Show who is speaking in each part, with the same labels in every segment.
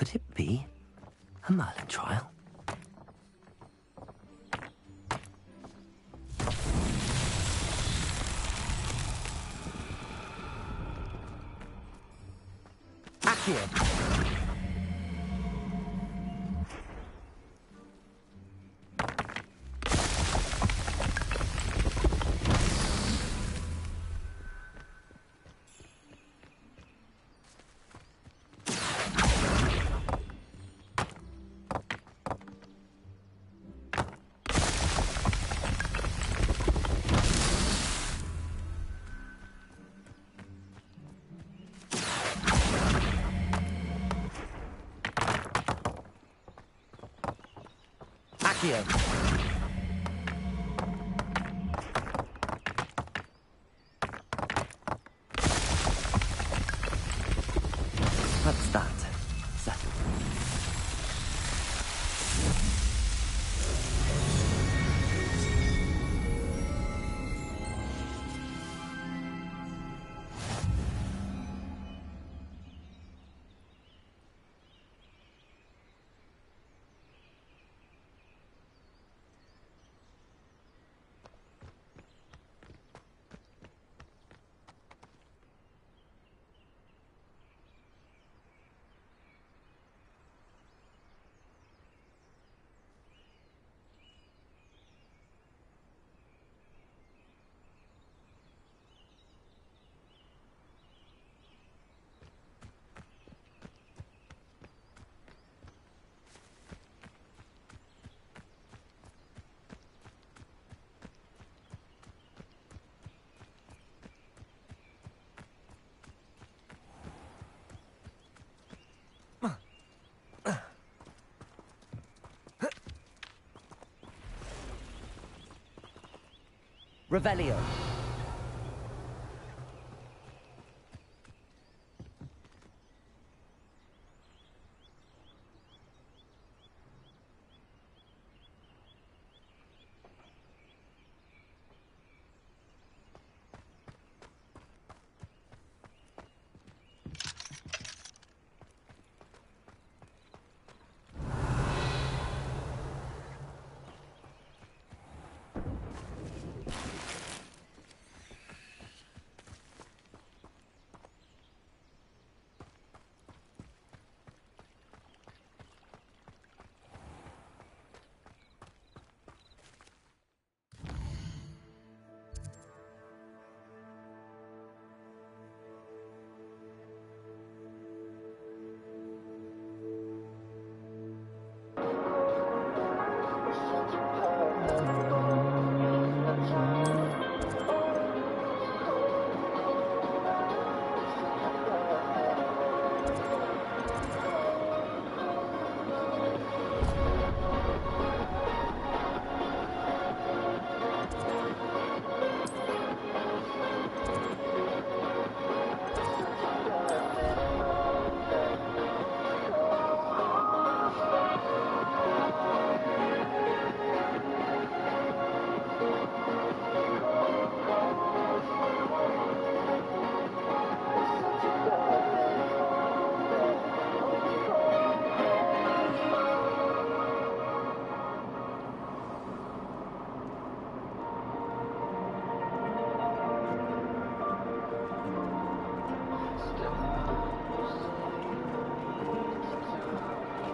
Speaker 1: Could it be a Merlin trial? Accio! What's that? Settled. Revelio.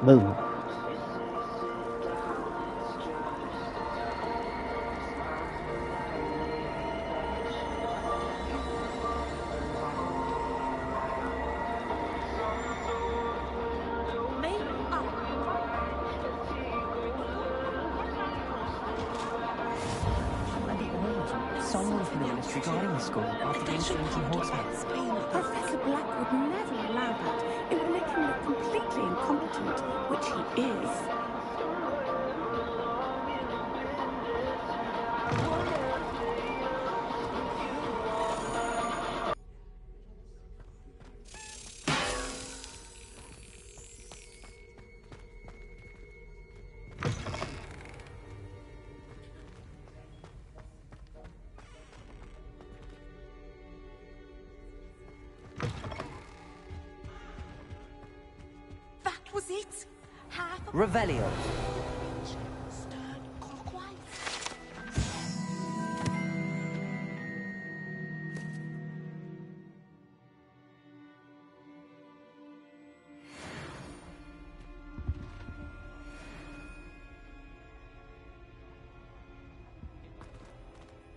Speaker 2: Move.
Speaker 1: Someone from the ministry guarding the school after the incident in Hogwarts.
Speaker 3: Professor Black would never allow that. It would make him look completely incompetent, which he is.
Speaker 1: Revelio.
Speaker 3: Turn clockwise.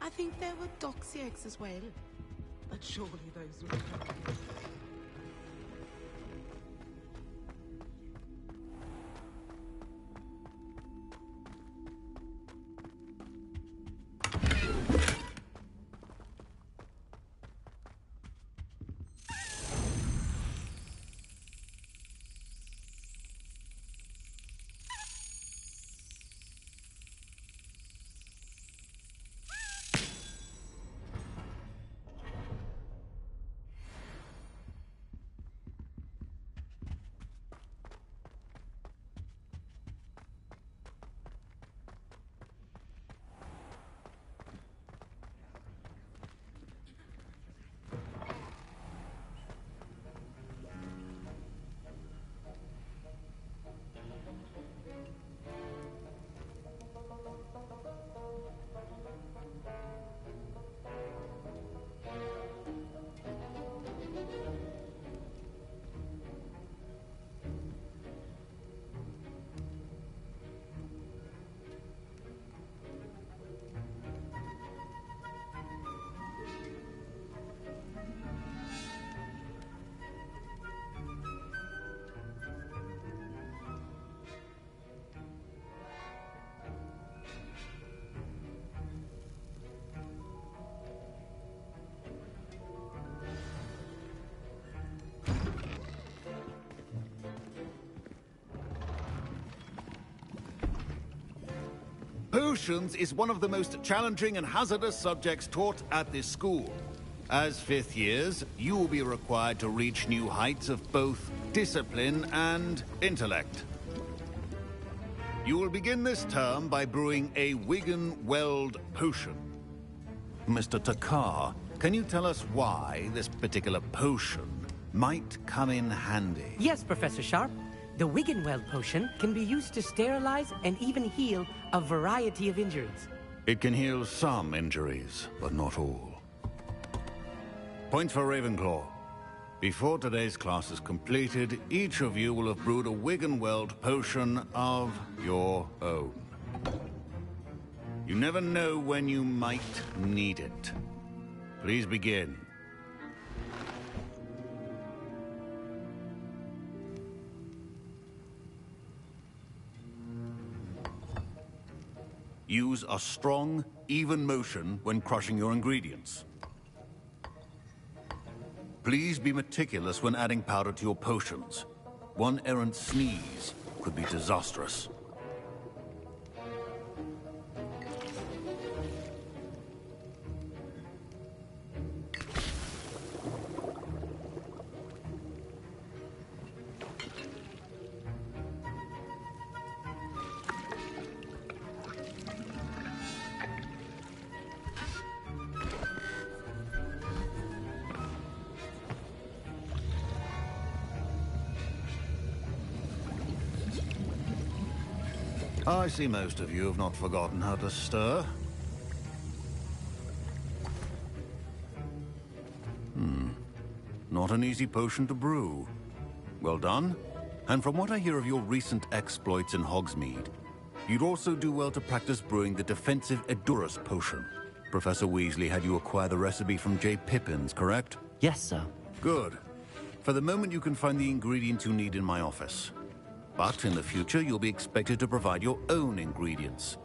Speaker 2: I think there were doxy eggs as well. But surely those were...
Speaker 4: Potions is one of the most challenging and hazardous subjects taught at this school. As fifth years, you will be required to reach new heights of both discipline and intellect. You will begin this term by brewing a Wigan-Weld potion. Mr. Takar, can you tell us why this particular potion might come in handy?
Speaker 5: Yes, Professor Sharp. The Wigan-Weld potion can be used to sterilize and even heal a variety of injuries.
Speaker 4: It can heal some injuries, but not all. Point for Ravenclaw. Before today's class is completed, each of you will have brewed a Wigan-Weld potion of your own. You never know when you might need it. Please begin. Use a strong, even motion when crushing your ingredients. Please be meticulous when adding powder to your potions. One errant sneeze could be disastrous. I see most of you have not forgotten how to stir. Not an easy potion to brew. Well done. And from what I hear of your recent exploits in Hogsmeade, you'd also do well to practice brewing the defensive Edurus potion. Professor Weasley had you acquire the recipe from J. Pippins, correct?
Speaker 1: Yes, sir.
Speaker 4: Good. For the moment, you can find the ingredients you need in my office. But in the future, you'll be expected to provide your own ingredients.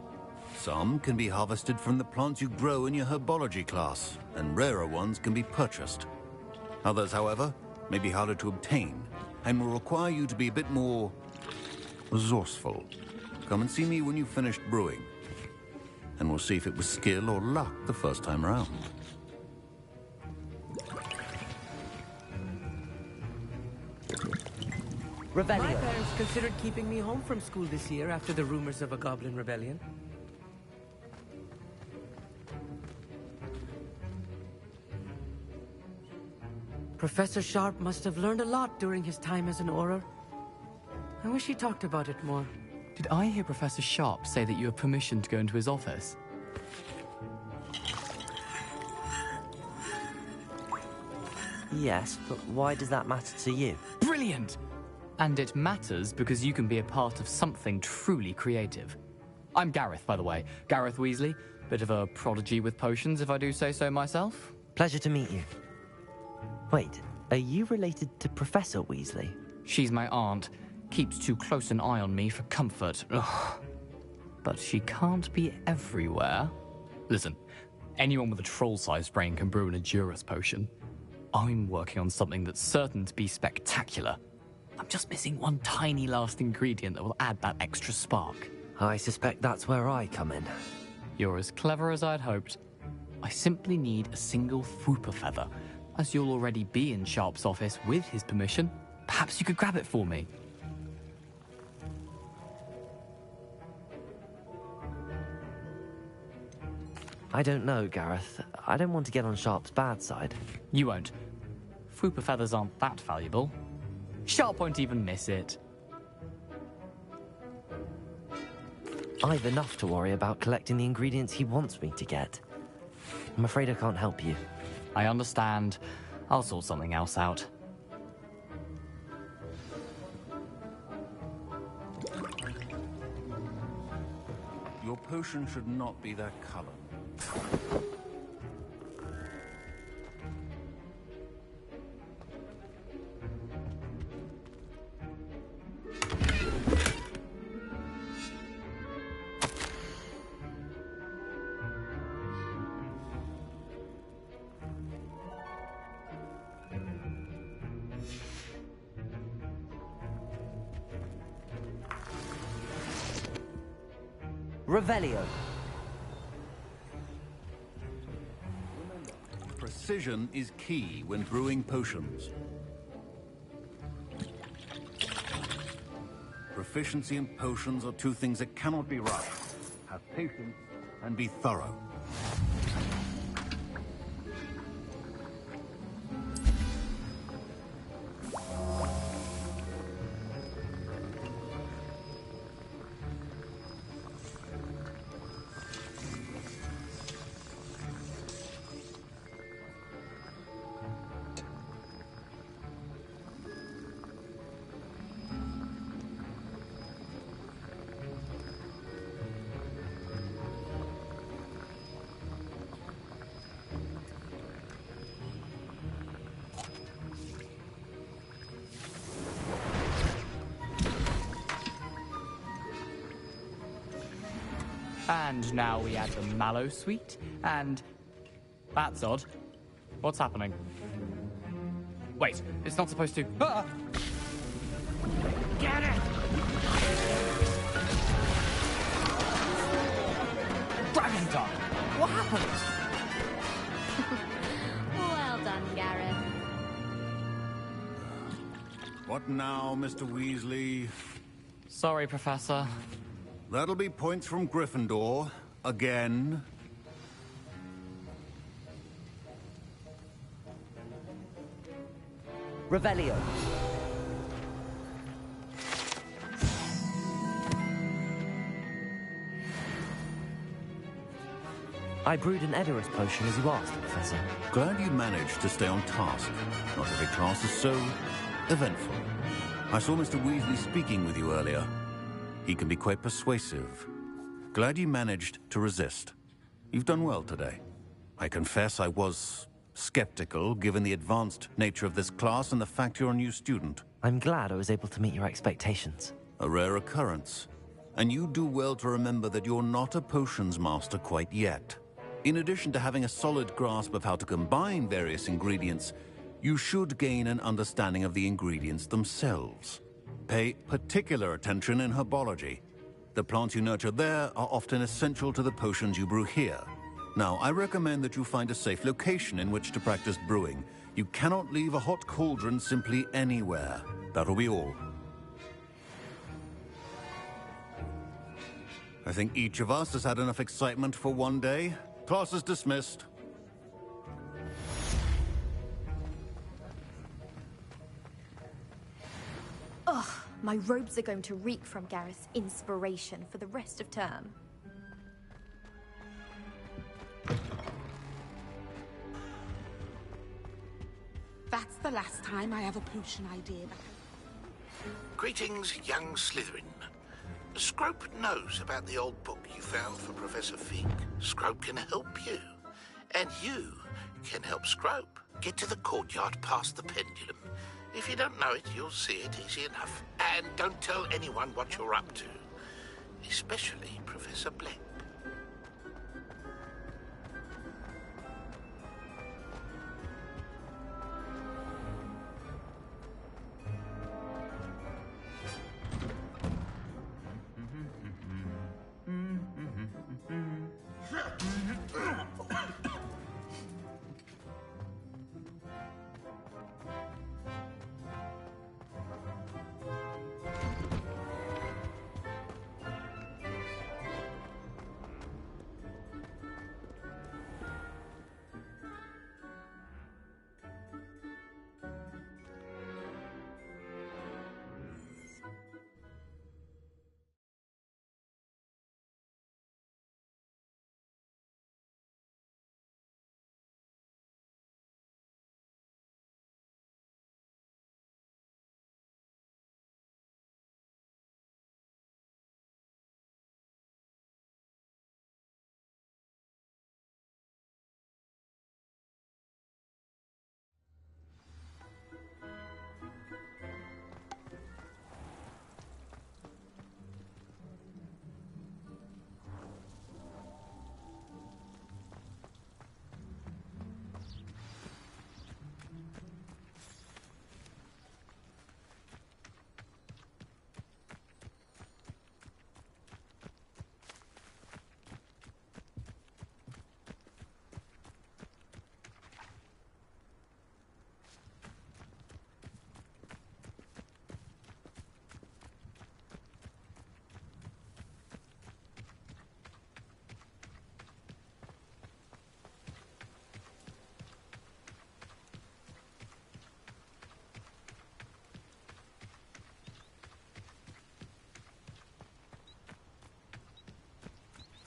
Speaker 4: Some can be harvested from the plants you grow in your herbology class, and rarer ones can be purchased. Others, however, may be harder to obtain, and will require you to be a bit more resourceful. Come and see me when you've finished brewing, and we'll see if it was skill or luck the first time around.
Speaker 5: My
Speaker 1: Revelio.
Speaker 5: parents considered keeping me home from school this year after the rumors of a goblin rebellion. Professor Sharp must have learned a lot during his time as an Auror. I wish he talked about it more.
Speaker 1: Did I hear Professor Sharp say that you have permission to go into his office?
Speaker 6: Yes, but why does that matter to you?
Speaker 1: Brilliant! And it matters because you can be a part of something truly creative. I'm Gareth, by the way. Gareth Weasley. Bit of a prodigy with potions, if I do say so myself.
Speaker 6: Pleasure to meet you. Wait, are you related to Professor Weasley?
Speaker 1: She's my aunt. Keeps too close an eye on me for comfort. Ugh. But she can't be everywhere. Listen, anyone with a troll-sized brain can brew an Edurus potion. I'm working on something that's certain to be spectacular. I'm just missing one tiny last ingredient that will add that extra spark.
Speaker 6: I suspect that's where I come in.
Speaker 1: You're as clever as I'd hoped. I simply need a single Fwooper feather. As you'll already be in Sharp's office with his permission, perhaps you could grab it for me.
Speaker 6: I don't know, Gareth. I don't want to get on Sharp's bad side.
Speaker 1: You won't. Fwooper feathers aren't that valuable. Sharp won't even miss it.
Speaker 6: I've enough to worry about collecting the ingredients he wants me to get. I'm afraid I can't help you.
Speaker 1: I understand. I'll sort something else out.
Speaker 4: Your potion should not be that color.
Speaker 6: Revelio.
Speaker 4: Precision is key when brewing potions. Proficiency and potions are two things that cannot be rushed. Have patience and be thorough.
Speaker 1: And now we add the mallow sweet, and... That's odd. What's happening? Wait, it's not supposed to... Ah! Get it! Dragon Dog! What happened?
Speaker 7: Well done, Gareth.
Speaker 4: What now, Mr. Weasley?
Speaker 1: Sorry, Professor.
Speaker 4: That'll be points from Gryffindor. Again.
Speaker 6: Revelio. I brewed an Edurus potion as you asked, Professor.
Speaker 4: Glad you managed to stay on task. Not every class is so eventful. I saw Mr. Weasley speaking with you earlier. He can be quite persuasive. Glad you managed to resist. You've done well today. I confess I was skeptical, given the advanced nature of this class and the fact you're a new student.
Speaker 6: I'm glad I was able to meet your expectations.
Speaker 4: A rare occurrence. And you do well to remember that you're not a potions master quite yet. In addition to having a solid grasp of how to combine various ingredients, you should gain an understanding of the ingredients themselves. Pay particular attention in herbology. The plants you nurture there are often essential to the potions you brew here. Now, I recommend that you find a safe location in which to practice brewing. You cannot leave a hot cauldron simply anywhere. That'll be all. I think each of us has had enough excitement for one day. Class is dismissed.
Speaker 8: My robes are going to reek from Gareth's inspiration for the rest of term.
Speaker 2: That's the last time I have a potion idea.
Speaker 9: Greetings, young Slytherin. Scrope knows about the old book you found for Professor Fig. Scrope can help you. And you can help Scrope. Get to the courtyard past the pendulum. If you don't know it, you'll see it easy enough. And don't tell anyone what you're up to. Especially Professor Black.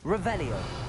Speaker 6: Revelio.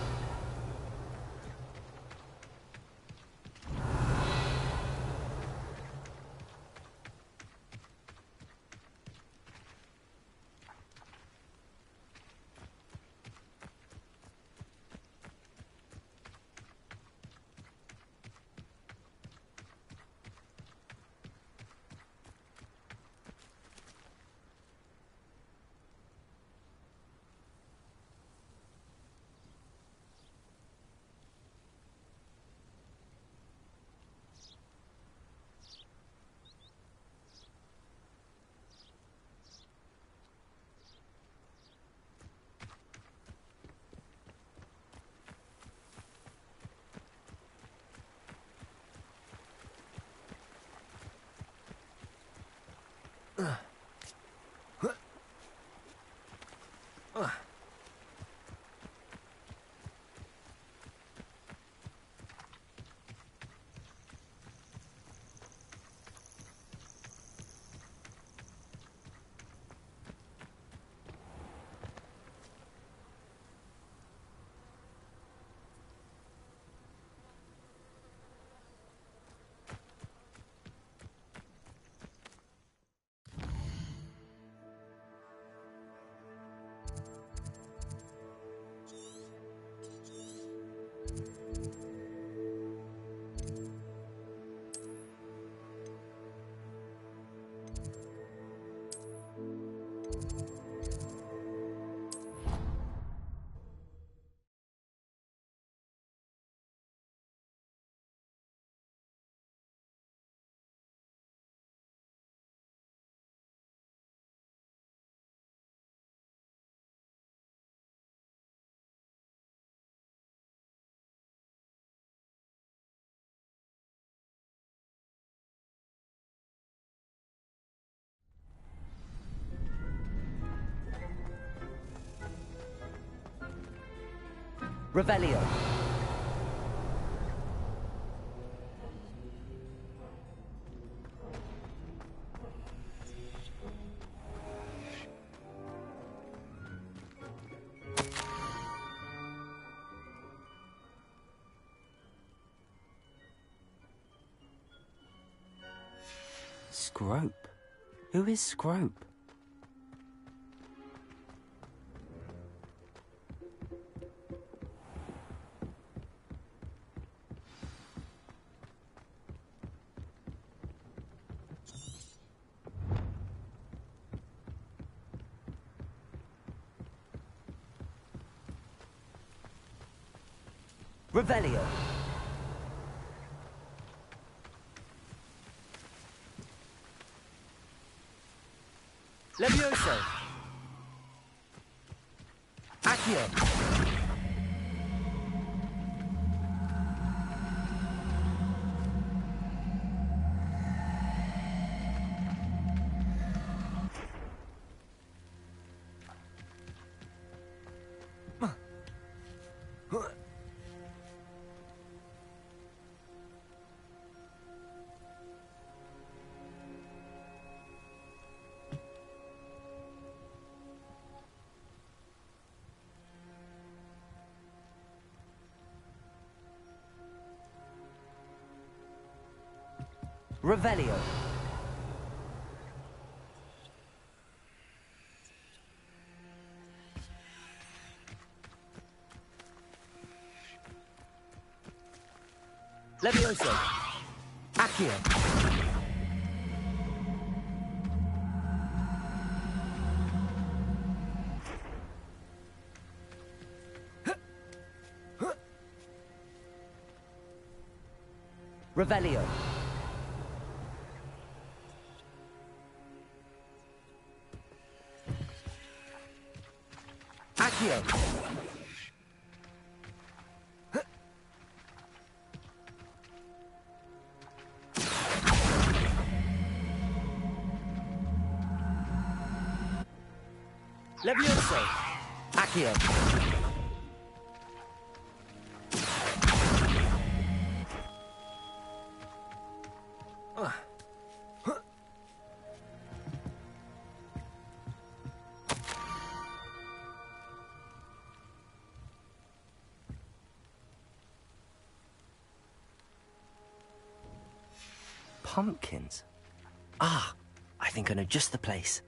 Speaker 6: Revelio. Scrope? Who is Scrope? Revelio. Levioso. Accio. Revelio. Levioso. Accio. Revelio. Accio. Levioso. Accio. Pumpkins? Ah, I think I know just the place.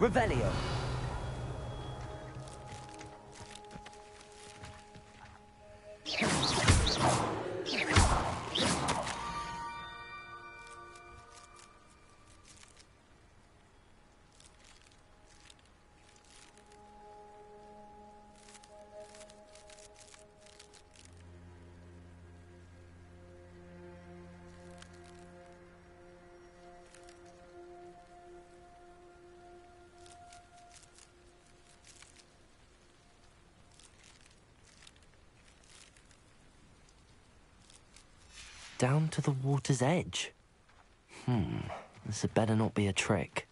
Speaker 6: Revelio. Down to the water's edge. This had better not be a trick.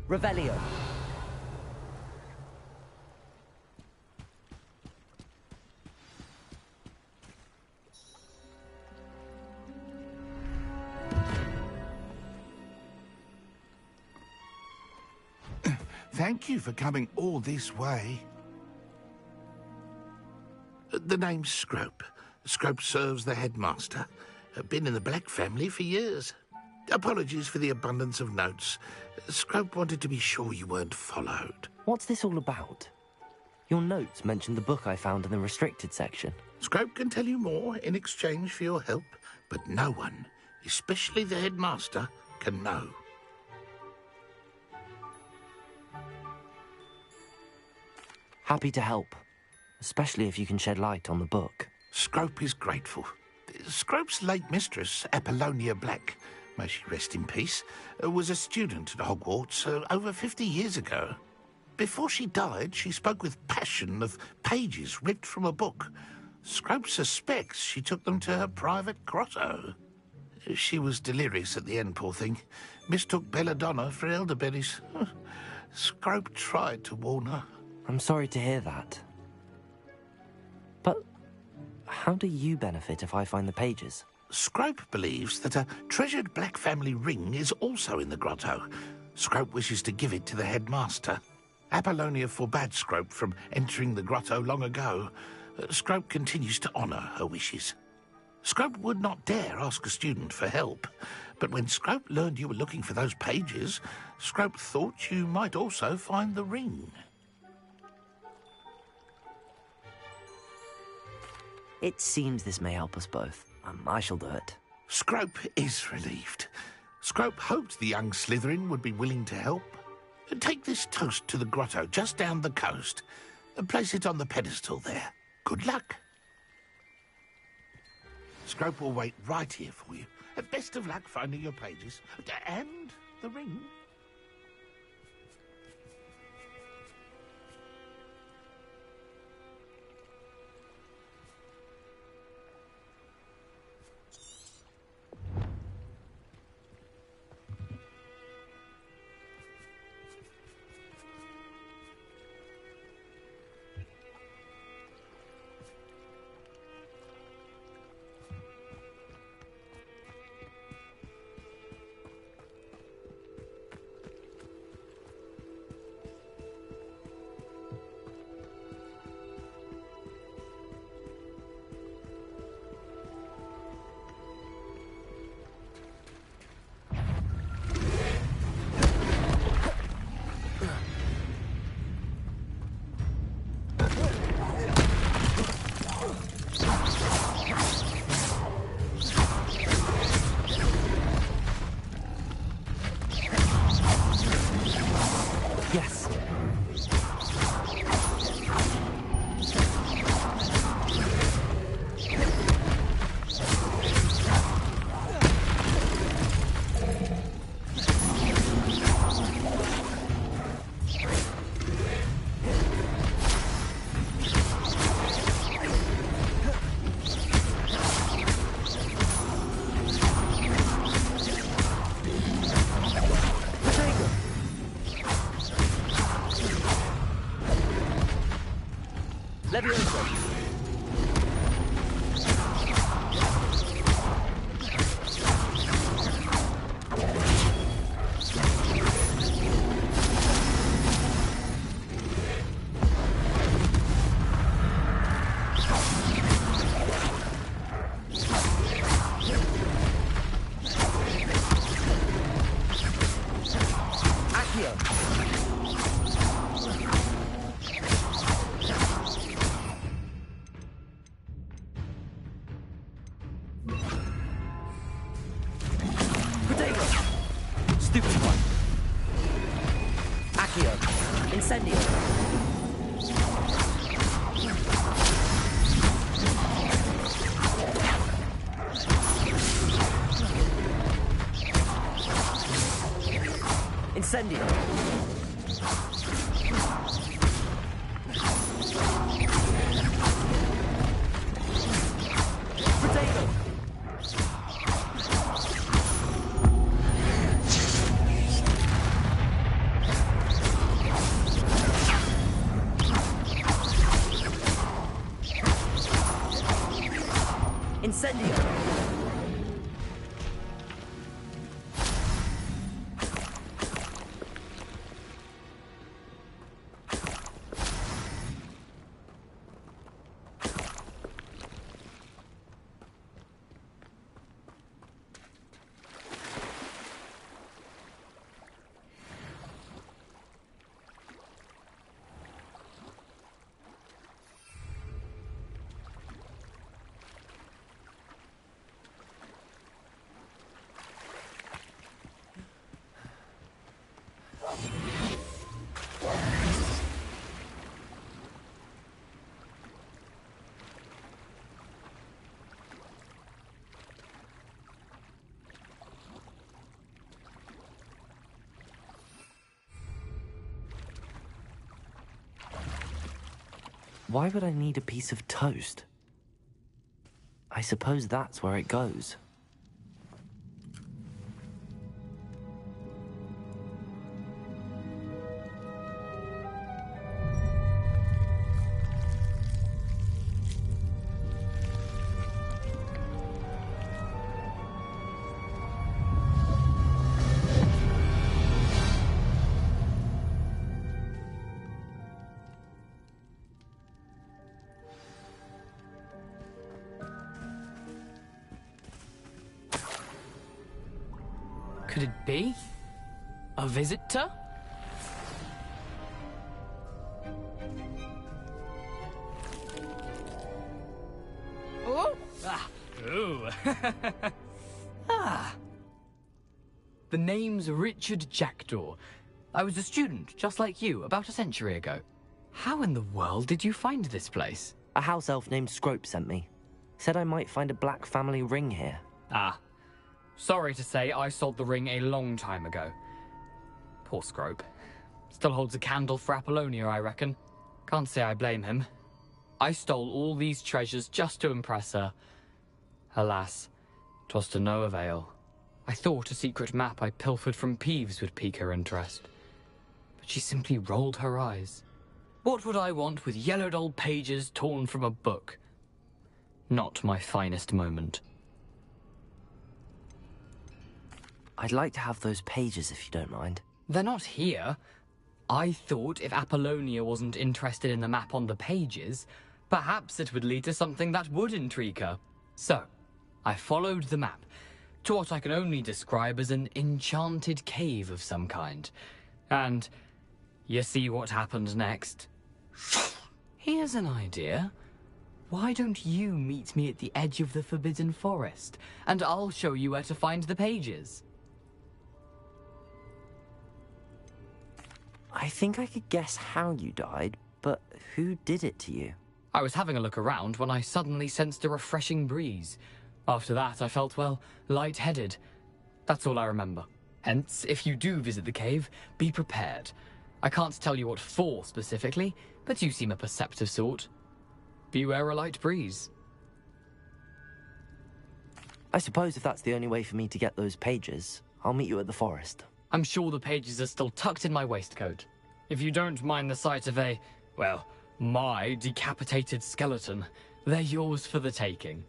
Speaker 6: Revelio.
Speaker 9: Thank you for coming all this way. The name's Scrope. Scrope serves the headmaster. Been in the Black family for years. Apologies for the abundance of notes. Scrope wanted to be sure you weren't followed.
Speaker 6: What's this all about? Your notes mentioned the book I found in the restricted section.
Speaker 9: Scrope can tell you more in exchange for your help, but no one especially the headmaster, can know.
Speaker 6: Happy to help, especially if you can shed light on the book.
Speaker 9: Scrope is grateful. Scrope's late mistress, Apollonia Black, may she rest in peace, was a student at Hogwarts over 50 years ago. Before she died, she spoke with passion of pages ripped from a book. Scrope suspects she took them to her private grotto. She was delirious at the end, poor thing. Mistook belladonna for elderberries. Scrope tried to warn her.
Speaker 6: I'm sorry to hear that. But how do you benefit if I find the pages?
Speaker 9: Scrope believes that a treasured Black family ring is also in the grotto. Scrope wishes to give it to the headmaster. Apollonia forbade Scrope from entering the grotto long ago. Scrope continues to honour her wishes. Scrope would not dare ask a student for help, but when Scrope learned you were looking for those pages, Scrope thought you might also find the ring.
Speaker 6: It seems this may help us both. I shall do it.
Speaker 9: Scrope is relieved. Scrope hoped the young Slytherin would be willing to help. Take this toast to the grotto just down the coast. Place it on the pedestal there. Good luck. Scrope will wait right here for you. Best of luck finding your pages. And the ring.
Speaker 6: Incendio. Potato. Incendio. Why would I need a piece of toast? I suppose that's where it goes.
Speaker 1: Could it be? A visitor? Oh! Ah! Ooh! Ah! The name's Richard Jackdaw. I was a student, just like you, about a century ago. How in the world did you find this place?
Speaker 6: A house elf named Scrope sent me. Said I might find a black family ring here.
Speaker 1: Ah. Sorry to say, I sold the ring a long time ago. Poor Scrope. Still holds a candle for Apollonia, I reckon. Can't say I blame him. I stole all these treasures just to impress her. Alas, 'twas to no avail. I thought a secret map I pilfered from Peeves would pique her interest. But she simply rolled her eyes. What would I want with yellowed old pages torn from a book? Not my finest moment.
Speaker 6: I'd like to have those pages if you don't mind.
Speaker 1: They're not here. I thought if Apollonia wasn't interested in the map on the pages, perhaps it would lead to something that would intrigue her. So, I followed the map to what I can only describe as an enchanted cave of some kind. And you see what happened next? Here's an idea. Why don't you meet me at the edge of the Forbidden Forest, and I'll show you where to find the pages?
Speaker 6: I think I could guess how you died, but who did it to you?
Speaker 1: I was having a look around when I suddenly sensed a refreshing breeze. After that, I felt, well, lightheaded. That's all I remember. Hence, if you do visit the cave, be prepared. I can't tell you what for specifically, but you seem a perceptive sort. Beware a light breeze.
Speaker 6: I suppose if that's the only way for me to get those pages, I'll meet you at the forest.
Speaker 1: I'm sure the pages are still tucked in my waistcoat. If you don't mind the sight of a, well, my decapitated skeleton, they're yours for the taking.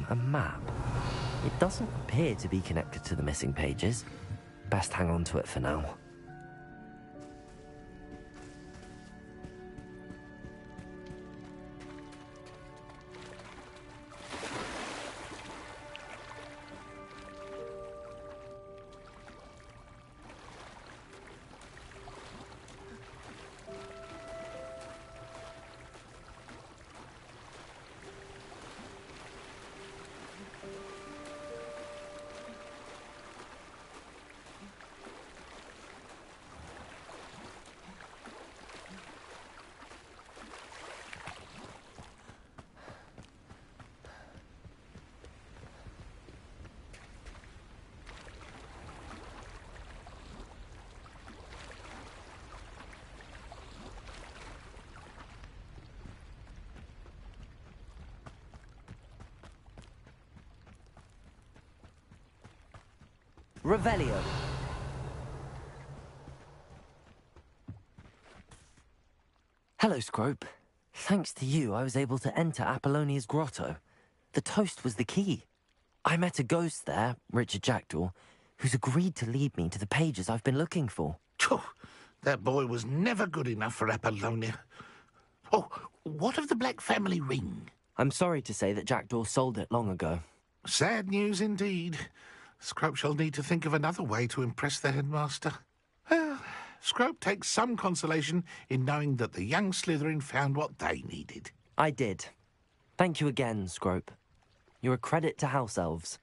Speaker 6: A map. It doesn't appear to be connected to the missing pages. Best hang on to it for now. Revelio. Hello, Scrope. Thanks to you, I was able to enter Apollonia's grotto. The toast was the key. I met a ghost there, Richard Jackdaw, who's agreed to lead me to the pages I've been looking for.
Speaker 9: Phew, that boy was never good enough for Apollonia. Oh, what of the Black family ring?
Speaker 6: I'm sorry to say that Jackdaw sold it long ago.
Speaker 9: Sad news indeed. Scrope shall need to think of another way to impress the headmaster. Well, Scrope takes some consolation in knowing that the young Slytherin found what they needed.
Speaker 6: I did. Thank you again, Scrope. You're a credit to House Elves.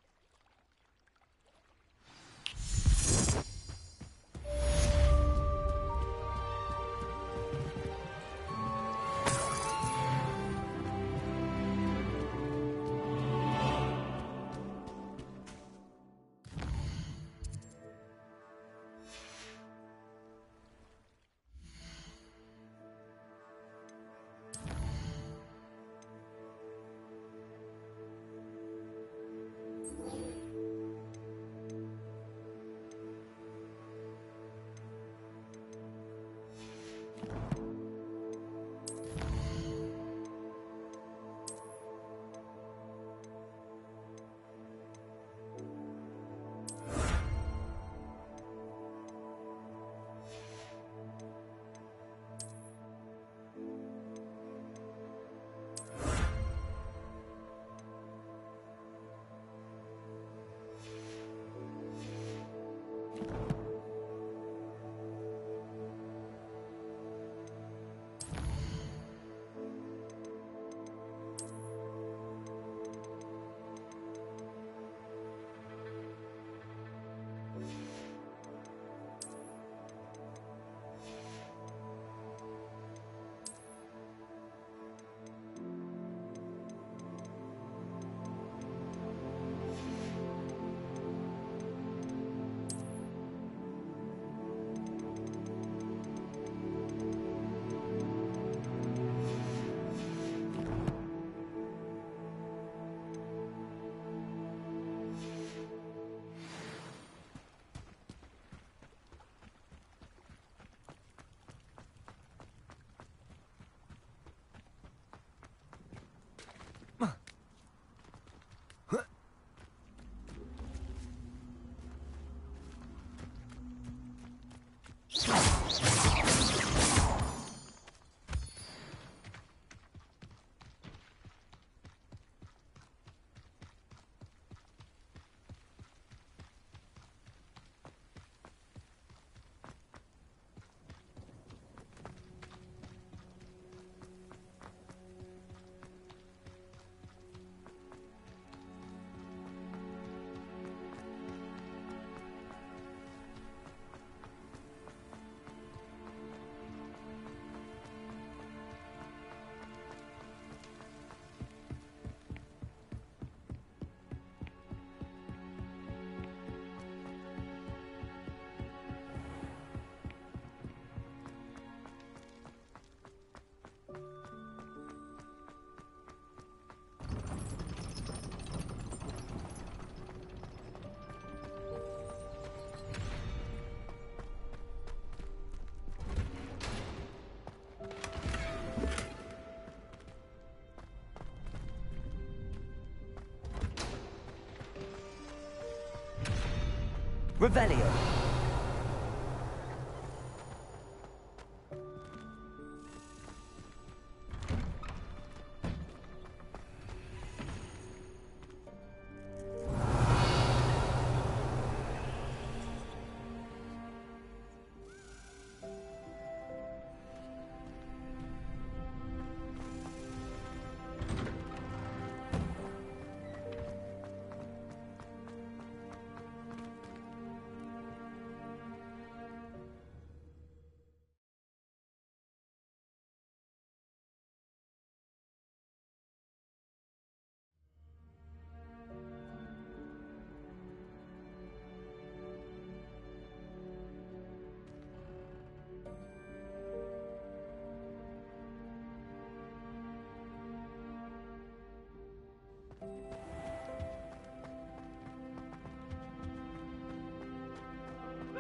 Speaker 6: Revelio.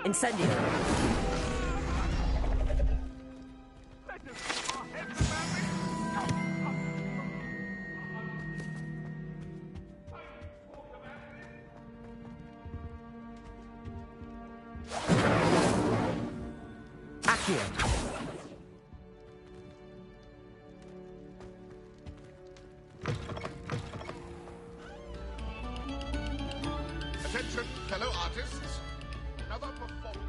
Speaker 6: Incendio. Accio.
Speaker 9: Attention, fellow artists. Another performance.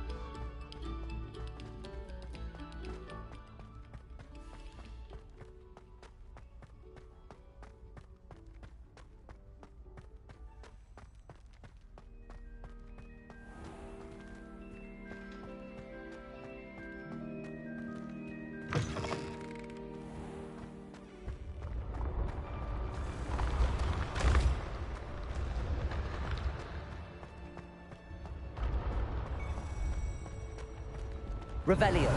Speaker 6: Revelio.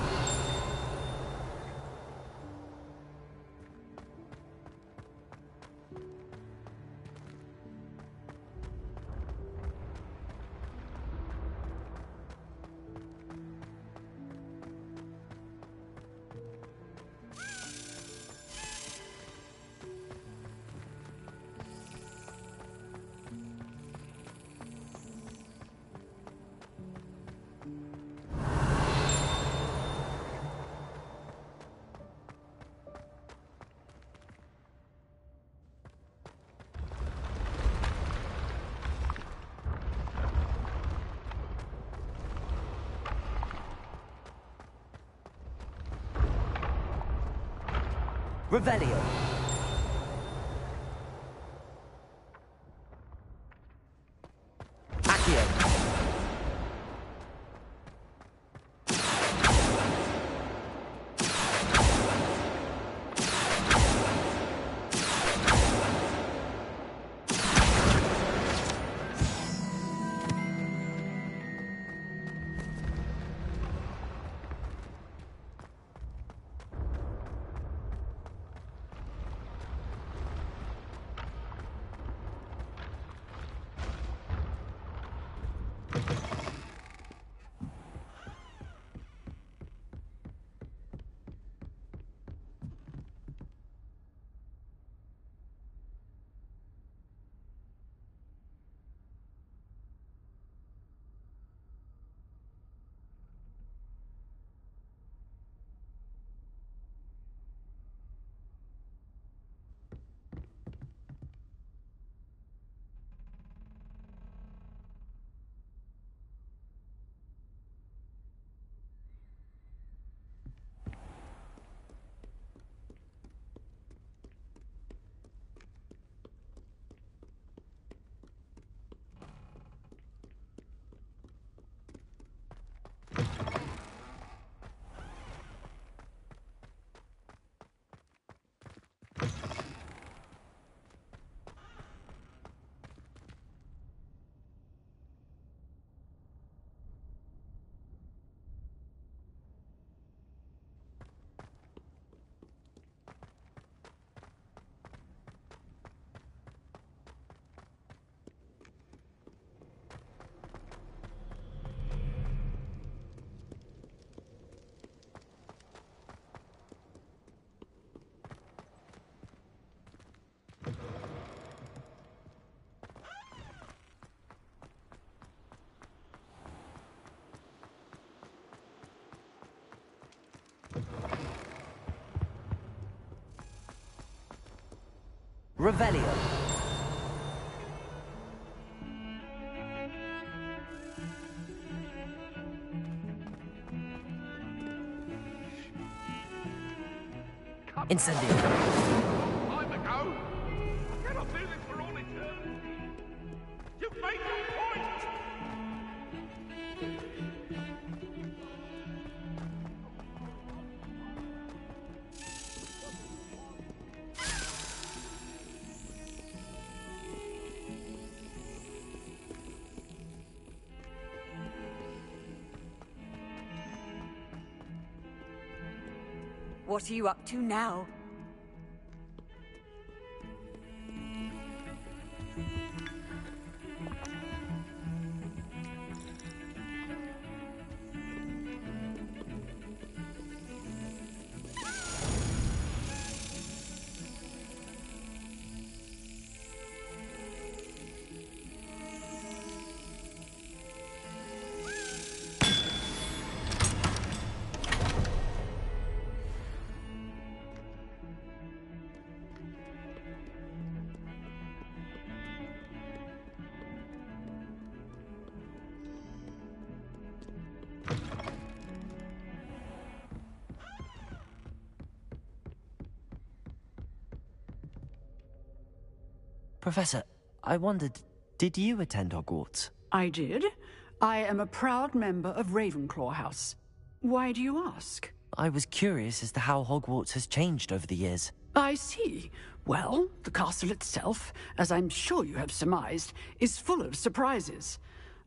Speaker 6: Revelio. Accio. Revelio. Incendio.
Speaker 10: Time to go. I cannot do this for all eternity. You've made your point.
Speaker 11: What are you up to now?
Speaker 6: Professor, I wondered, did you attend Hogwarts?
Speaker 12: I did. I am a proud member of Ravenclaw House. Why do you ask?
Speaker 6: I was curious as to how Hogwarts has changed over the years.
Speaker 12: I see. Well, the castle itself, as I'm sure you have surmised, is full of surprises.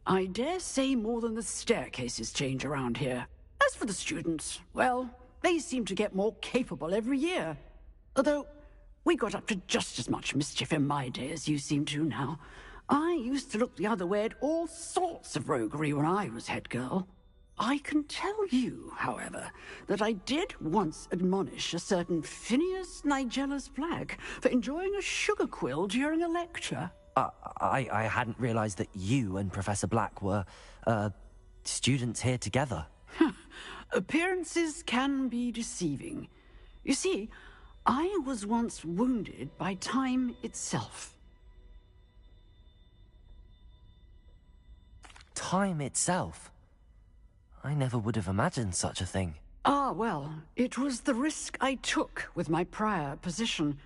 Speaker 12: I dare say more than the staircases change around here. As for the students, well, they seem to get more capable every year. Although, we got up to just as much mischief in my day as you seem to now. I used to look the other way at all sorts of roguery when I was head girl. I can tell you, however, that I did once admonish a certain Phineas Nigellus Black for enjoying a sugar quill during a lecture.
Speaker 6: I hadn't realized that you and Professor Black were, students here together.
Speaker 12: Appearances can be deceiving. You see, I was once wounded by time itself.
Speaker 6: Time itself? I never would have imagined such a thing.
Speaker 12: Ah, well, it was the risk I took with my prior position.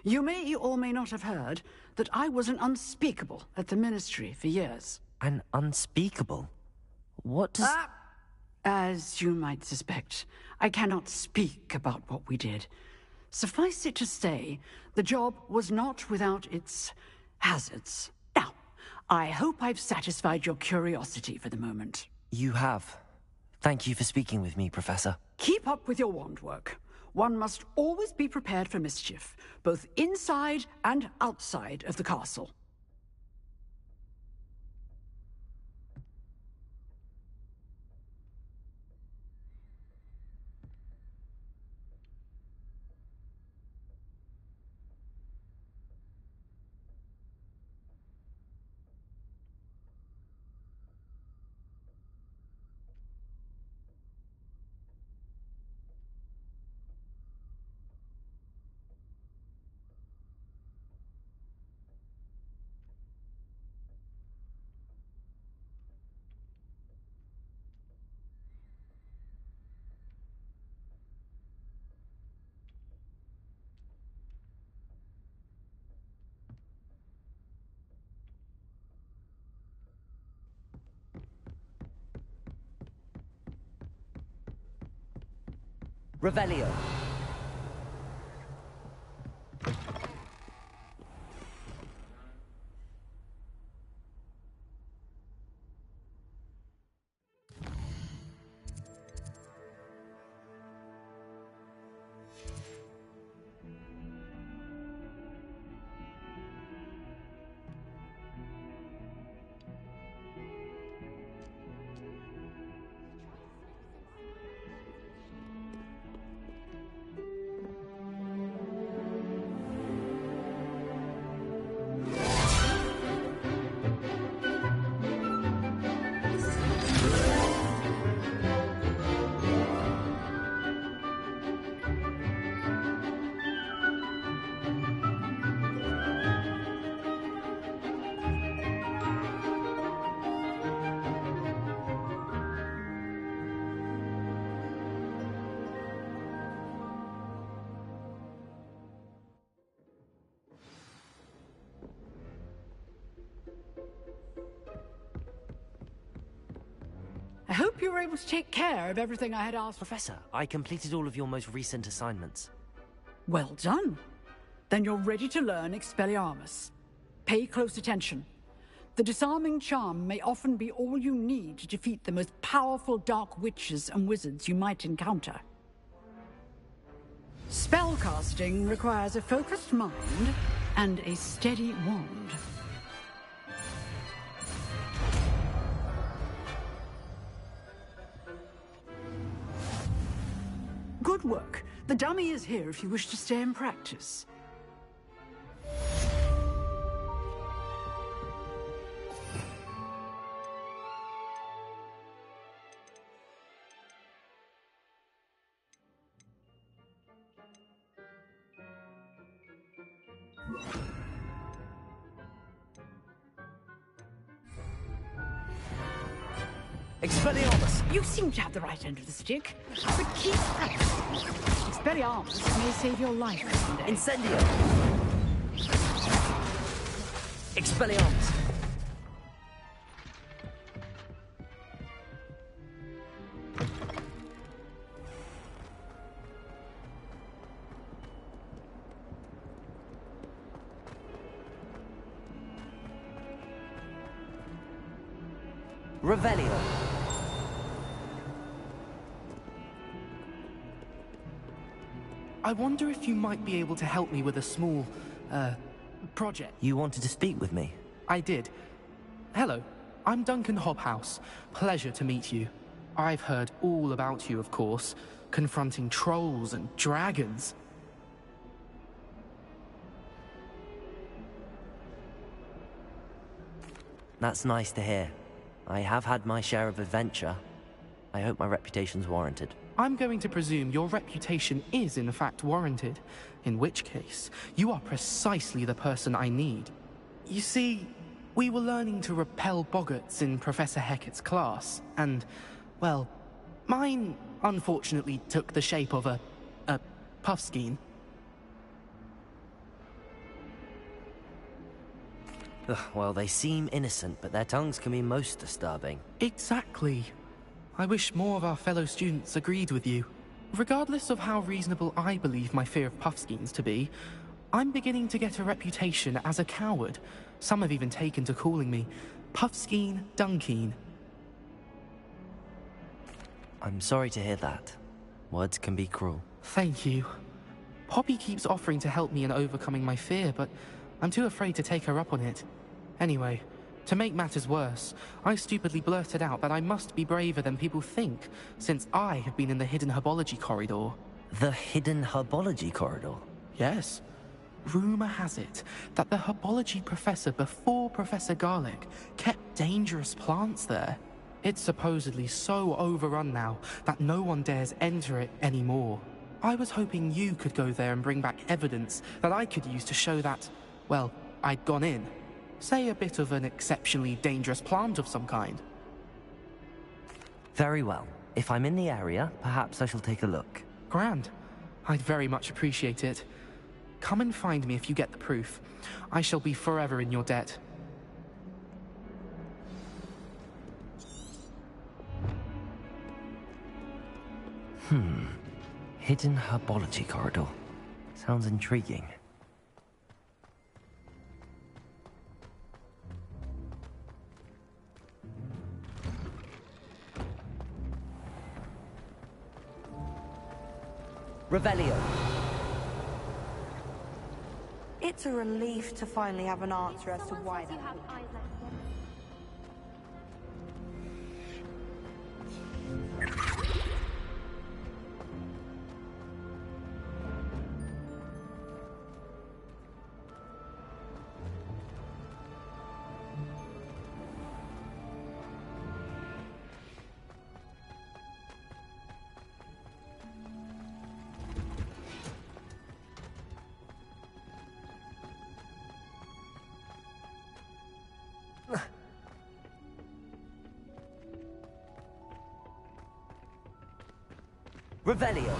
Speaker 12: You may or may not have heard that I was an unspeakable at the Ministry for years.
Speaker 6: An unspeakable? What does...
Speaker 12: As you might suspect, I cannot speak about what we did. Suffice it to say, the job was not without its hazards. Now, I hope I've satisfied your curiosity for the moment.
Speaker 6: You have. Thank you for speaking with me, Professor.
Speaker 12: Keep up with your wand work. One must always be prepared for mischief, both inside and outside of the castle.
Speaker 6: Revelio.
Speaker 12: you were able to take care of everything I had asked for.
Speaker 6: Professor, I completed all of your most recent assignments.
Speaker 12: Well done. Then you're ready to learn Expelliarmus. Pay close attention. The disarming charm may often be all you need to defeat the most powerful dark witches and wizards you might encounter. Spellcasting requires a focused mind and a steady wand. Good work. The dummy is here if you wish to stay and practice.
Speaker 6: Expelliarmus!
Speaker 12: You seem to have the right end of the stick, but keep practicing. Expelliarmus may save your life someday.
Speaker 6: Incendio! Expelliarmus! Revelio!
Speaker 13: I wonder if you might be able to help me with a small, project.
Speaker 6: You wanted to speak with me?
Speaker 13: I did. Hello, I'm Duncan Hobhouse. Pleasure to meet you. I've heard all about you, of course, confronting trolls and dragons.
Speaker 6: That's nice to hear. I have had my share of adventure. I hope my reputation's warranted.
Speaker 13: I'm going to presume your reputation is in fact warranted, in which case, you are precisely the person I need. You see, we were learning to repel boggarts in Professor Hecat's class, and, well, mine unfortunately took the shape of a puffskein.
Speaker 6: Ugh, well, they seem innocent, but their tongues can be most disturbing.
Speaker 13: Exactly. I wish more of our fellow students agreed with you. Regardless of how reasonable I believe my fear of puffskeins to be, I'm beginning to get a reputation as a coward. Some have even taken to calling me Puffskein Dunkeen.
Speaker 6: I'm sorry to hear that. Words can be cruel.
Speaker 13: Thank you. Poppy keeps offering to help me in overcoming my fear, but I'm too afraid to take her up on it. Anyway, to make matters worse, I stupidly blurted out that I must be braver than people think, since I have been in the hidden herbology corridor.
Speaker 6: The hidden herbology corridor?
Speaker 13: Yes. Rumor has it that the herbology professor before Professor Garlic kept dangerous plants there. It's supposedly so overrun now that no one dares enter it anymore. I was hoping you could go there and bring back evidence that I could use to show that, well, I'd gone in. Say a bit of an exceptionally dangerous plant of some kind.
Speaker 6: Very well. If I'm in the area, perhaps I shall take a look.
Speaker 13: Grand. I'd very much appreciate it. Come and find me if you get the proof. I shall be forever in your debt.
Speaker 6: Hidden herbology corridor. Sounds intriguing. Revelio.
Speaker 14: It's a relief to finally have an answer as to why that happened.
Speaker 6: Revelio.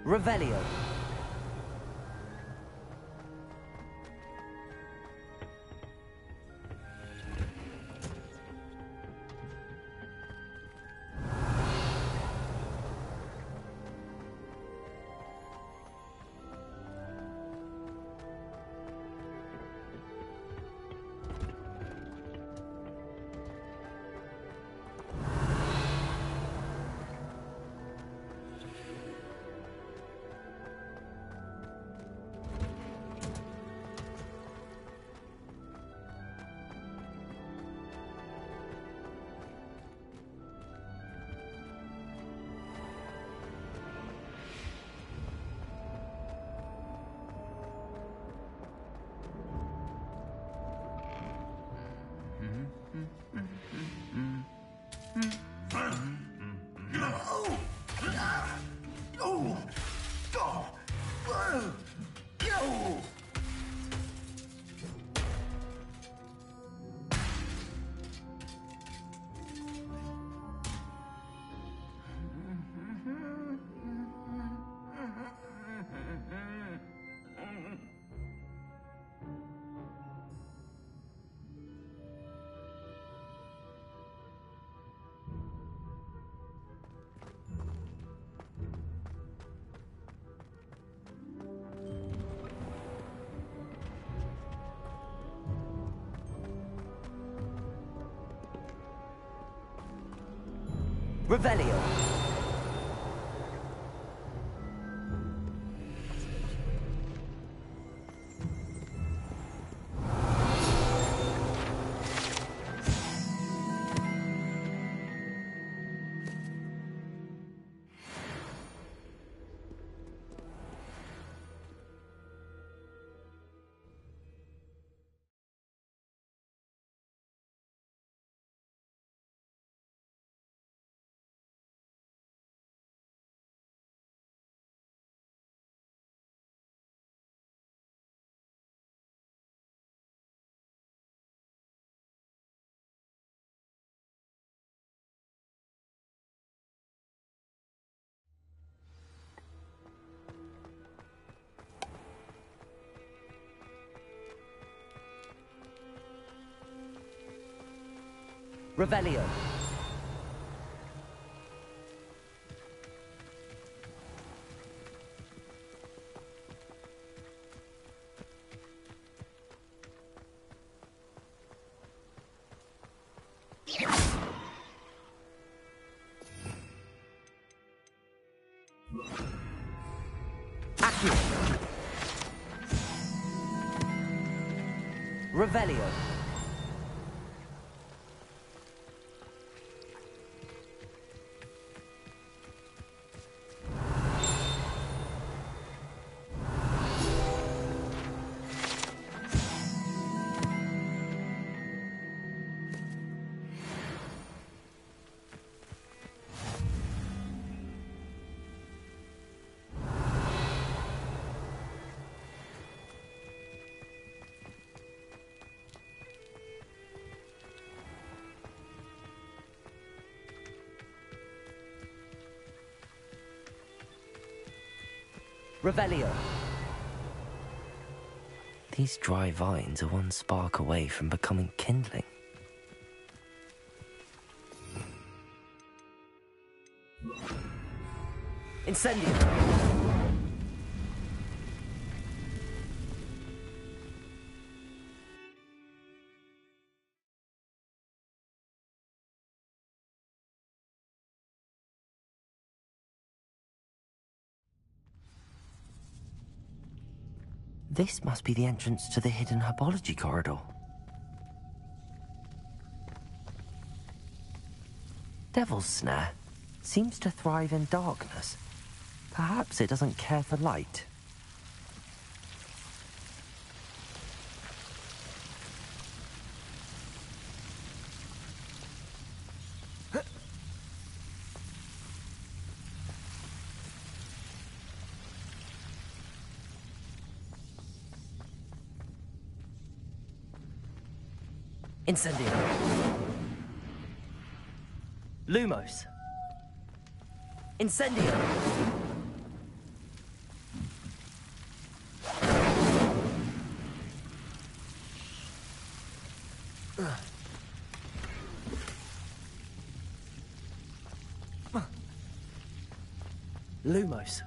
Speaker 6: Revelio. Revelio. Revelio. Accurate. Revelio. Revelio. These dry vines are one spark away from becoming kindling. Incendio. This must be the entrance to the hidden herbology corridor. Devil's Snare seems to thrive in darkness. Perhaps it doesn't care for light. Incendio. Lumos. Incendio. Lumos.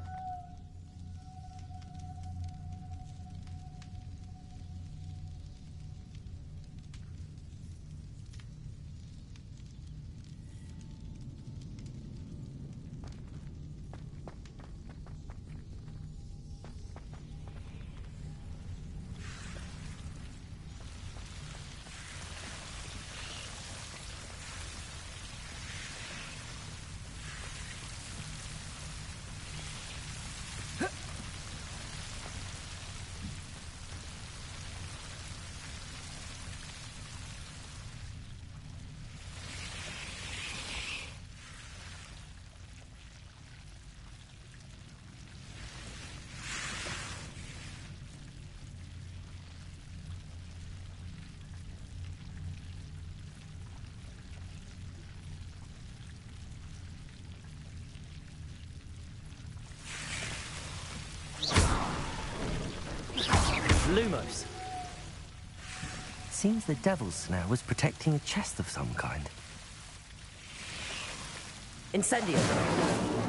Speaker 6: Lumos. Seems the Devil's Snare was protecting a chest of some kind. Incendio.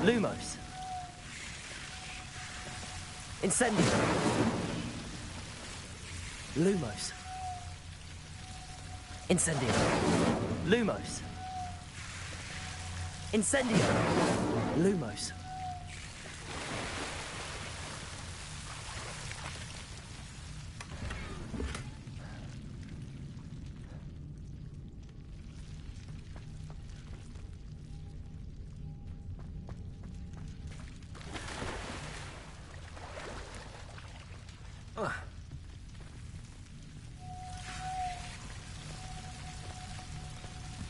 Speaker 6: Lumos. Incendio. Lumos. Incendio. Lumos. Incendio. Lumos.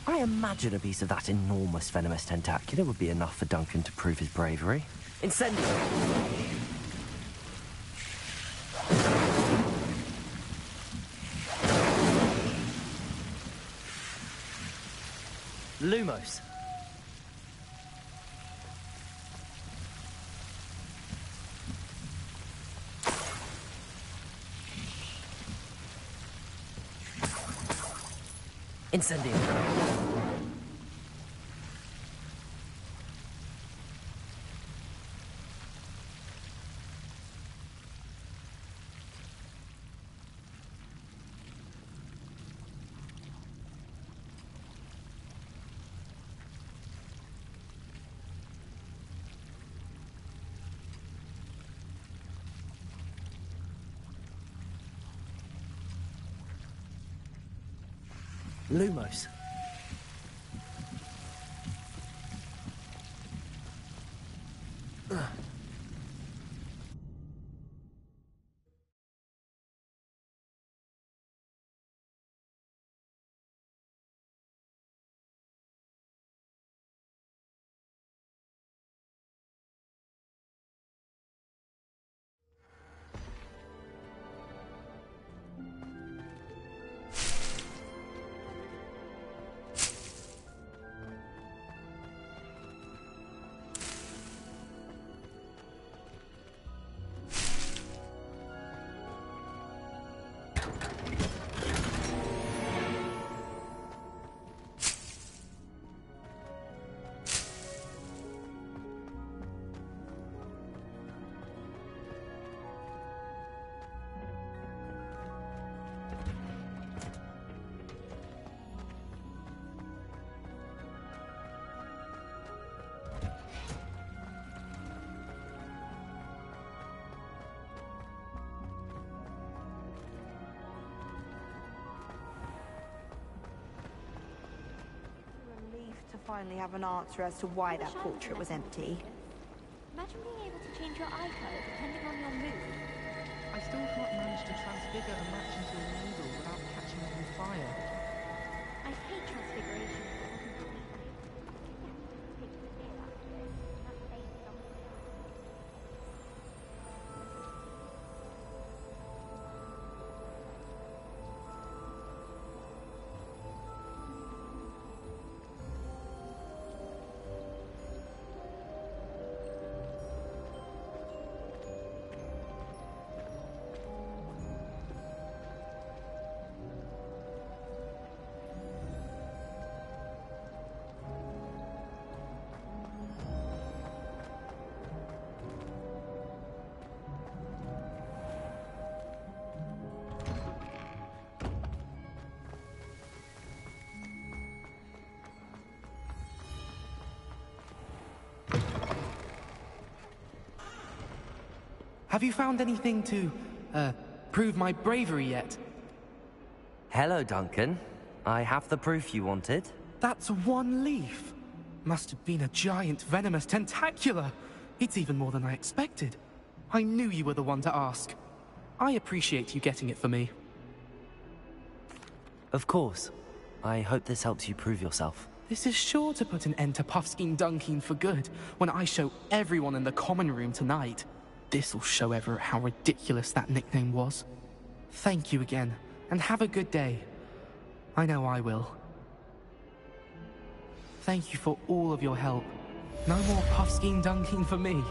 Speaker 6: I imagine a piece of that enormous venomous tentacula would be enough for Duncan to prove his bravery. Incendio! Lumos. Incendio. Lumos.
Speaker 14: finally have an answer as to why that portrait was empty.
Speaker 8: Imagine being able to change your eye color depending on your mood.
Speaker 13: I still can't manage to transfigure a match into a needle without catching it on fire.
Speaker 8: I hate transfiguration.
Speaker 13: Have you found anything to, prove my bravery yet?
Speaker 6: Hello, Duncan. I have the proof you wanted.
Speaker 13: That's one leaf. Must have been a giant venomous tentacula. It's even more than I expected. I knew you were the one to ask. I appreciate you getting it for me.
Speaker 6: Of course. I hope this helps you prove yourself.
Speaker 13: This is sure to put an end to Puffskein Dunkin for good when I show everyone in the common room tonight. This'll show Everett how ridiculous that nickname was. Thank you again, and have a good day. I know I will. Thank you for all of your help. No more Puffskein Dunkin for me.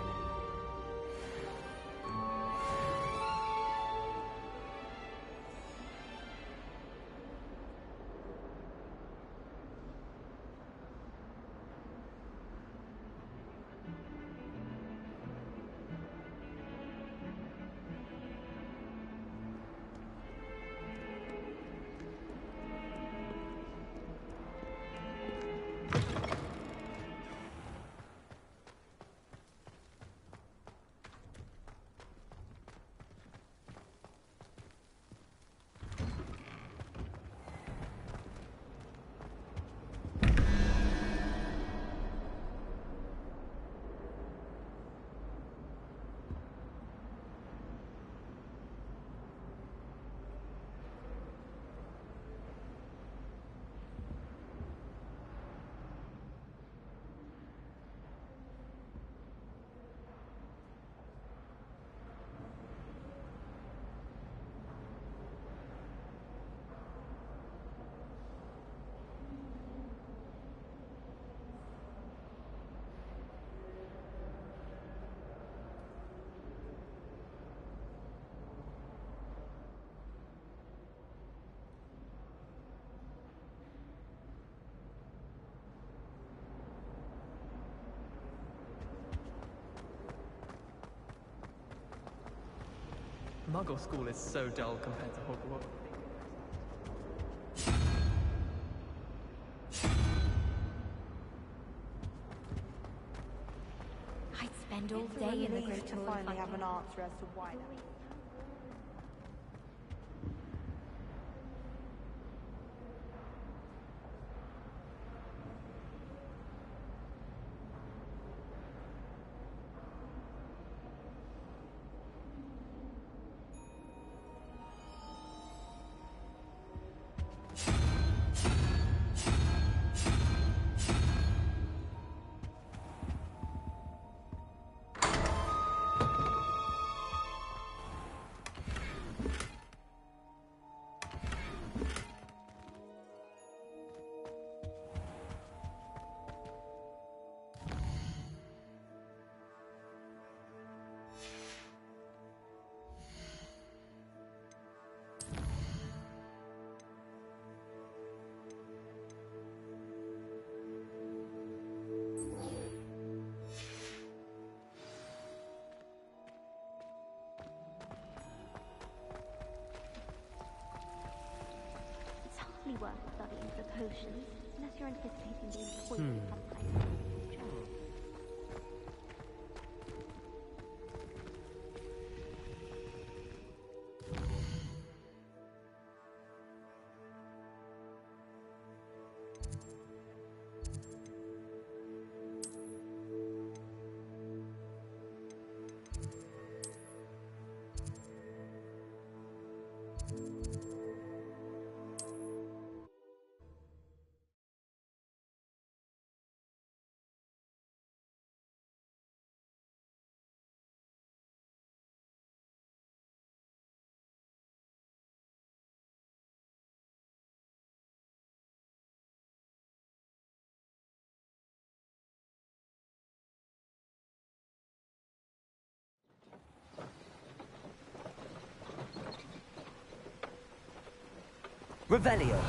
Speaker 15: Muggle school is so dull compared to Hogwarts.
Speaker 8: I'd spend all day in the Great
Speaker 14: to
Speaker 8: Hall
Speaker 14: finally
Speaker 8: if I
Speaker 14: have an
Speaker 8: could.
Speaker 14: answer as to why that.
Speaker 8: It's hardly worth studying for potions, unless you're anticipating being poisoned with some kind of drug.
Speaker 6: Revelio.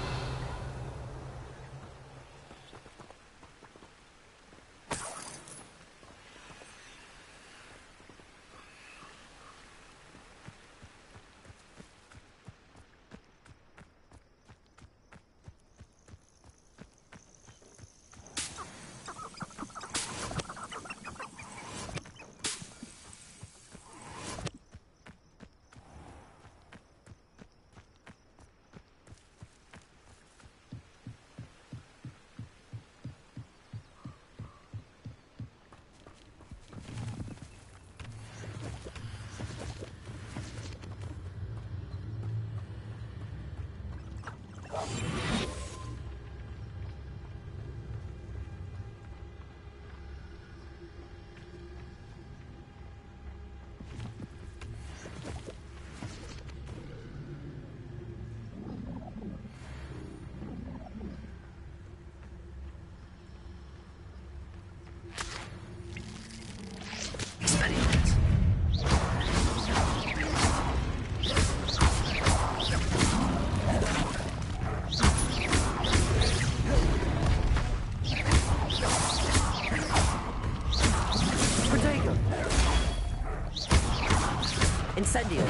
Speaker 6: Incendio.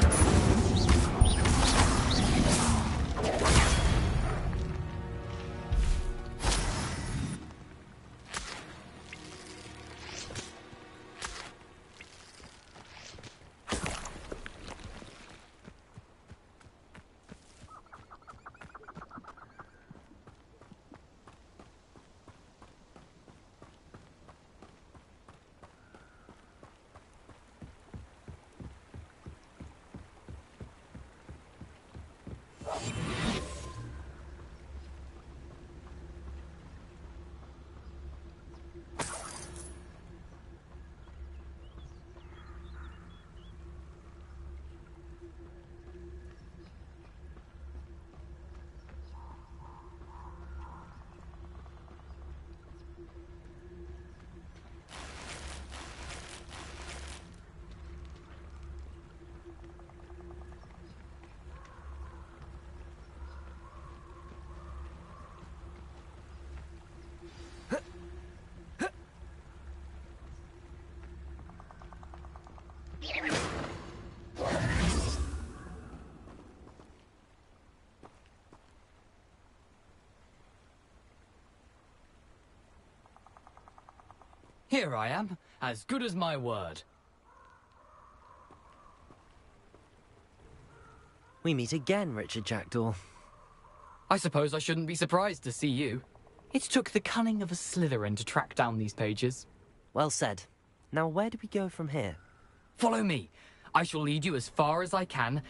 Speaker 1: Here I am, as good as my word.
Speaker 6: We meet again, Richard Jackdaw.
Speaker 1: I suppose I shouldn't be surprised to see you. It took the cunning of a Slytherin to track down these pages.
Speaker 6: Well said. Now where do we go from here?
Speaker 1: Follow me. I shall lead you as far as I can,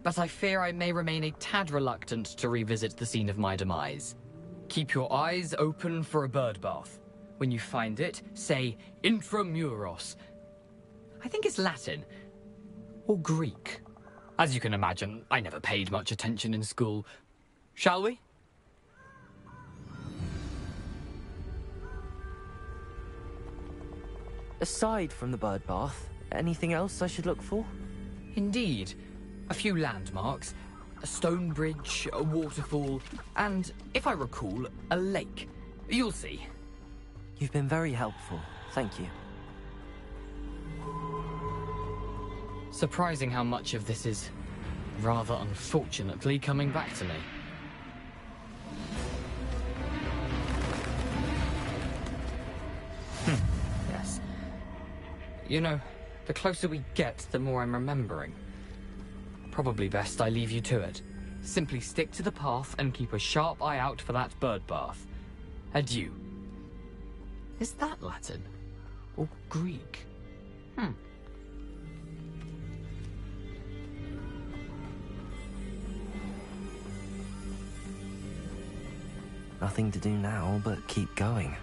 Speaker 1: but I fear I may remain a tad reluctant to revisit the scene of my demise. Keep your eyes open for a bird bath. When you find it, say intramuros. I think it's Latin. Or Greek. As you can imagine, I never paid much attention in school. Shall we?
Speaker 6: Aside from the bird bath, anything else I should look for?
Speaker 1: Indeed. A few landmarks, a stone bridge, a waterfall, and, if I recall, a lake. You'll see.
Speaker 6: You've been very helpful. Thank you.
Speaker 1: Surprising how much of this is, rather unfortunately, coming back to me. Yes. You know, the closer we get, the more I'm remembering. Probably best I leave you to it. Simply stick to the path and keep a sharp eye out for that bird bath. Adieu. Is that Latin? Or Greek?
Speaker 6: Nothing to do now but keep going.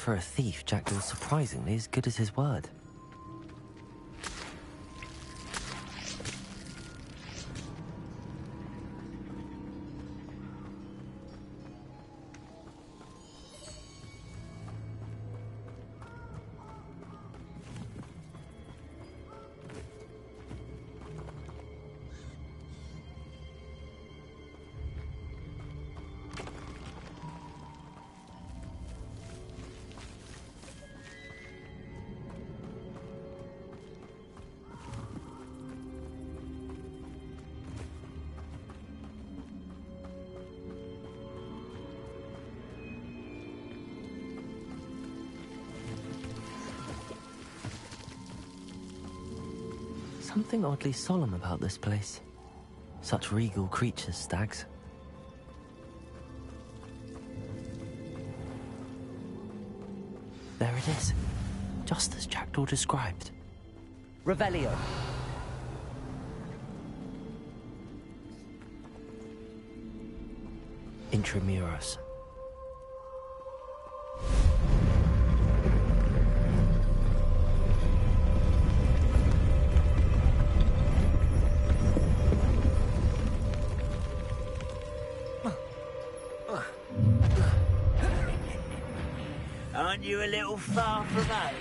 Speaker 6: for a thief, Jackdaw's surprisingly as good as his word. Something oddly solemn about this place. Such regal creatures, stags. There it is, just as Jackdaw described.
Speaker 5: Revelio.
Speaker 6: Intramuros.
Speaker 16: Aren't you a little far from home?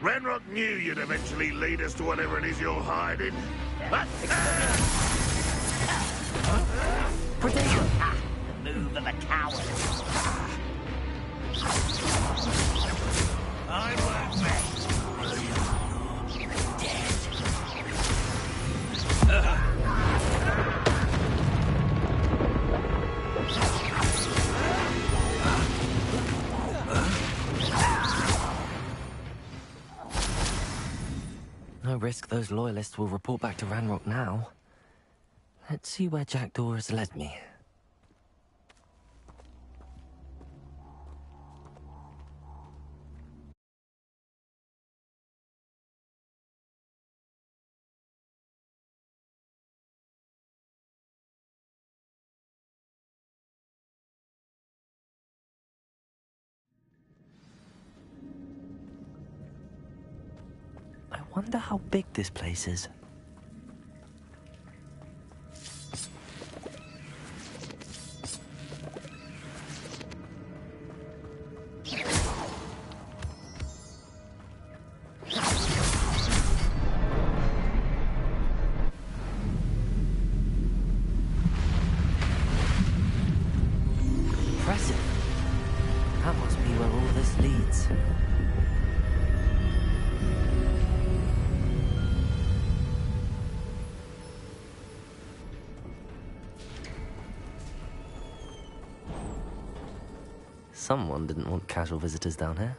Speaker 9: Ranrock knew you'd eventually lead us to whatever it is you're hiding. But...
Speaker 16: The move of a coward. I won't rest.
Speaker 6: No risk those loyalists will report back to Ranrock now. Let's see where Jackdaw has led me. I wonder how big this place is. Impressive. That must be where all this leads. Someone didn't want casual visitors down here.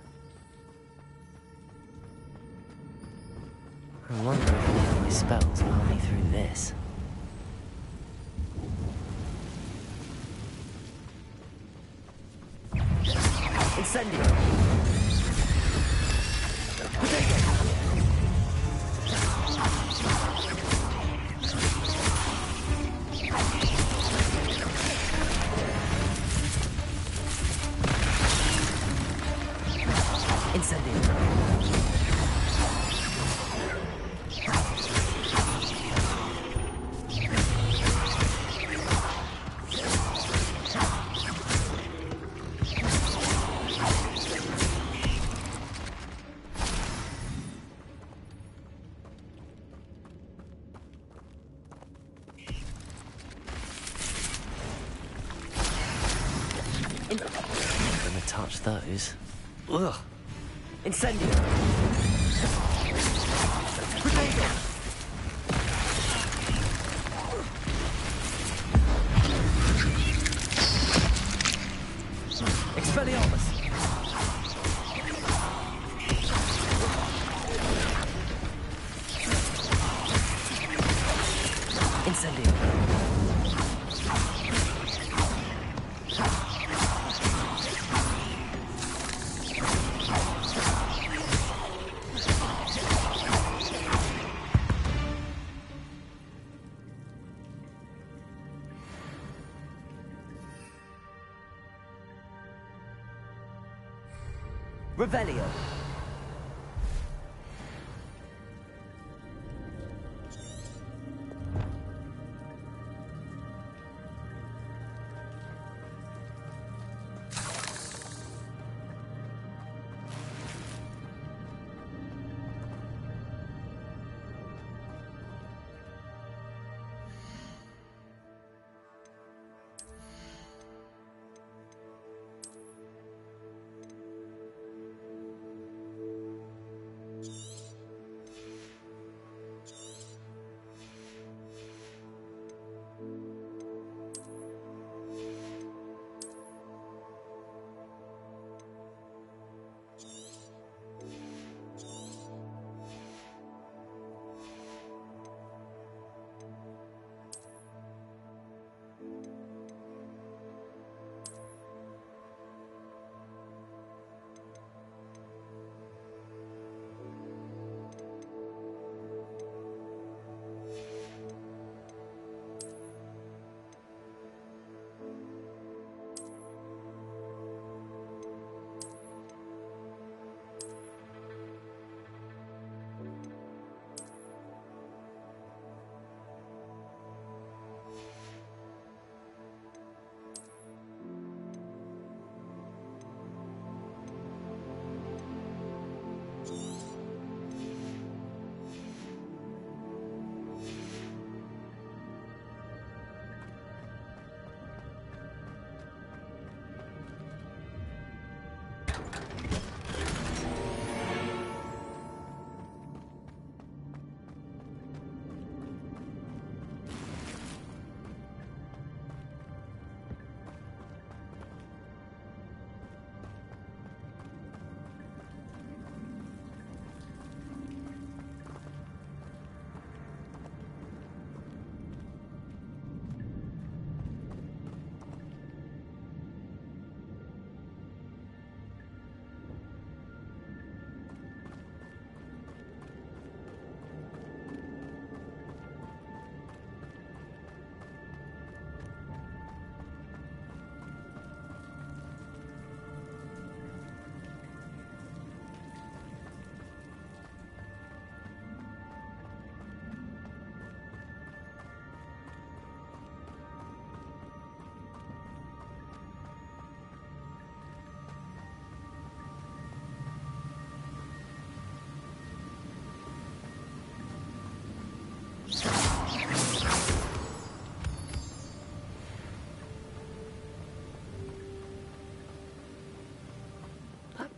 Speaker 6: I wonder if any of my spells allow me through this.
Speaker 16: Incendio.
Speaker 6: I'm gonna touch those. Ugh.
Speaker 16: Incendio.
Speaker 5: Expelliarmus.
Speaker 16: Incendio. Revelio.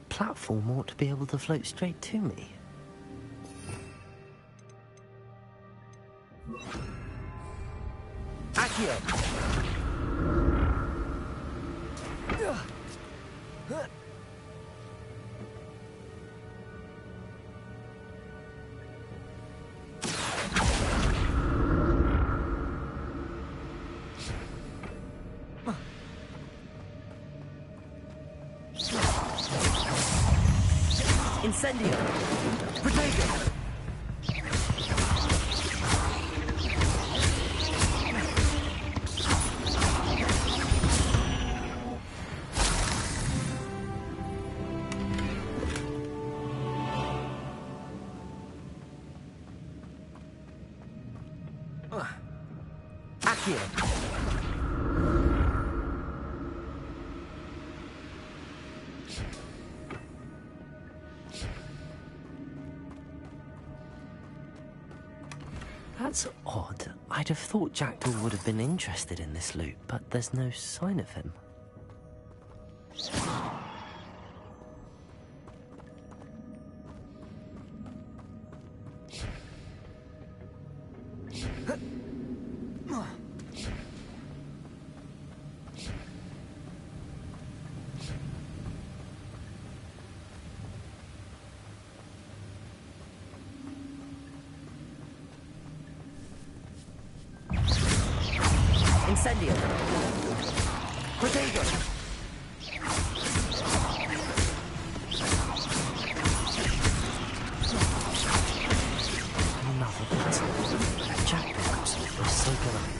Speaker 6: Platform ought to be able to float straight to me.
Speaker 16: Accio! Incendio! Protego! Accio!
Speaker 6: That's odd. I'd have thought Jackdaw would have been interested in this loot, but there's no sign of him.
Speaker 16: Incendio! Protego!
Speaker 6: Another battle. Jackdaws was so good.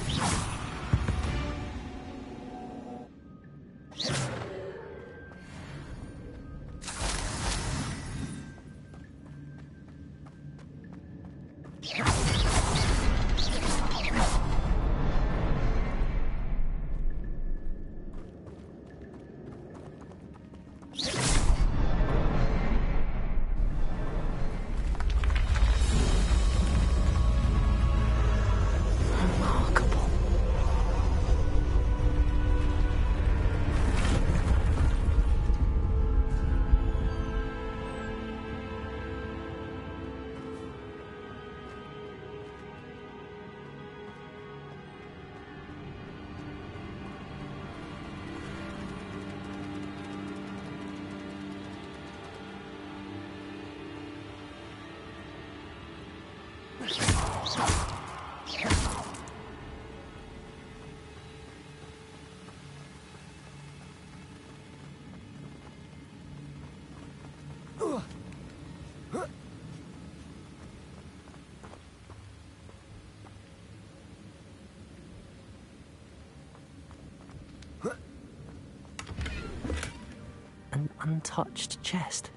Speaker 6: untouched chest.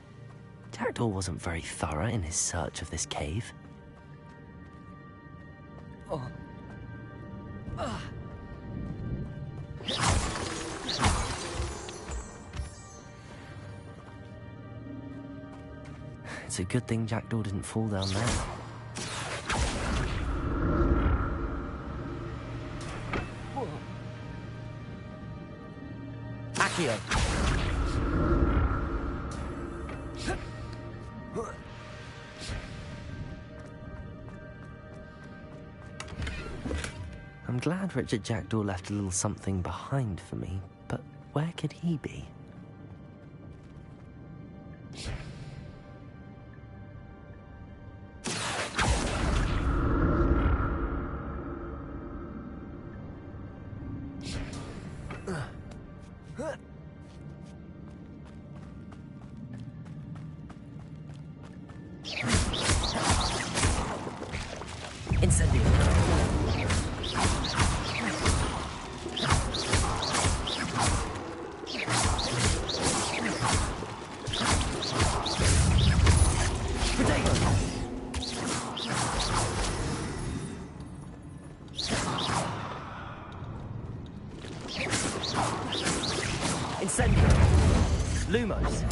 Speaker 6: Jackdaw wasn't very thorough in his search of this cave. It's a good thing Jackdaw didn't fall down there. Accio! I'm glad Richard Jackdaw left a little something behind for me, but where could he be? Lumos.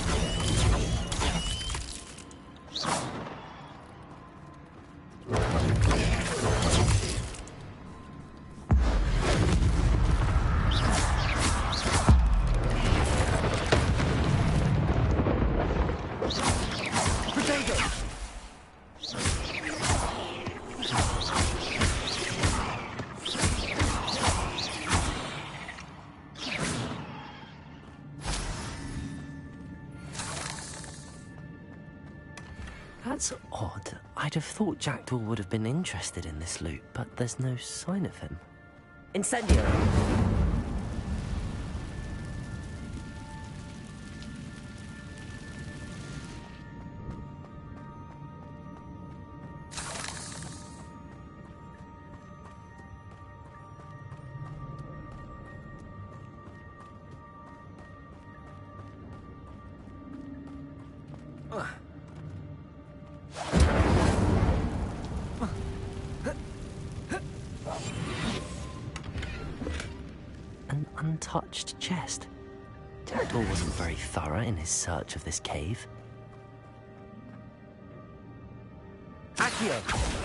Speaker 6: That's odd. I'd have thought Jackdaw would have been interested in this loot, but there's no sign of him. Incendio! An untouched chest. Jackdaw wasn't very thorough in his search of this cave. Accio!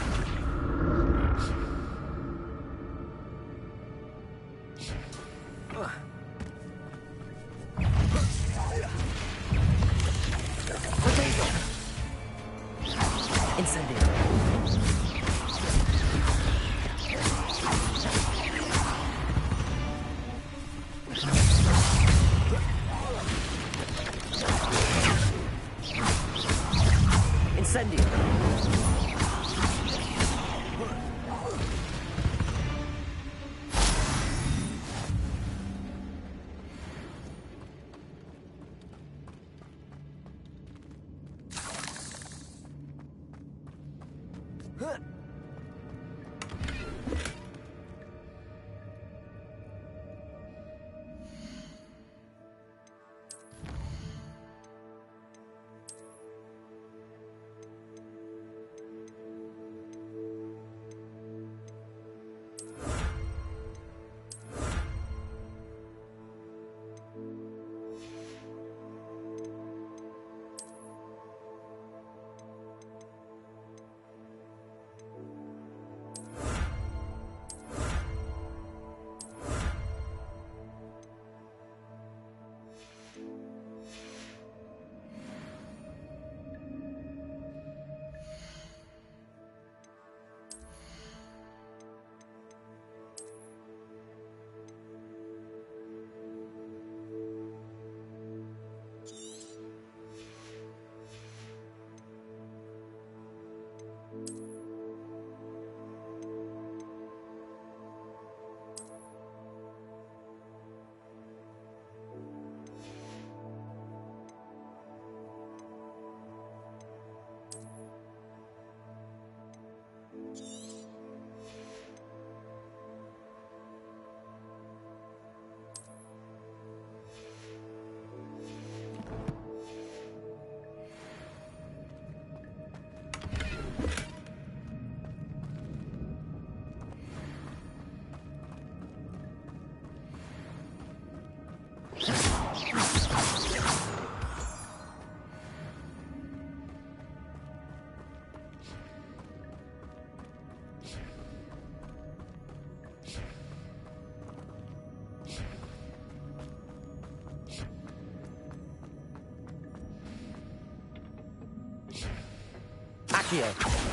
Speaker 6: Accio.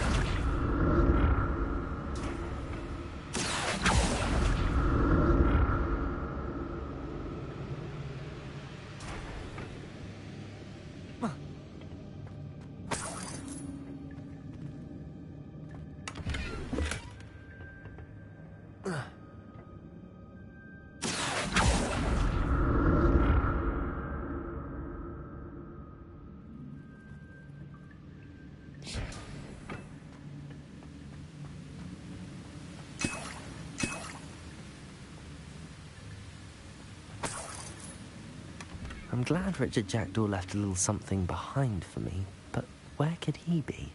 Speaker 6: I'm glad Richard Jackdaw left a little something behind for me, but where could he be?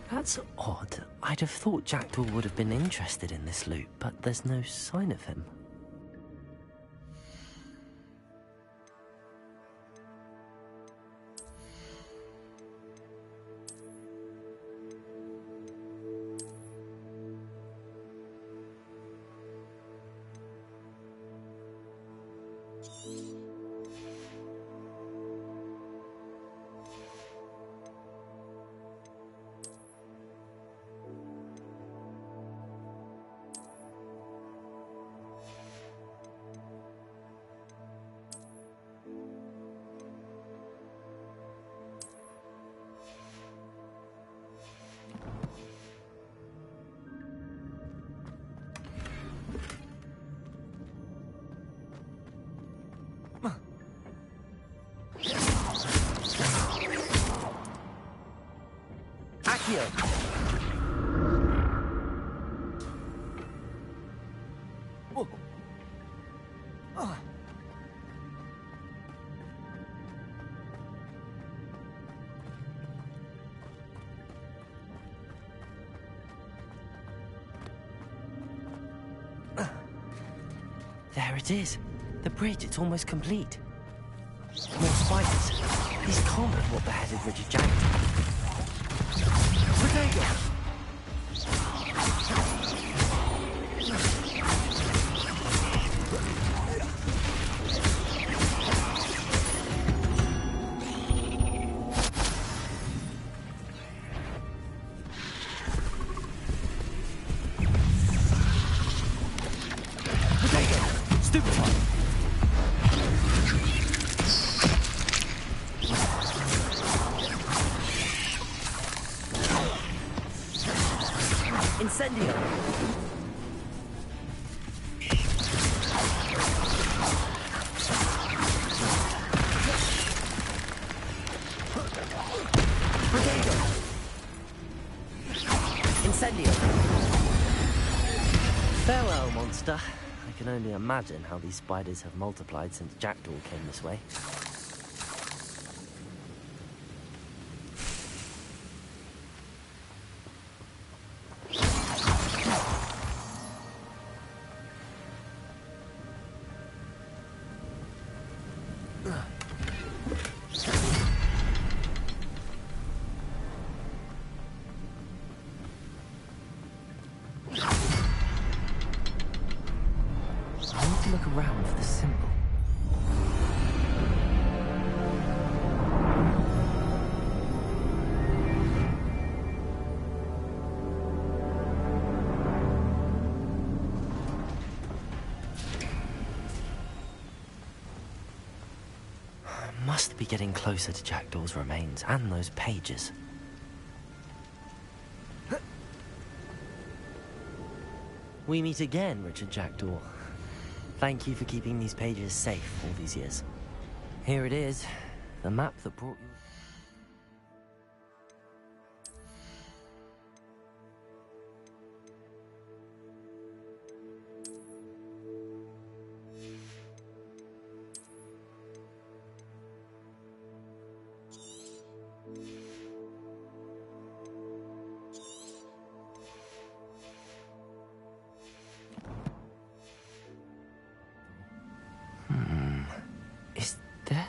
Speaker 6: That's odd. I'd have thought Jackdaw would have been interested in this loot, but there's no sign of him. There it is. The bridge, it's almost complete. More spiders. These can't be what beheaded Richard Jackdaw. Potato! Farewell, monster. I can only imagine how these spiders have multiplied since Jackdaw came this way. Must be getting closer to Jackdaw's remains and those pages. We meet again, Richard Jackdaw. Thank you for keeping these pages safe all these years. Here it is, the map that brought you...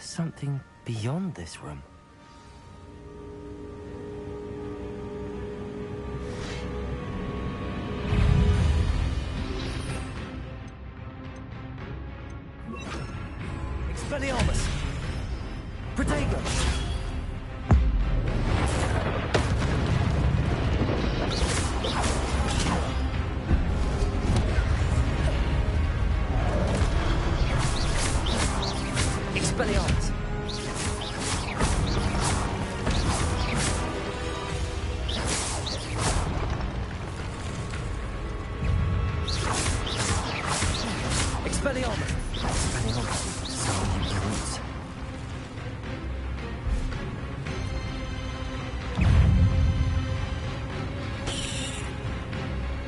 Speaker 6: something beyond this room.
Speaker 16: Expelliarmus! Protego!
Speaker 6: Expelliarmus! Expelliarmus! Expelliarmus. Sound the roots.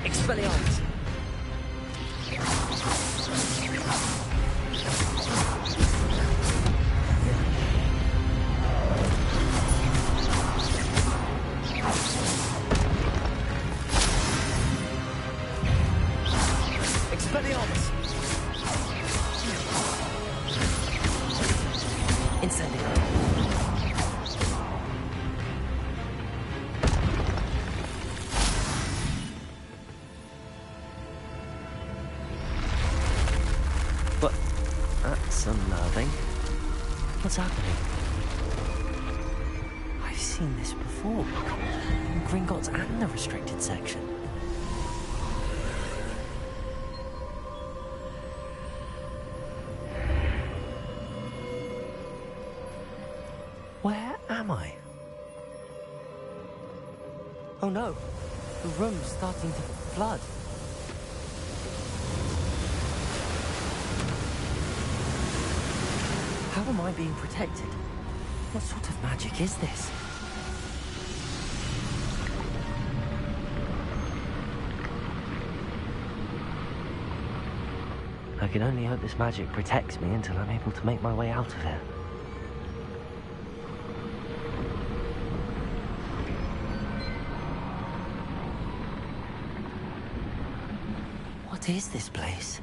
Speaker 6: Expelliarmus!
Speaker 16: Expelliarmus!
Speaker 6: Incendio. But that's unnerving. What's happening? I've seen this before. In Gringotts and the restricted section. Where am I? Oh no, the room's starting to flood. How am I being protected? What sort of magic is this? I can only hope this magic protects me until I'm able to make my way out of here. What is this place?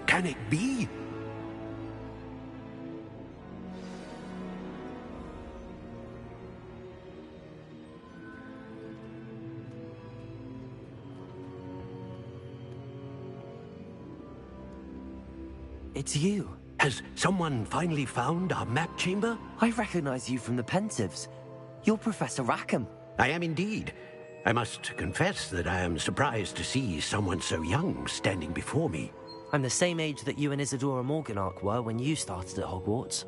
Speaker 17: Can it be?
Speaker 6: It's you.
Speaker 17: Has someone finally found our map chamber?
Speaker 6: I recognize you from the Pensives. You're Professor Rackham.
Speaker 17: I am indeed. I must confess that I am surprised to see someone so young standing before me.
Speaker 6: I'm the same age that you and Isadora Morganach were when you started at Hogwarts.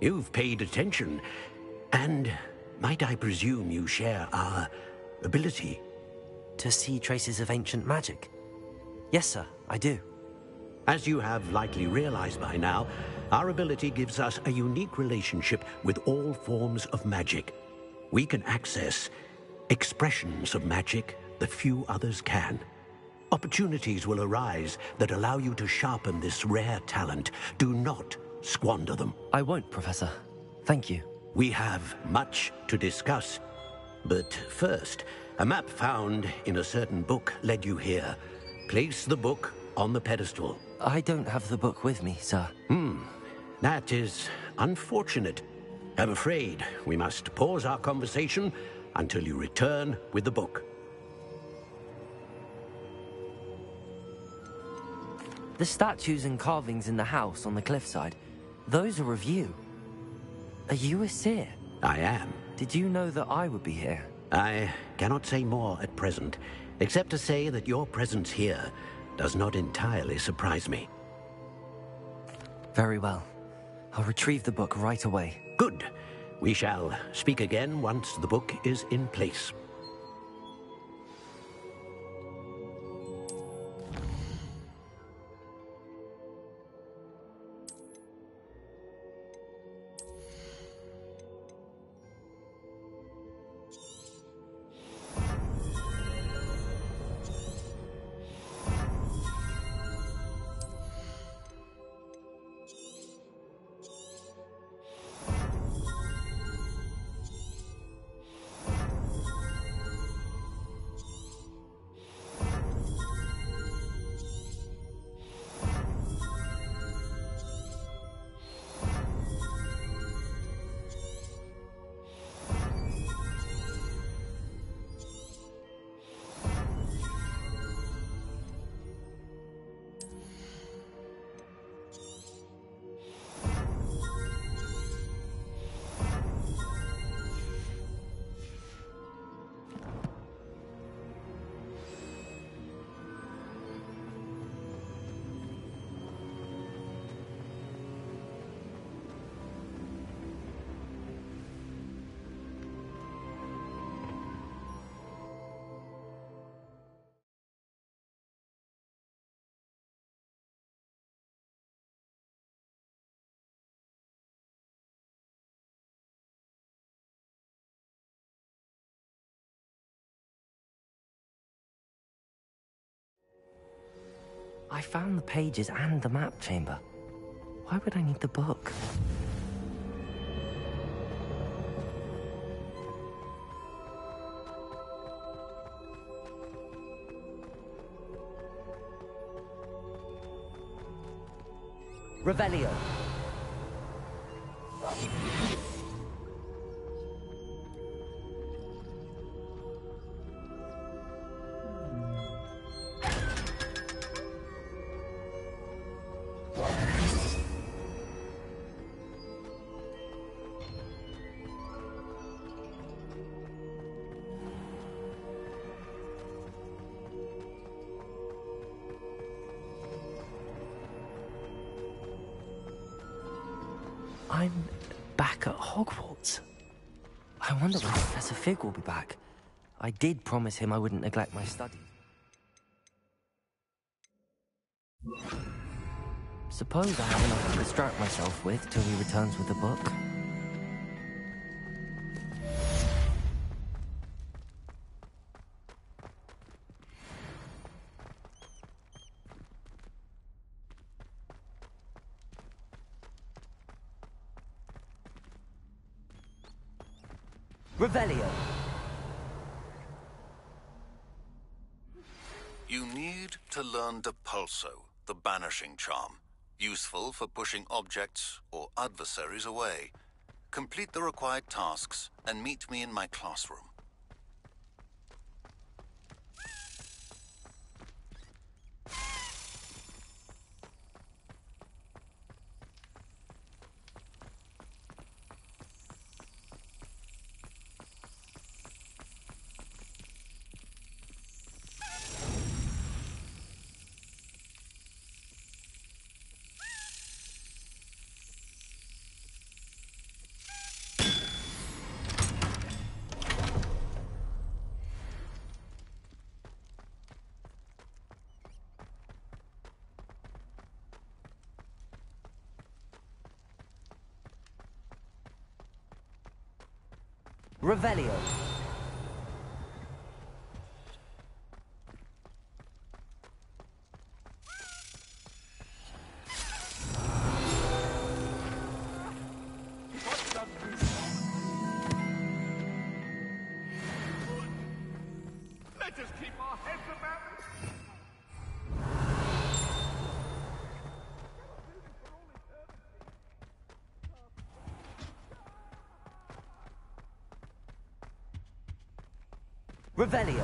Speaker 17: You've paid attention, and might I presume you share our ability?
Speaker 6: To see traces of ancient magic? Yes, sir, I do.
Speaker 17: As you have likely realized by now, our ability gives us a unique relationship with all forms of magic. We can access expressions of magic that few others can. Opportunities will arise that allow you to sharpen this rare talent. Do not squander them.
Speaker 6: I won't, Professor. Thank you.
Speaker 17: We have much to discuss. But first, a map found in a certain book led you here. Place the book on the pedestal.
Speaker 6: I don't have the book with me, sir.
Speaker 17: That is unfortunate. I'm afraid we must pause our conversation until you return with the book.
Speaker 6: The statues and carvings in the house on the cliffside, those are of you. Are you a seer?
Speaker 17: I am.
Speaker 6: Did you know that I would be here?
Speaker 17: I cannot say more at present, except to say that your presence here does not entirely surprise me.
Speaker 6: Very well. I'll retrieve the book right away.
Speaker 17: Good. We shall speak again once the book is in place.
Speaker 6: I found the pages and the map chamber. Why would I need the book? Revelio. I'm back at Hogwarts. I wonder when Professor Fig will be back. I did promise him I wouldn't neglect my studies. Suppose I have enough to distract myself with till he returns with the book. Revelio.
Speaker 4: You need to learn Depulso, the banishing charm. Useful for pushing objects or adversaries away. Complete the required tasks and meet me in my classroom.
Speaker 6: Revelio.
Speaker 10: Let us keep our heads about it.
Speaker 6: Revelio.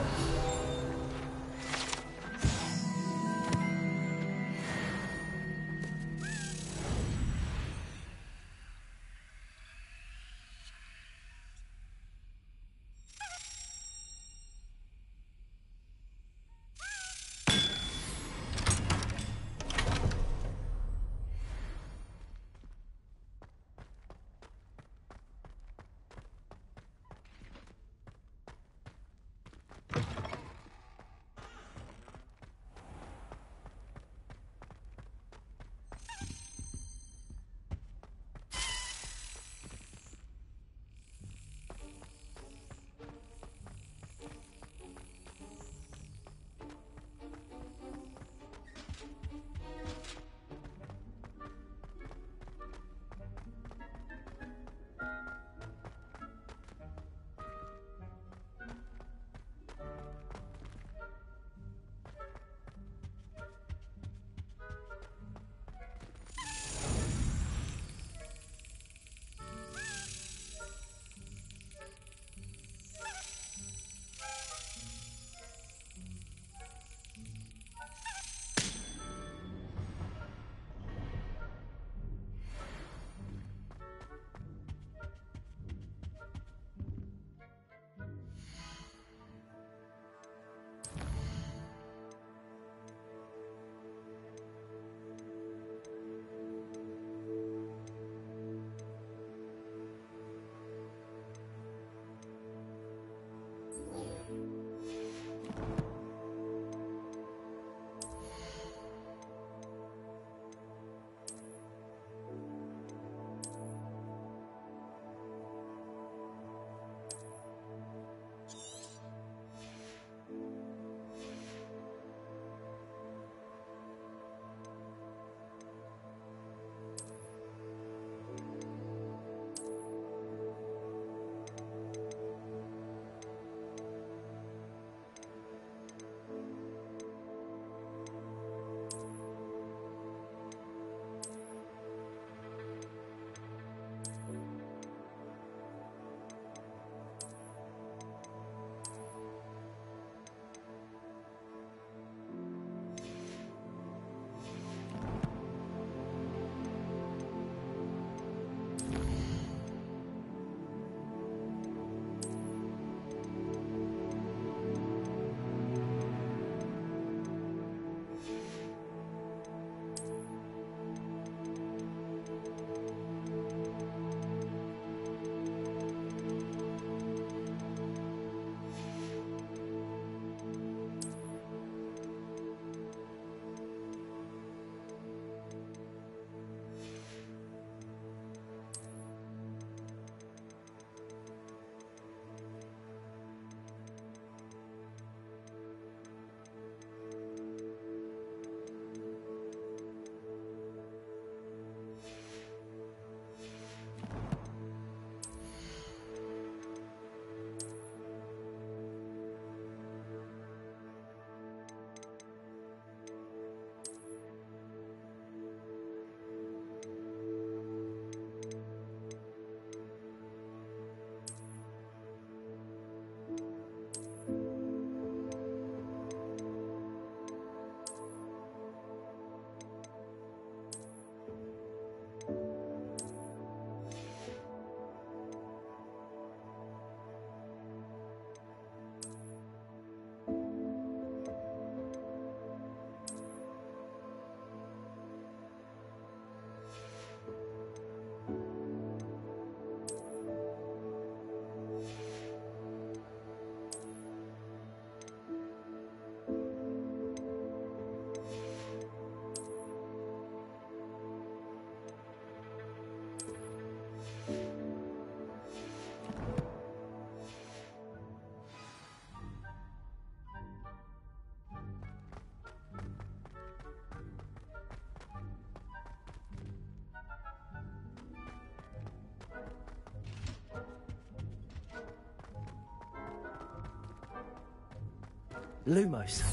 Speaker 16: Lumos.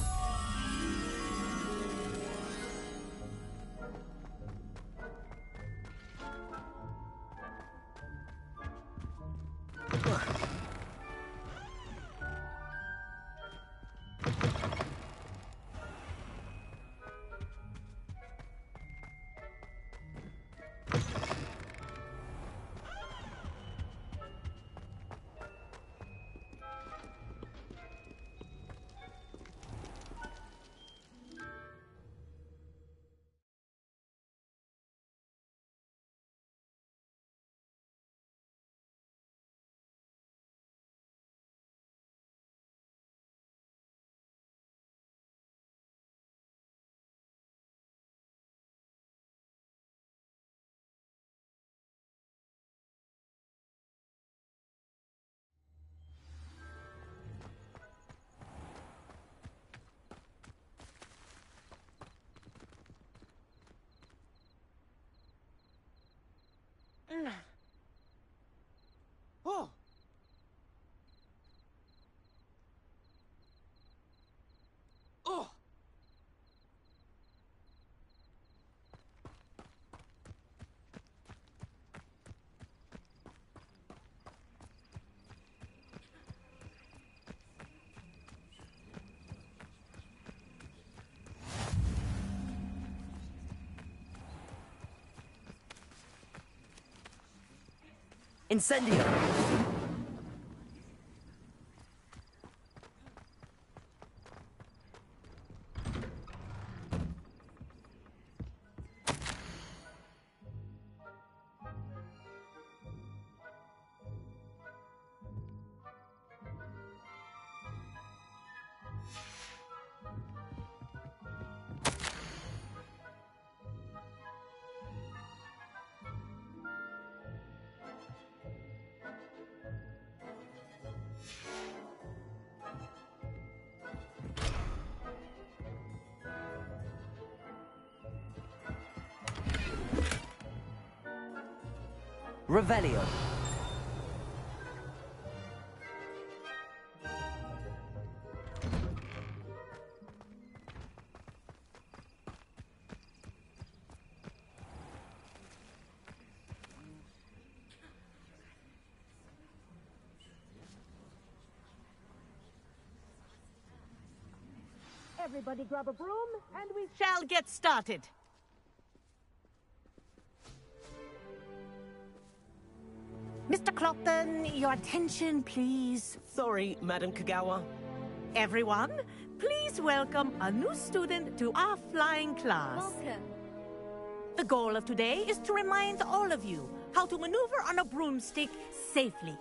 Speaker 2: Oh! Oh!
Speaker 16: Incendio! Revelio.
Speaker 18: Everybody grab a broom, and we shall get started. Mr. Clopton, your attention, please.
Speaker 16: Sorry, Madam Kagawa.
Speaker 18: Everyone, please welcome a new student to our flying class.
Speaker 8: Welcome.
Speaker 18: The goal of today is to remind all of you how to maneuver on a broomstick safely,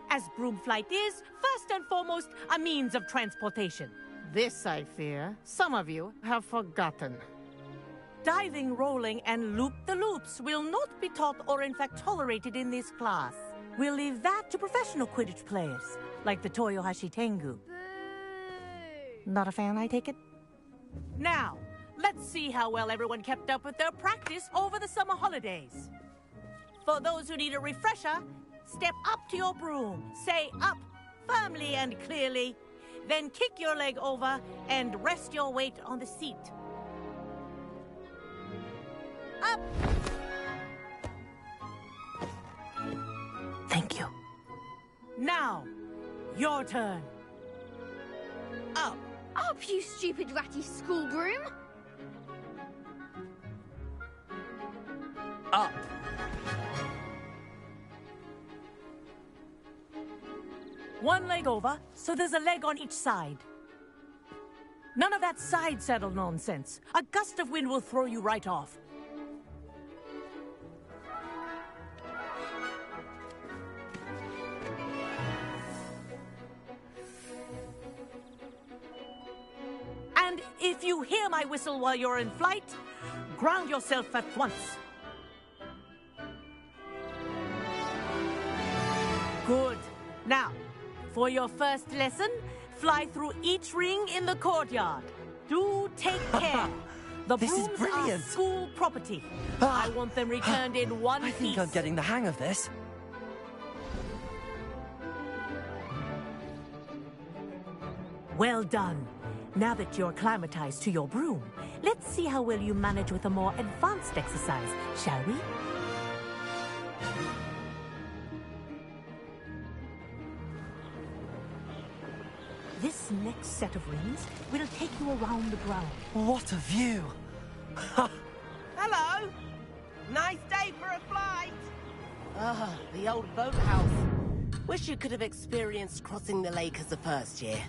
Speaker 18: as broom flight is, first and foremost, a means of transportation. This, I fear, some of you have forgotten. Diving, rolling, and loop-the-loops will not be taught or in fact tolerated in this class. We'll leave that to professional Quidditch players, like the Toyohashi Tengu. Not a fan, I take it? Now, let's see how well everyone kept up with their practice over the summer holidays. For those who need a refresher, step up to your broom, say up firmly and clearly, then kick your leg over and rest your weight on the seat. Up! Thank you. Now, your turn. Up.
Speaker 8: Up, you stupid ratty schoolgroom!
Speaker 16: Up.
Speaker 18: One leg over, so there's a leg on each side. None of that side saddle nonsense. A gust of wind will throw you right off. And if you hear my whistle while you're in flight, ground yourself at once. Good. Now, for your first lesson, fly through each ring in the courtyard. Do take care. The
Speaker 16: This is
Speaker 18: brooms
Speaker 16: brilliant.
Speaker 18: are school property. I want them returned in one
Speaker 16: I
Speaker 18: piece.
Speaker 16: think I'm getting the hang of this.
Speaker 18: Well done. Now that you're acclimatized to your broom, let's see how well you manage with a more advanced exercise, shall we? This next set of rings will take you around the ground.
Speaker 16: What a view!
Speaker 19: Hello! Nice day for a flight! Ah, the old boathouse. Wish you could have experienced crossing the lake as a first year.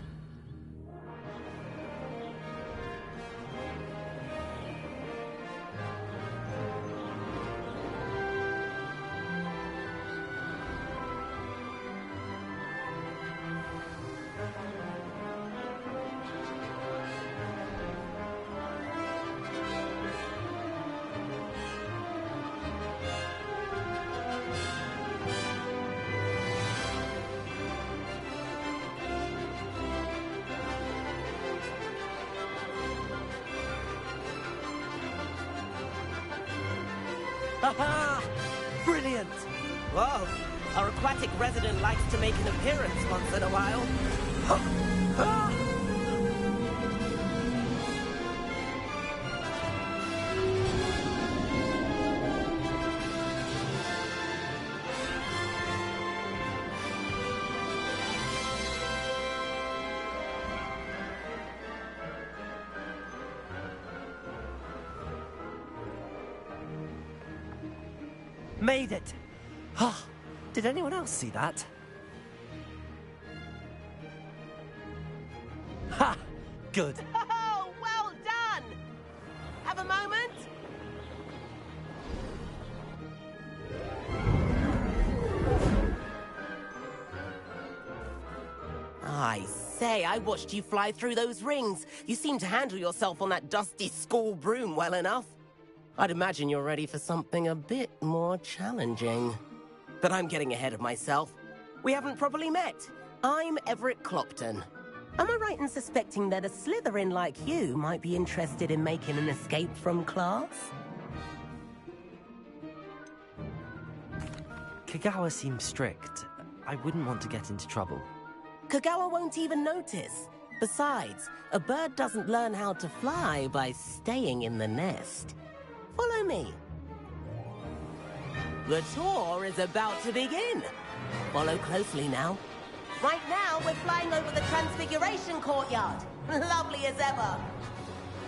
Speaker 16: Haha! Brilliant!
Speaker 19: Whoa! Our aquatic resident likes to make an appearance once in a while.
Speaker 16: Made it! Ah, did anyone else see that? Ha! Good.
Speaker 19: Oh, well done! Have a moment? I say, I watched you fly through those rings. You seem to handle yourself on that dusty school broom well enough. I'd imagine you're ready for something a bit more challenging. But I'm getting ahead of myself. We haven't properly met. I'm Everett Clopton. Am I right in suspecting that a Slytherin like you might be interested in making an escape from class?
Speaker 6: Kagawa seems strict. I wouldn't want to get into trouble.
Speaker 19: Kagawa won't even notice. Besides, a bird doesn't learn how to fly by staying in the nest. Follow me. The tour is about to begin. Follow closely now. Right now, we're flying over the Transfiguration Courtyard. Lovely as ever.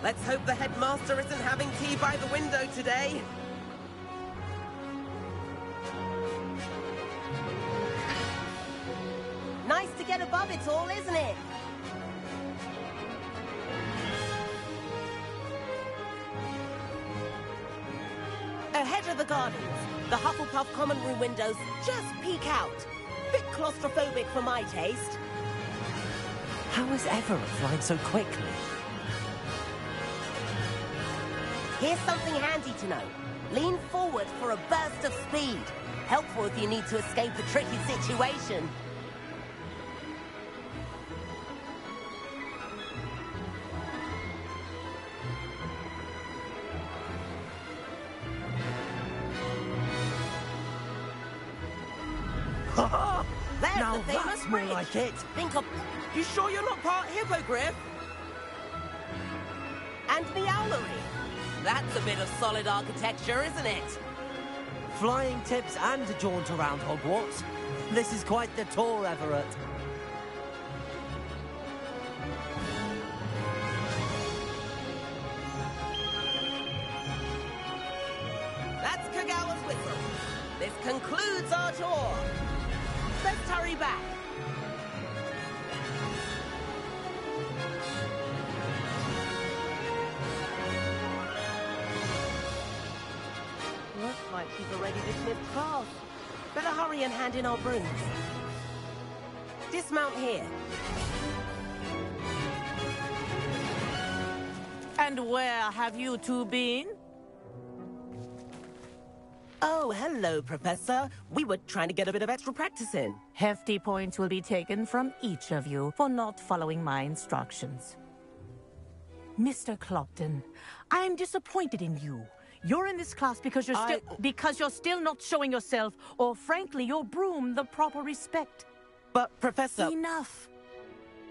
Speaker 19: Let's hope the headmaster isn't having tea by the window today. Nice to get above it all, isn't it? Ahead of the gardens, the Hufflepuff common room windows just peek out. Bit claustrophobic for my taste.
Speaker 6: How is Everett flying so quickly?
Speaker 19: Here's something handy to know. Lean forward for a burst of speed. Helpful if you need to escape a tricky situation. There's
Speaker 16: Now
Speaker 19: the famous
Speaker 16: that's more
Speaker 19: bridge.
Speaker 16: like it.
Speaker 19: Think of... You sure you're not part hippogriff? And meowlery. That's a bit of solid architecture, isn't it?
Speaker 16: Flying tips and a jaunt around Hogwarts. This is quite the tour, Everett.
Speaker 19: That's Kagawa's whistle. This concludes our tour. Let's hurry back. Looks like she's already dismissed class. Better hurry and hand in our brooms. Dismount here.
Speaker 18: And where have you two been?
Speaker 19: Oh, hello, Professor. We were trying to get a bit of extra practice in.
Speaker 18: Hefty points will be taken from each of you for not following my instructions. Mr. Clopton, I am disappointed in you. You're in this class because you're still not showing yourself, or frankly, your broom, the proper respect.
Speaker 19: But, Professor...
Speaker 18: Enough.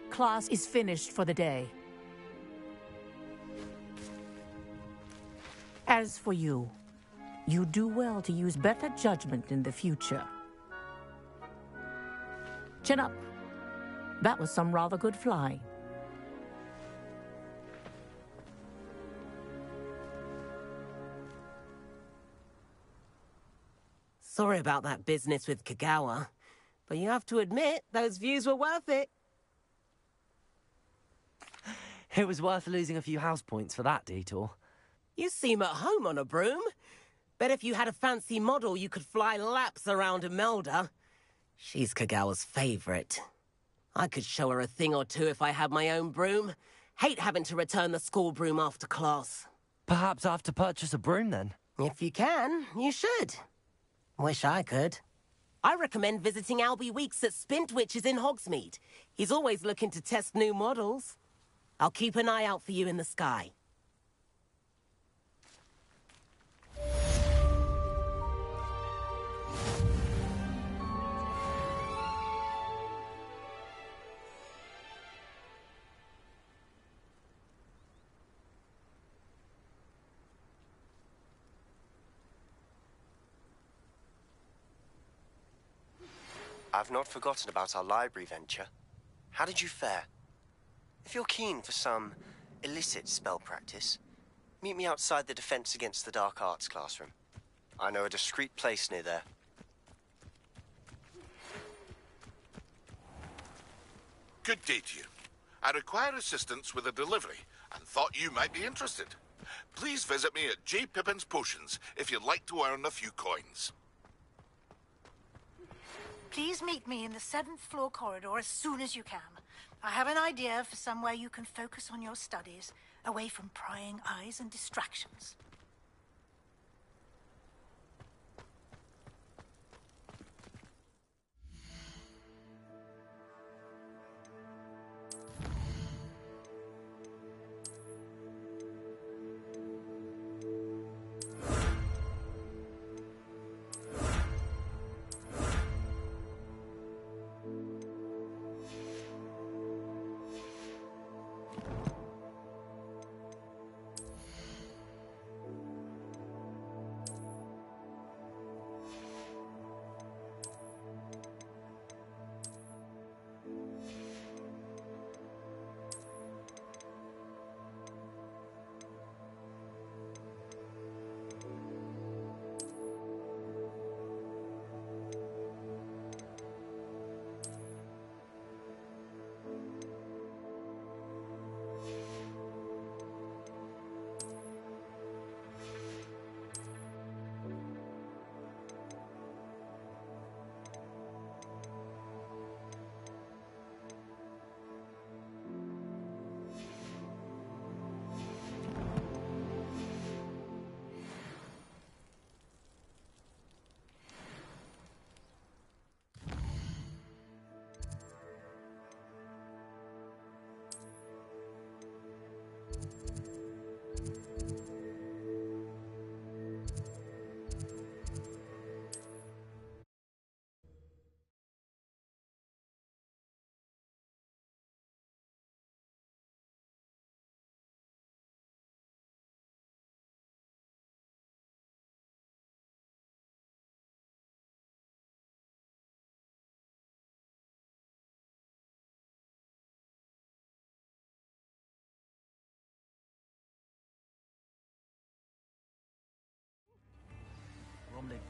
Speaker 18: Class is finished for the day. As for you, you do well to use better judgment in the future. Chin up. That was some rather good flying.
Speaker 19: Sorry about that business with Kagawa, but you have to admit, those views were worth it.
Speaker 6: It was worth losing a few house points for that detour.
Speaker 19: You seem at home on a broom. Bet if you had a fancy model, you could fly laps around Imelda. She's Kagawa's favorite. I could show her a thing or two if I had my own broom. Hate having to return the school broom after class.
Speaker 6: Perhaps I have to purchase a broom then?
Speaker 19: If you can, you should. Wish I could. I recommend visiting Albie Weeks at Spintwitches in Hogsmeade. He's always looking to test new models. I'll keep an eye out for you in the sky.
Speaker 20: I've not forgotten about our library venture. How did you fare? If you're keen for some illicit spell practice, meet me outside the Defense Against the Dark Arts classroom. I know a discreet place near there.
Speaker 9: Good day to you. I require assistance with a delivery and thought you might be interested. Please visit me at J. Pippin's Potions if you'd like to earn a few coins.
Speaker 21: Please meet me in the 7th floor corridor as soon as you can. I have an idea for somewhere you can focus on your studies, away from prying eyes and distractions.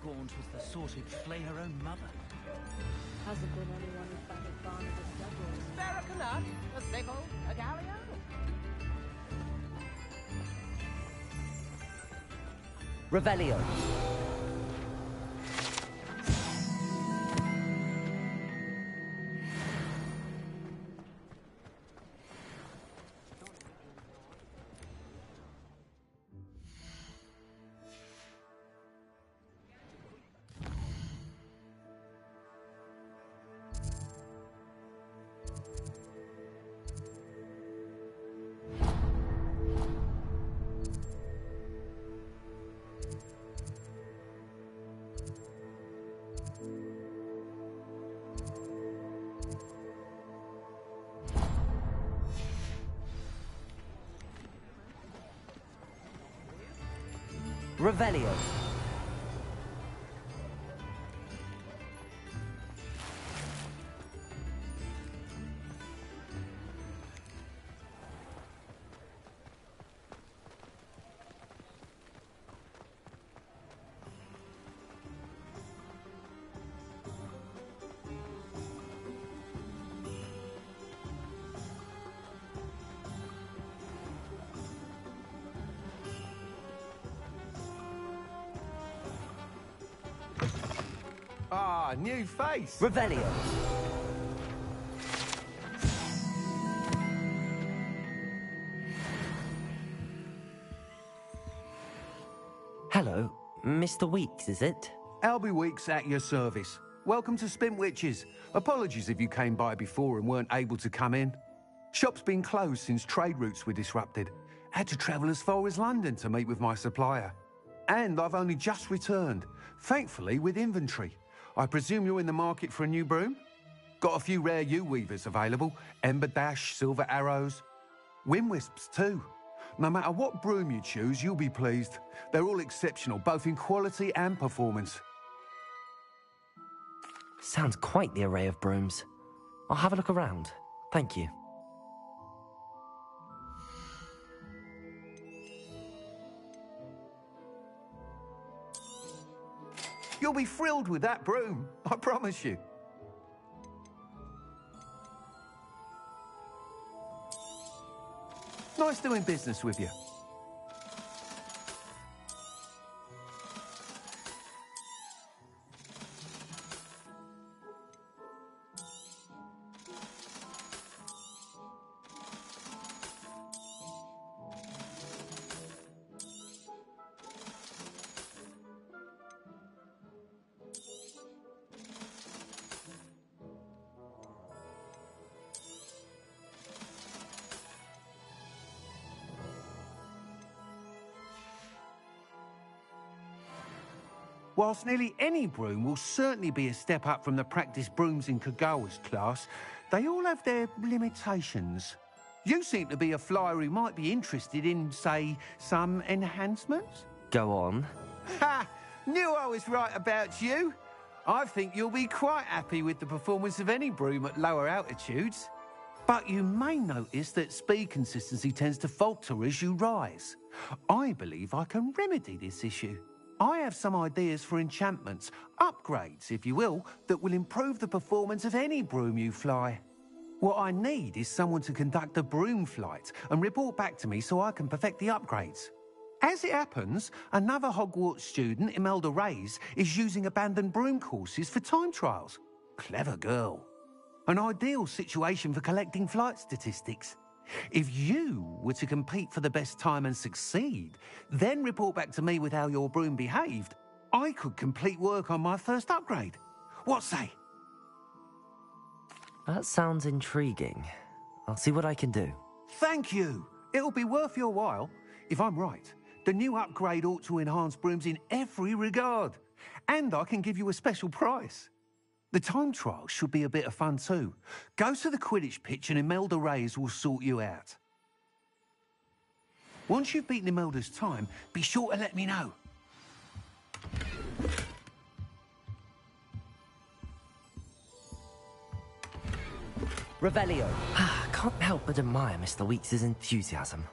Speaker 22: Gaunt was the sort who'd flay her own mother.
Speaker 7: Hasn't been anyone who found it Barnabas Douglas.
Speaker 19: Spare a canuck, a sickle, a galleon.
Speaker 6: Revelio. Revelio.
Speaker 3: Ah, new face.
Speaker 6: Revelio. Hello, Mr. Weeks, is it?
Speaker 3: Albie Weeks at your service. Welcome to Spintwitches. Apologies if you came by before and weren't able to come in. Shop's been closed since trade routes were disrupted. Had to travel as far as London to meet with my supplier. And I've only just returned, thankfully with inventory. I presume you're in the market for a new broom? Got a few rare U-weavers available. Ember Dash, Silver Arrows. Wind Wisps too. No matter what broom you choose, you'll be pleased. They're all exceptional, both in quality and performance.
Speaker 6: Sounds quite the array of brooms. I'll have a look around. Thank you.
Speaker 3: You'll be thrilled with that broom, I promise you. Nice doing business with you. Whilst nearly any broom will certainly be a step up from the practice brooms in Kagawa's class, they all have their limitations. You seem to be a flyer who might be interested in, say, some enhancements?
Speaker 6: Go on.
Speaker 3: Ha! Knew I was right about you. I think you'll be quite happy with the performance of any broom at lower altitudes. But you may notice that speed consistency tends to falter as you rise. I believe I can remedy this issue. I have some ideas for enchantments, upgrades, if you will, that will improve the performance of any broom you fly. What I need is someone to conduct a broom flight and report back to me so I can perfect the upgrades. As it happens, another Hogwarts student, Imelda Reyes, is using abandoned broom courses for time trials. Clever girl. An ideal situation for collecting flight statistics. If you were to compete for the best time and succeed, then report back to me with how your broom behaved, I could complete work on my first upgrade. What say?
Speaker 6: That sounds intriguing. I'll see what I can do.
Speaker 3: Thank you. It'll be worth your while. If I'm right, the new upgrade ought to enhance brooms in every regard. And I can give you a special price. The time trial should be a bit of fun too. Go to the Quidditch pitch and Imelda Reyes will sort you out. Once you've beaten Imelda's time, be sure to let me know.
Speaker 6: Revelio. Can't help but admire Mr. Weeks' enthusiasm.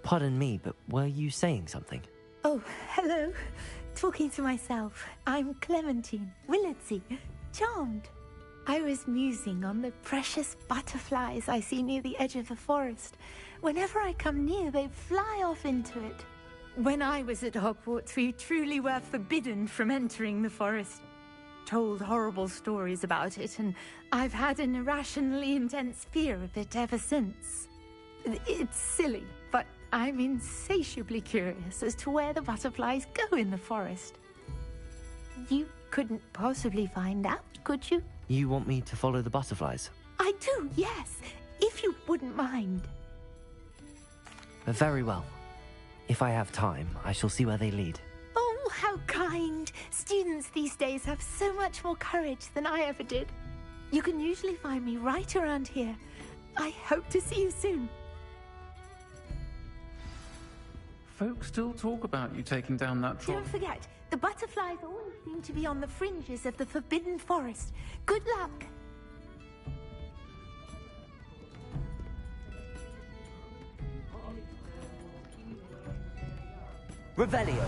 Speaker 6: Pardon me, but were you saying something?
Speaker 11: Oh, hello. Talking to myself. I'm Clementine Willardsey. Charmed. I was musing on the precious butterflies I see near the edge of the forest. Whenever I come near, they fly off into it. When I was at Hogwarts, we truly were forbidden from entering the forest. Told horrible stories about it, and I've had an irrationally intense fear of it ever since. It's silly, but I'm insatiably curious as to where the butterflies go in the forest. You couldn't possibly find out, could you?
Speaker 6: You want me to follow the butterflies?
Speaker 11: I do, yes, if you wouldn't mind.
Speaker 6: Very well. If I have time, I shall see where they lead.
Speaker 11: Oh, how kind. Students these days have so much more courage than I ever did. You can usually find me right around here. I hope to see you soon.
Speaker 15: Folks still talk about you taking down that troll.
Speaker 11: Don't forget, the butterflies always seem to be on the fringes of the Forbidden Forest. Good luck.
Speaker 16: Revelio.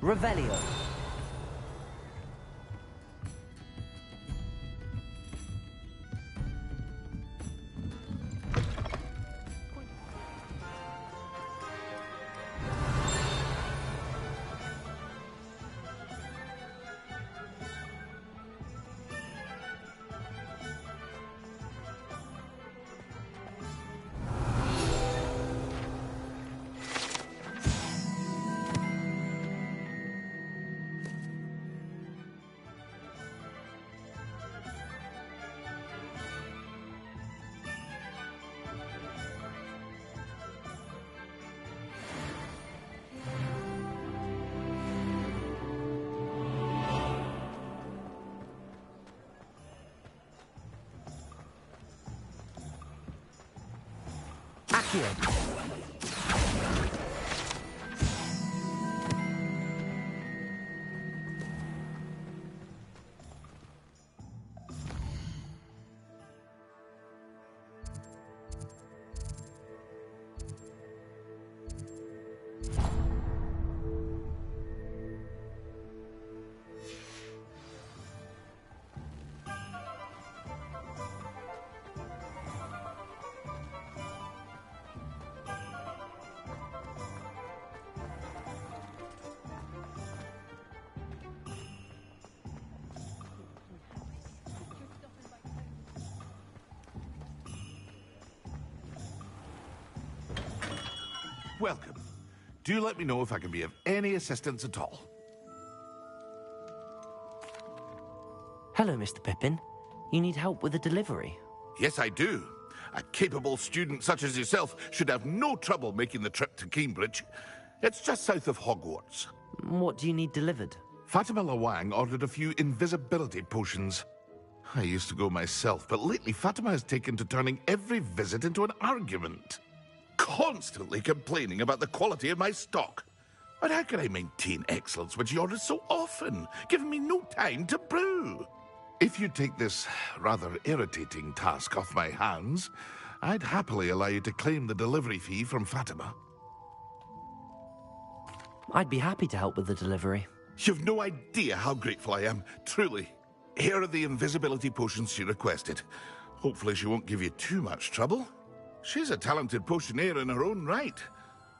Speaker 16: Revelio. Accio.
Speaker 10: Welcome. Do let me know if I can be of any assistance at all.
Speaker 6: Hello, Mr. Pippin. You need help with a delivery?
Speaker 10: Yes, I do. A capable student such as yourself should have no trouble making the trip to Cambridge. It's just south of Hogwarts.
Speaker 6: What do you need delivered?
Speaker 10: Fatima Lawang ordered a few invisibility potions. I used to go myself, but lately Fatima has taken to turning every visit into an argument. Constantly complaining about the quality of my stock. But how can I maintain excellence when she orders so often, giving me no time to brew? If you take this rather irritating task off my hands, I'd happily allow you to claim the delivery fee from Fatima.
Speaker 6: I'd be happy to help with the delivery.
Speaker 10: You've no idea how grateful I am, truly. Here are the invisibility potions she requested. Hopefully she won't give you too much trouble. She's a talented potioneer in her own right.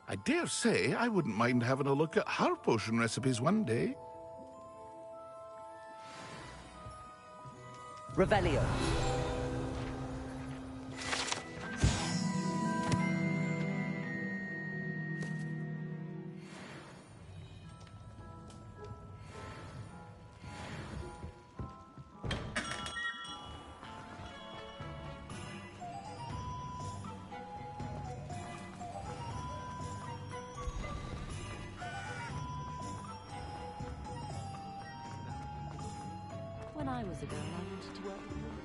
Speaker 10: I dare say I wouldn't mind having a look at her potion recipes one day.
Speaker 16: Revelio.
Speaker 7: When I was a girl, I wanted to work with women.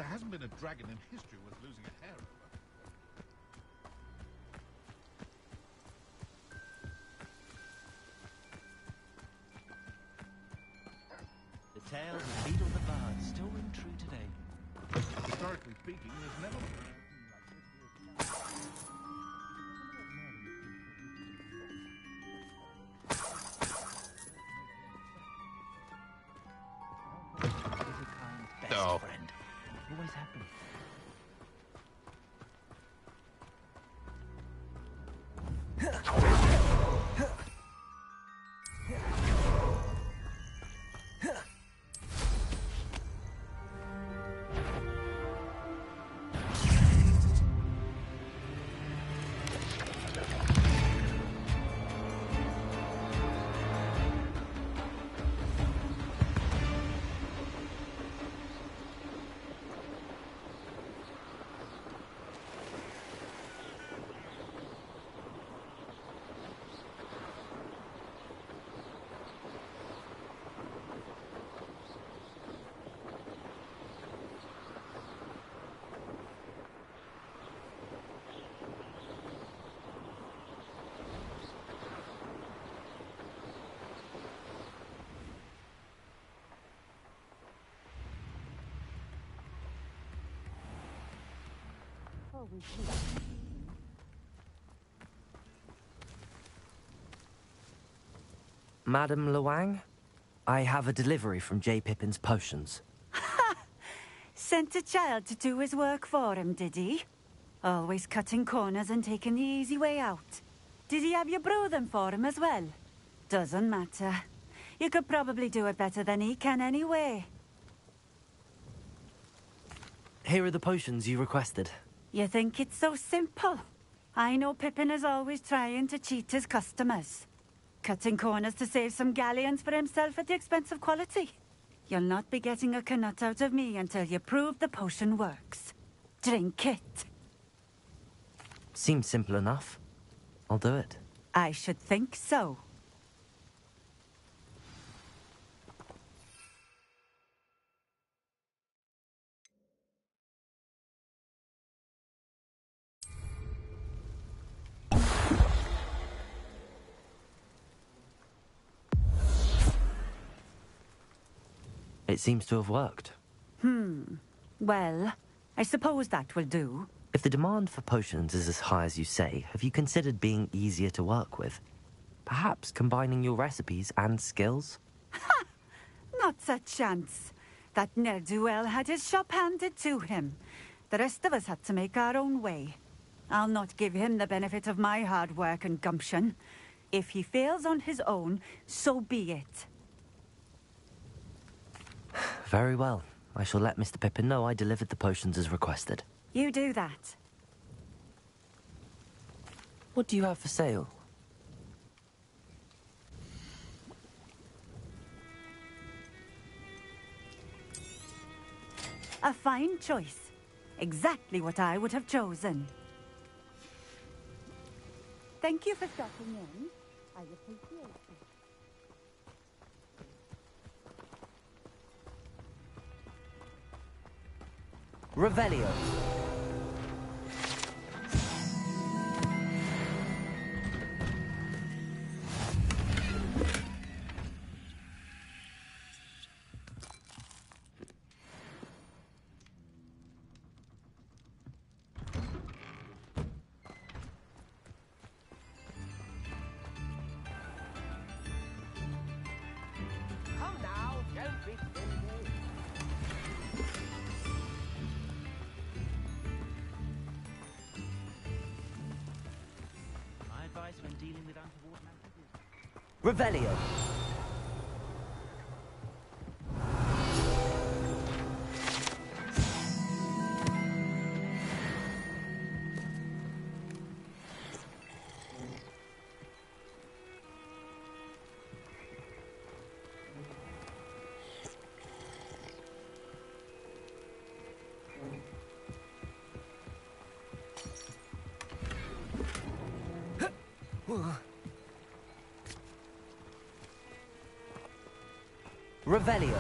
Speaker 10: there hasn't been a dragon in history worth losing a hair over.
Speaker 22: The tales of Beetle the Bard still ring true today.
Speaker 10: Historically speaking, there's never been
Speaker 22: best friend. Always happen.
Speaker 6: Madam Luang, I have a delivery from J. Pippin's Potions.
Speaker 12: Sent a child to do his work for him, did he? Always cutting corners and taking the easy way out. Did he have you brew them for him as well? Doesn't matter. You could probably do it better than he can anyway.
Speaker 6: Here are the potions you requested.
Speaker 12: You think it's so simple? I know Pippin is always trying to cheat his customers. Cutting corners to save some galleons for himself at the expense of quality. You'll not be getting a canut out of me until you prove the potion works. Drink it.
Speaker 6: Seems simple enough. I'll do it.
Speaker 12: I should think so.
Speaker 6: It seems to have worked.
Speaker 12: Well, I suppose that will do.
Speaker 6: If the demand for potions is as high as you say, have you considered being easier to work with? Perhaps combining your recipes and skills?
Speaker 12: Not a chance. That ne'er-do-well had his shop handed to him. The rest of us had to make our own way. I'll not give him the benefit of my hard work and gumption. If he fails on his own, so be it.
Speaker 6: Very well. I shall let Mr. Pippin know I delivered the potions as requested.
Speaker 12: You do that.
Speaker 6: What do you have for sale?
Speaker 12: A fine choice. Exactly what I would have chosen. Thank you for stopping in. I appreciate it.
Speaker 6: Revelio.
Speaker 16: Come now, don't be silly.
Speaker 22: My advice when dealing with untoward matters is...
Speaker 6: Revelio. Revelio.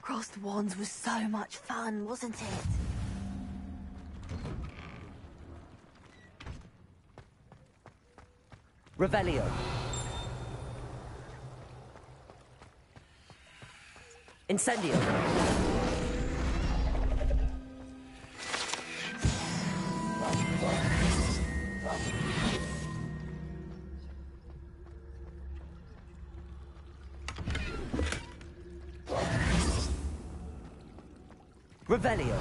Speaker 11: Crossed Wands was so much fun, wasn't it?
Speaker 16: Revelio. Incendio. Revelio.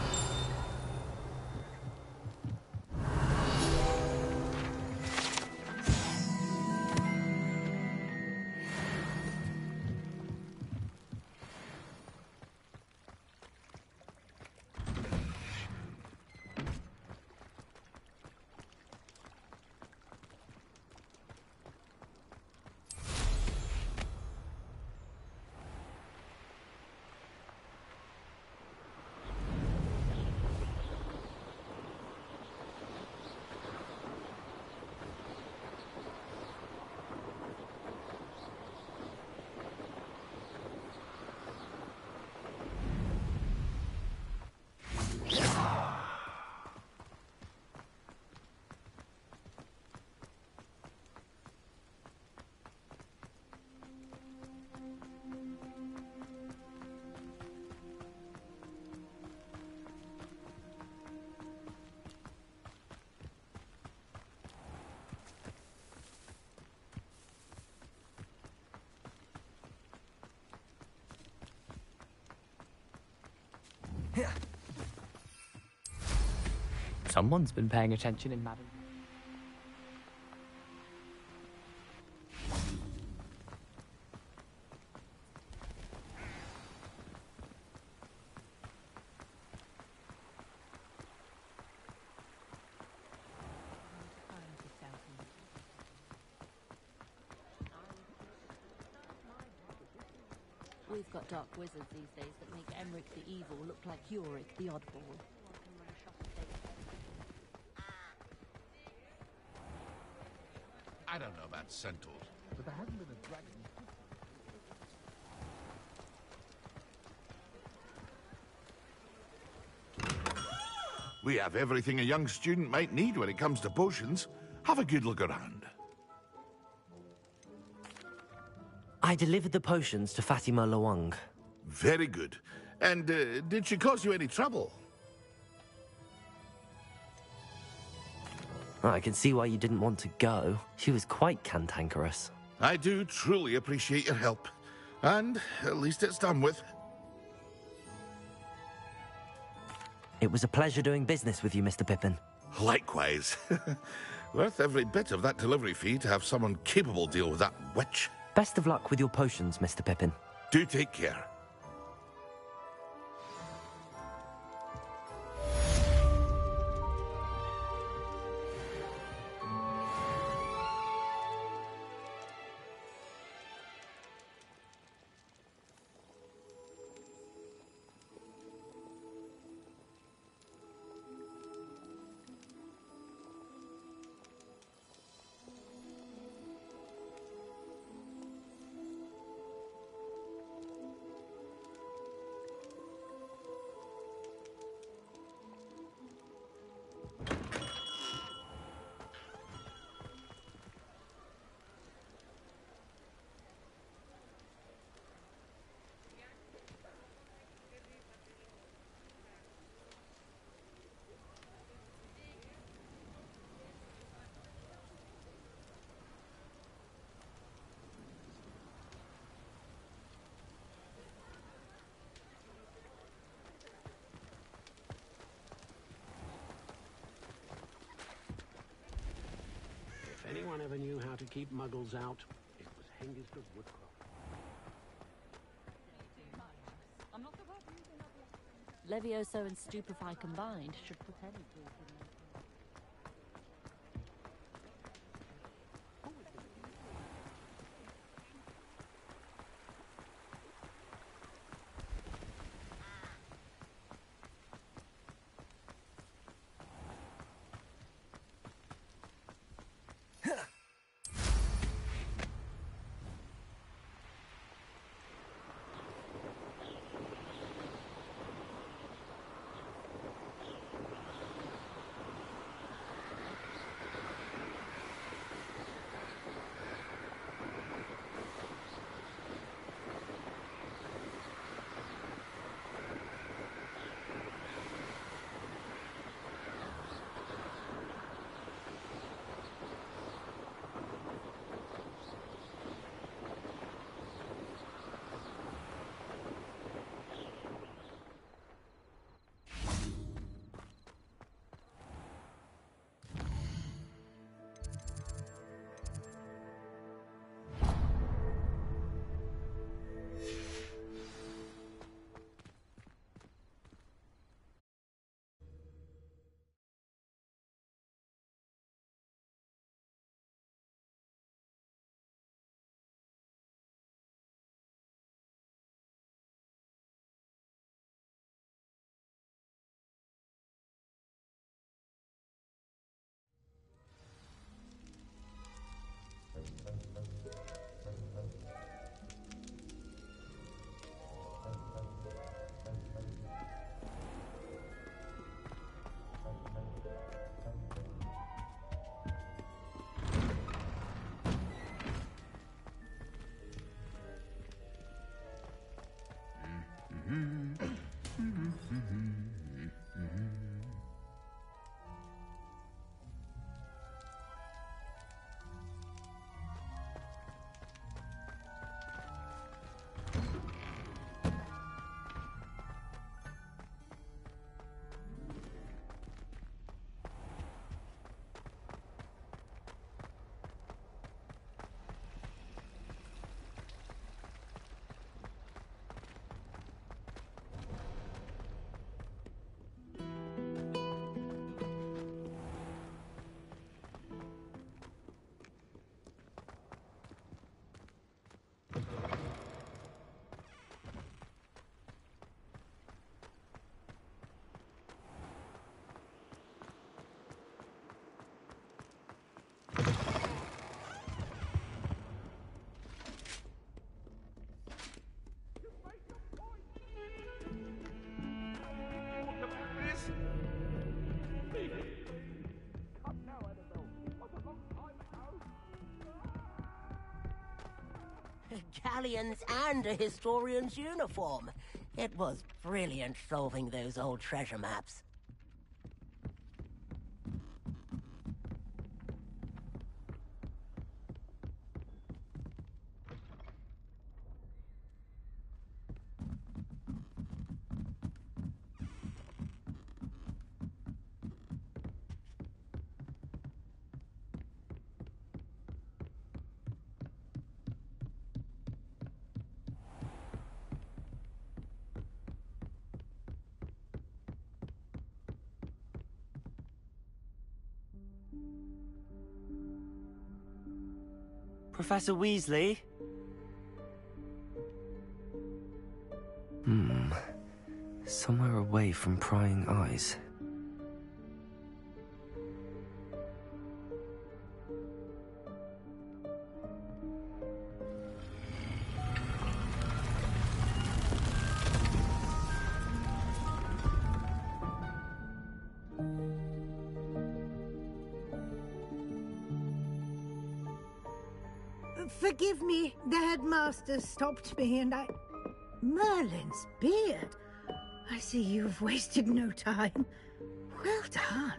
Speaker 1: Someone's been paying attention in Madden.
Speaker 13: We've got dark wizards these days that make Emmerich the evil look like Yorick the oddball.
Speaker 10: I don't know about centaurs, but there hasn't been a dragon. We have everything a young student might need when it comes to potions. Have a good look around.
Speaker 6: I delivered the potions to Fatima Lawang.
Speaker 10: Very good. And did she cause you any trouble?
Speaker 6: I can see why you didn't want to go. She was quite cantankerous.
Speaker 10: I do truly appreciate your help. And at least it's done with.
Speaker 6: It was a pleasure doing business with you, Mr. Pippin.
Speaker 10: Likewise. Worth every bit of that delivery fee to have someone capable deal with that witch.
Speaker 6: Best of luck with your potions, Mr. Pippin.
Speaker 10: Do take care.
Speaker 17: If anyone ever knew how to keep muggles out, it was Hengist of Woodcroft.
Speaker 13: Levioso and Stupefy combined should put any guilt in them.
Speaker 19: Galleons and a historian's uniform. It was brilliant solving those old treasure maps.
Speaker 16: Professor Weasley?
Speaker 6: Somewhere away from prying eyes.
Speaker 21: Forgive me, the headmaster stopped me and I... Merlin's beard. I see you've wasted no time. Well done.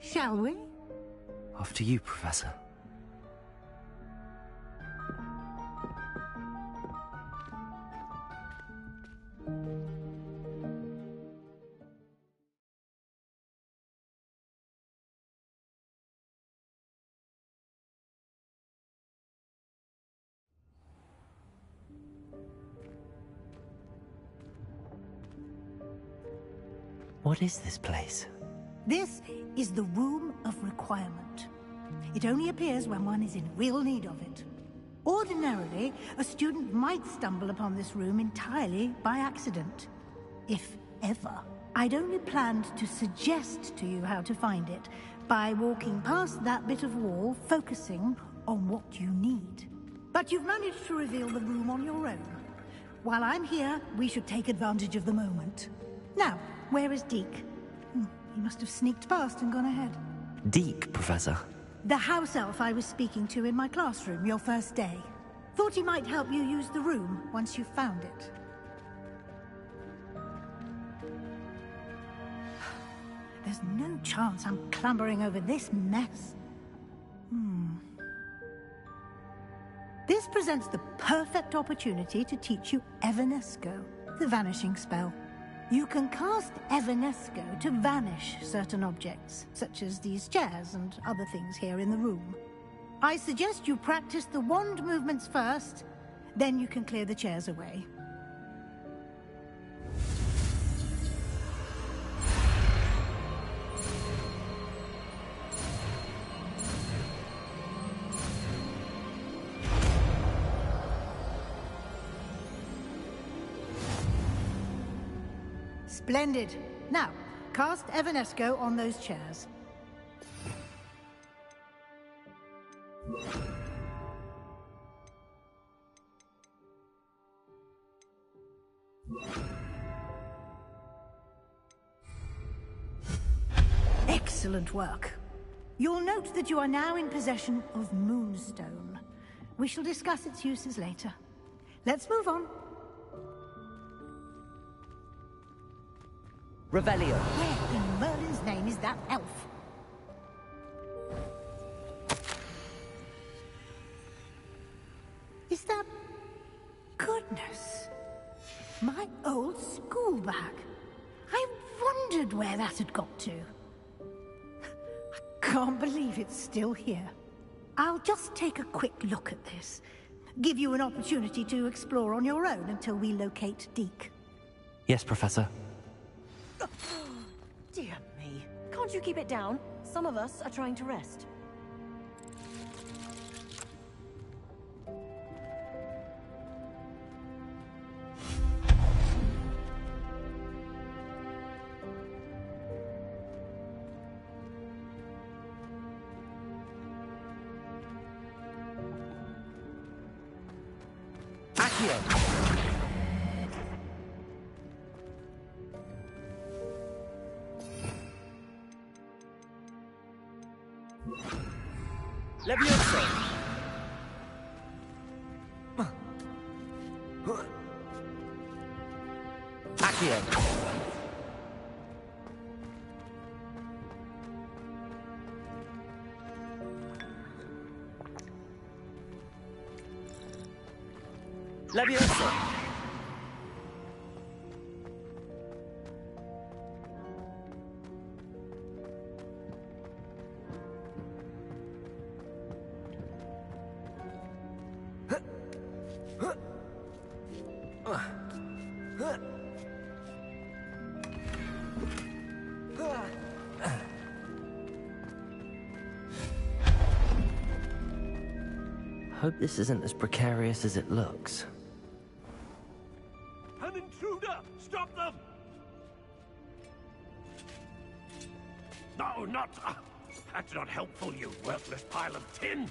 Speaker 21: Shall we?
Speaker 6: After you, Professor. What is this place?
Speaker 21: This is the Room of Requirement. It only appears when one is in real need of it. Ordinarily, a student might stumble upon this room entirely by accident. If ever. I'd only planned to suggest to you how to find it by walking past that bit of wall, focusing on what you need. But you've managed to reveal the room on your own. While I'm here, we should take advantage of the moment. Now, where is Deke? He must have sneaked past and gone ahead.
Speaker 6: Deke, Professor.
Speaker 21: The house elf I was speaking to in my classroom your first day. Thought he might help you use the room once you found it. There's no chance I'm clambering over this mess. This presents the perfect opportunity to teach you Evanesco, the vanishing spell. You can cast Evanesco to vanish certain objects, such as these chairs and other things here in the room. I suggest you practice the wand movements first, then you can clear the chairs away. Splendid. Now, cast Evanesco on those chairs. Excellent work. You'll note that you are now in possession of Moonstone. We shall discuss its uses later. Let's move on.
Speaker 16: Revelio.
Speaker 21: Where in Merlin's name is that elf? Is that... Goodness. My old school bag. I wondered where that had got to. I can't believe it's still here. I'll just take a quick look at this. Give you an opportunity to explore on your own until we locate Deke.
Speaker 6: Yes, Professor.
Speaker 5: Dear me. Can't you keep it down? Some of us are trying to rest.
Speaker 16: Levioso! Accio! Levioso!
Speaker 6: Hope this isn't as precarious as it looks.
Speaker 14: An intruder! Stop them! No, not... that's not helpful, you worthless pile of tin!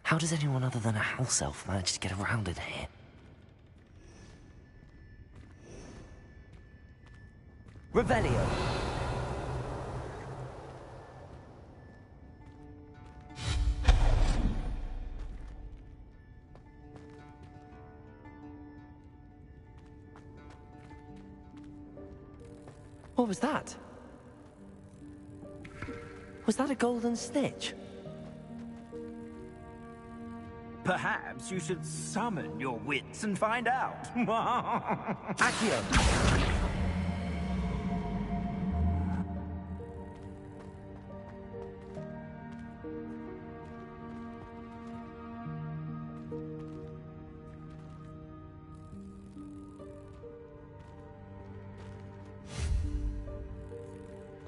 Speaker 6: How does anyone other than a house elf manage to get around in here?
Speaker 16: Revelio.
Speaker 6: What was that? Was that a golden snitch?
Speaker 14: Perhaps you should summon your wits and find out.
Speaker 16: Accio.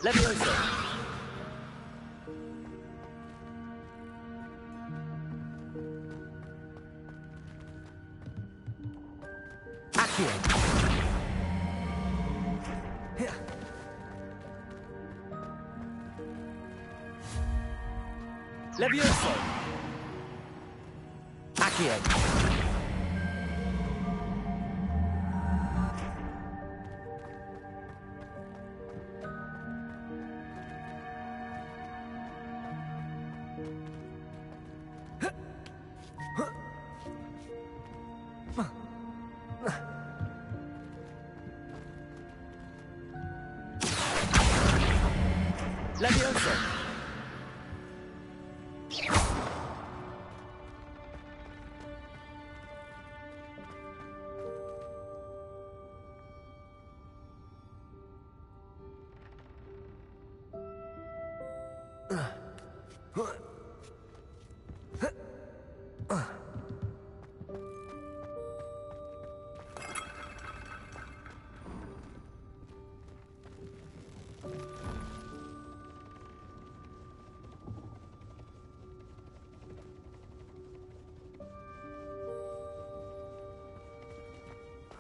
Speaker 16: Levioso. Levioso! Accio! Levioso!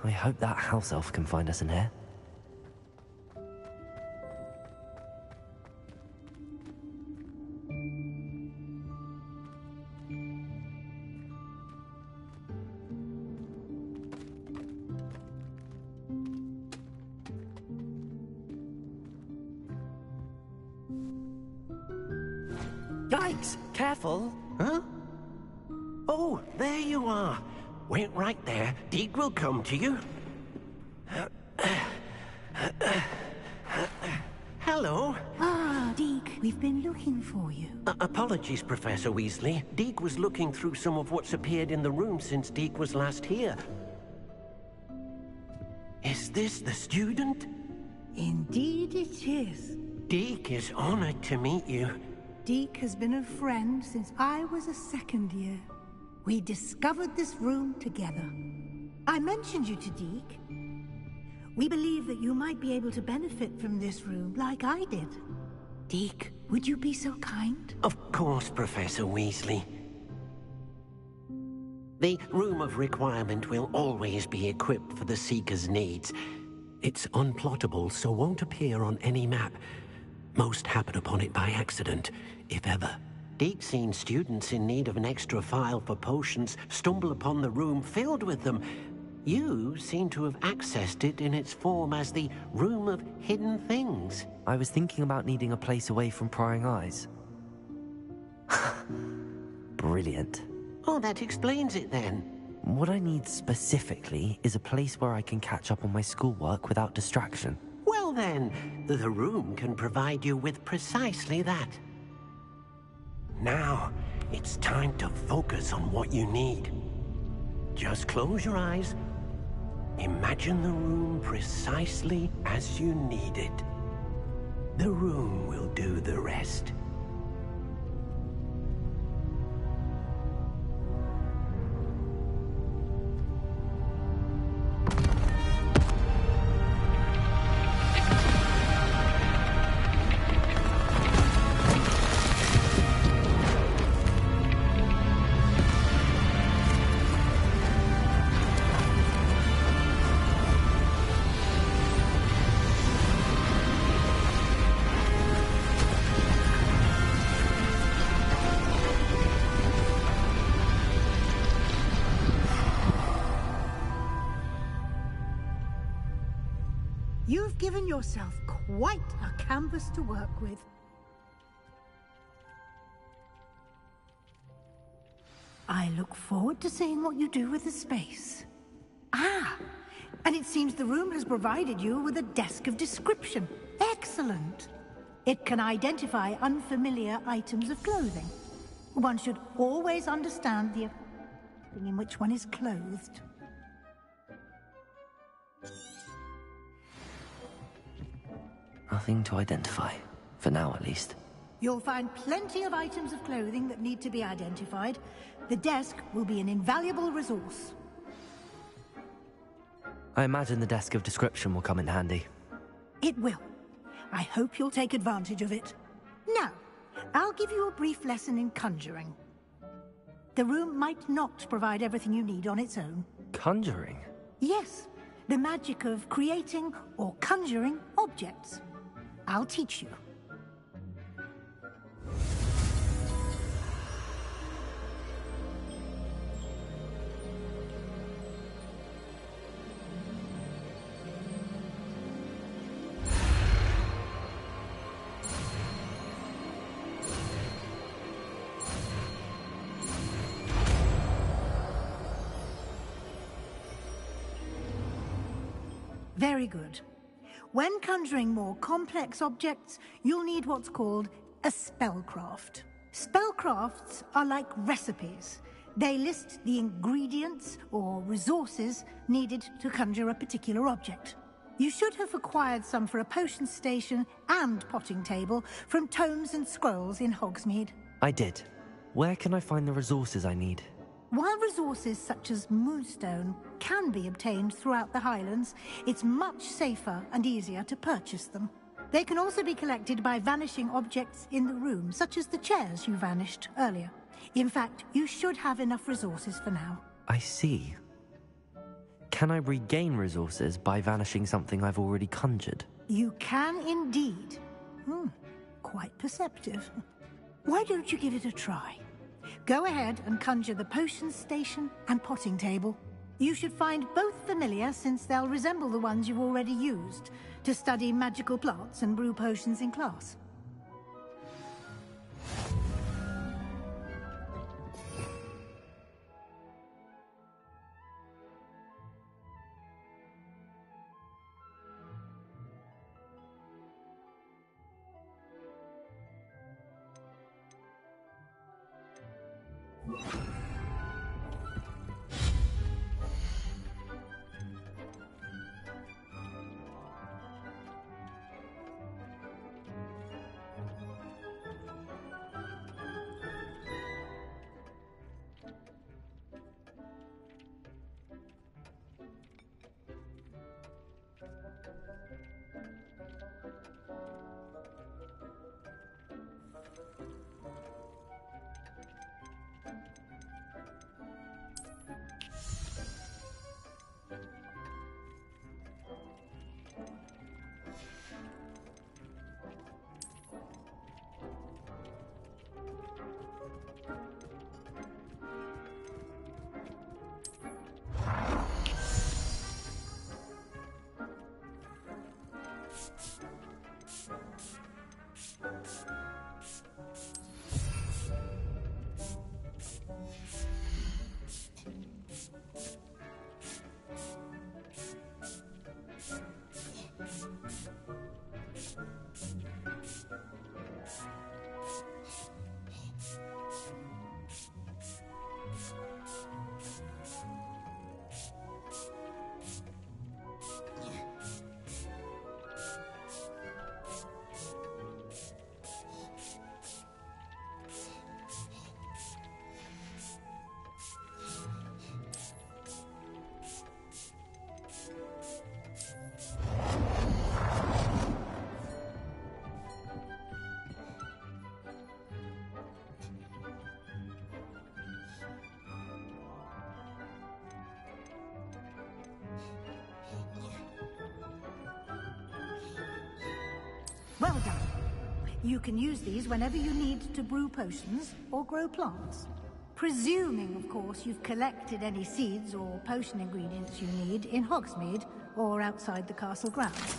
Speaker 6: I hope that house elf can find us in here.
Speaker 17: Yikes! Careful! Huh? Oh, there you are. Wait right there. Deke will come to you. Hello.
Speaker 21: Ah, Deke, we've been looking for you.
Speaker 17: Apologies, Professor Weasley. Deke was looking through some of what's appeared in the room since Deke was last here. Is this the student?
Speaker 21: Indeed it is.
Speaker 17: Deke is honored to meet you.
Speaker 21: Deke has been a friend since I was a second year. We discovered this room together. I mentioned you to Deke. We believe that you might be able to benefit from this room like I did. Deke, would you be so kind?
Speaker 17: Of course, Professor Weasley. The Room of Requirement will always be equipped for the Seeker's needs. It's unplottable, so won't appear on any map. Most happen upon it by accident, if ever. Deke's seen students in need of an extra file for potions stumble upon the room filled with them. You seem to have accessed it in its form as the Room of Hidden Things.
Speaker 6: I was thinking about needing a place away from prying eyes. Brilliant.
Speaker 17: Oh, that explains it then.
Speaker 6: What I need specifically is a place where I can catch up on my schoolwork without distraction.
Speaker 17: Well then, the room can provide you with precisely that. Now, it's time to focus on what you need. Just close your eyes. Imagine the room precisely as you need it. The room will do the rest.
Speaker 21: You've given yourself quite a canvas to work with. I look forward to seeing what you do with the space. Ah, and it seems the room has provided you with a desk of description. Excellent. It can identify unfamiliar items of clothing. One should always understand the thing in which one is clothed.
Speaker 6: Nothing to identify, for now at least.
Speaker 21: You'll find plenty of items of clothing that need to be identified. The desk will be an invaluable resource.
Speaker 6: I imagine the desk of description will come in handy.
Speaker 21: It will. I hope you'll take advantage of it. Now, I'll give you a brief lesson in conjuring. The room might not provide everything you need on its own.
Speaker 6: Conjuring?
Speaker 21: Yes, the magic of creating or conjuring objects. I'll teach you. Very good. When conjuring more complex objects, you'll need what's called a spellcraft. Spellcrafts are like recipes. They list the ingredients or resources needed to conjure a particular object. You should have acquired some for a potion station and potting table from tomes and scrolls in Hogsmeade.
Speaker 6: I did. Where can I find the resources I need?
Speaker 21: While resources such as moonstone can be obtained throughout the Highlands, it's much safer and easier to purchase them. They can also be collected by vanishing objects in the room, such as the chairs you vanished earlier. In fact, you should have enough resources for now.
Speaker 6: I see. Can I regain resources by vanishing something I've already conjured?
Speaker 21: You can indeed. Quite perceptive. Why don't you give it a try? Go ahead and conjure the potions station and potting table. You should find both familiar, since they'll resemble the ones you've already used to study magical plants and brew potions in class. Well done. You can use these whenever you need to brew potions or grow plants. Presuming, of course, you've collected any seeds or potion ingredients you need in Hogsmeade or outside the castle grounds.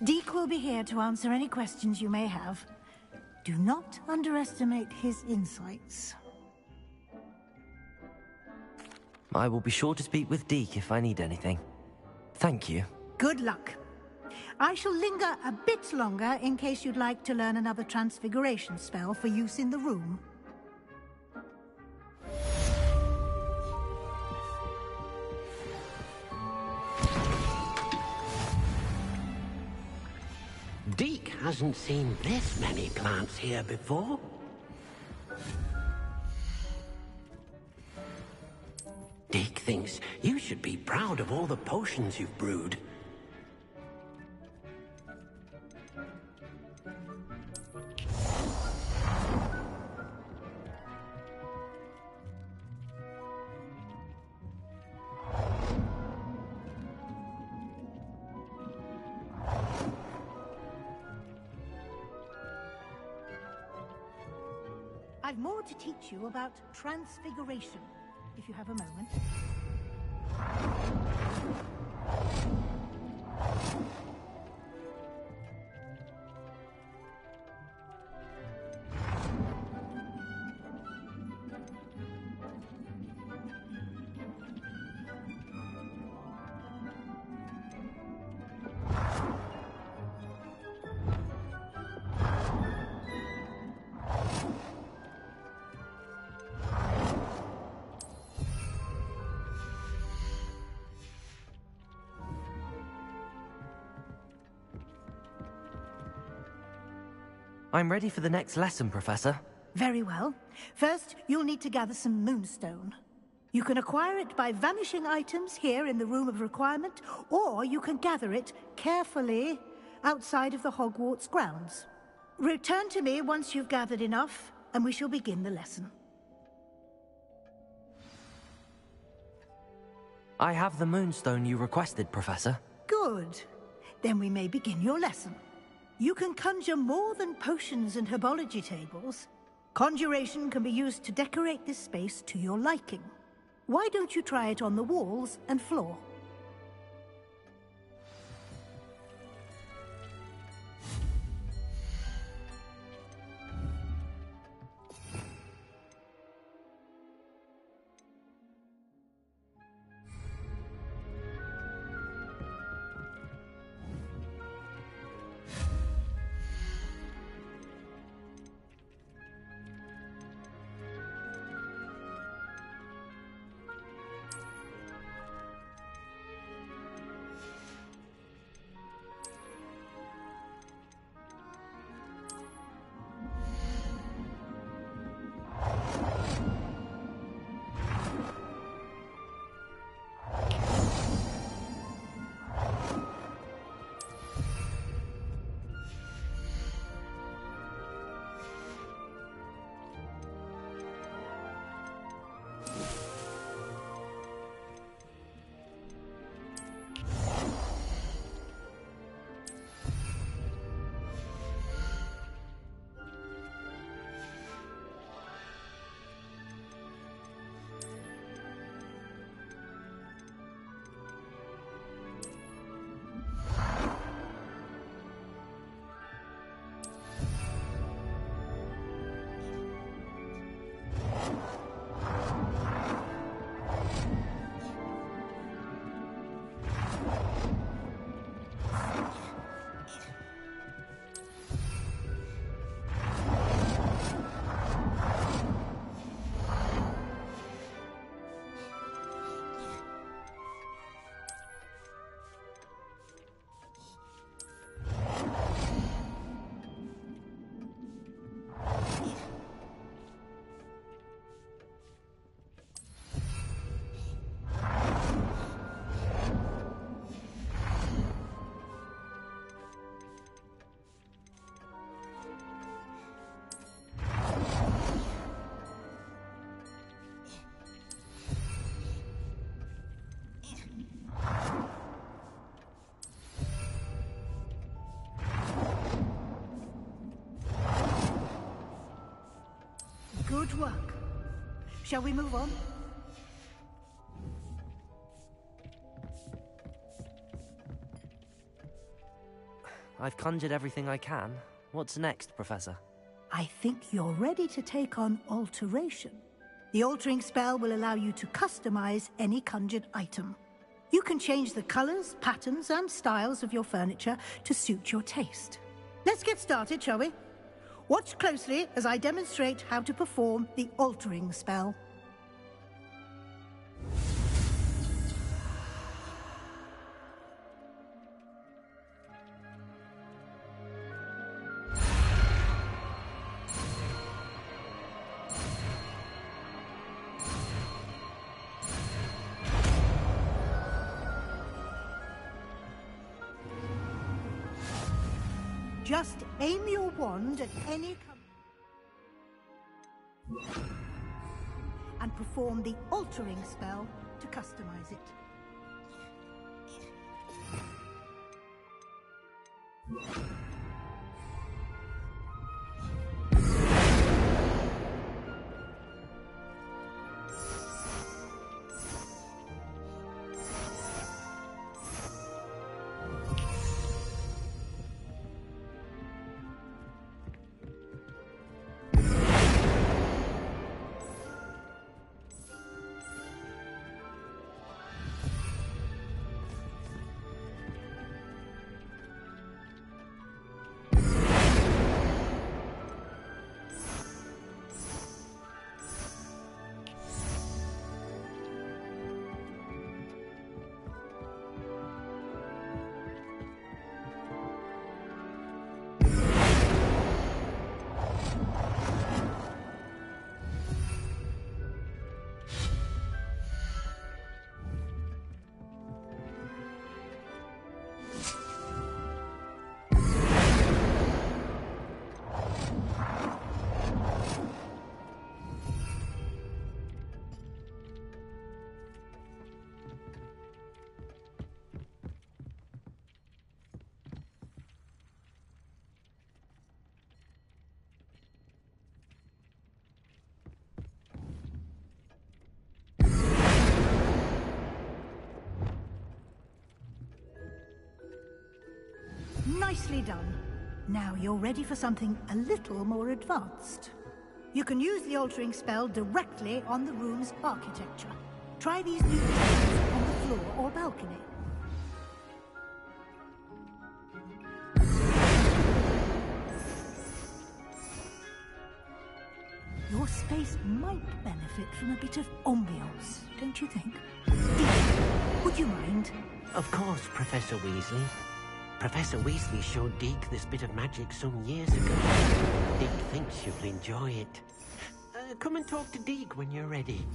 Speaker 21: Deek will be here to answer any questions you may have. Do not underestimate his insights.
Speaker 6: I will be sure to speak with Deek if I need anything. Thank you.
Speaker 21: Good luck. I shall linger a bit longer in case you'd like to learn another transfiguration spell for use in the room.
Speaker 17: Deek hasn't seen this many plants here before. Deek thinks you should be proud of all the potions you've brewed.
Speaker 21: I've more to teach you about transfiguration, if you have a moment.
Speaker 6: I'm ready for the next lesson, Professor.
Speaker 21: Very well. First, you'll need to gather some moonstone. You can acquire it by vanishing items here in the Room of Requirement, or you can gather it carefully outside of the Hogwarts grounds. Return to me once you've gathered enough, and we shall begin the lesson.
Speaker 6: I have the moonstone you requested, Professor.
Speaker 21: Good. Then we may begin your lesson. You can conjure more than potions and herbology tables. Conjuration can be used to decorate this space to your liking. Why don't you try it on the walls and floor? Good work. Shall we move on?
Speaker 6: I've conjured everything I can. What's next, Professor?
Speaker 21: I think you're ready to take on alteration. The altering spell will allow you to customize any conjured item. You can change the colors, patterns, and styles of your furniture to suit your taste. Let's get started, shall we? Watch closely as I demonstrate how to perform the altering spell. Just aim your wand at any and perform the altering spell to customize it. Nicely done. Now you're ready for something a little more advanced. You can use the altering spell directly on the room's architecture. Try these new designs on the floor or balcony. Your space might benefit from a bit of ambiance, don't you think? Deek, would you mind?
Speaker 17: Of course, Professor Weasley. Professor Weasley showed Deke this bit of magic some years ago. Deke thinks you'll enjoy it. Come and talk to Deke when you're ready.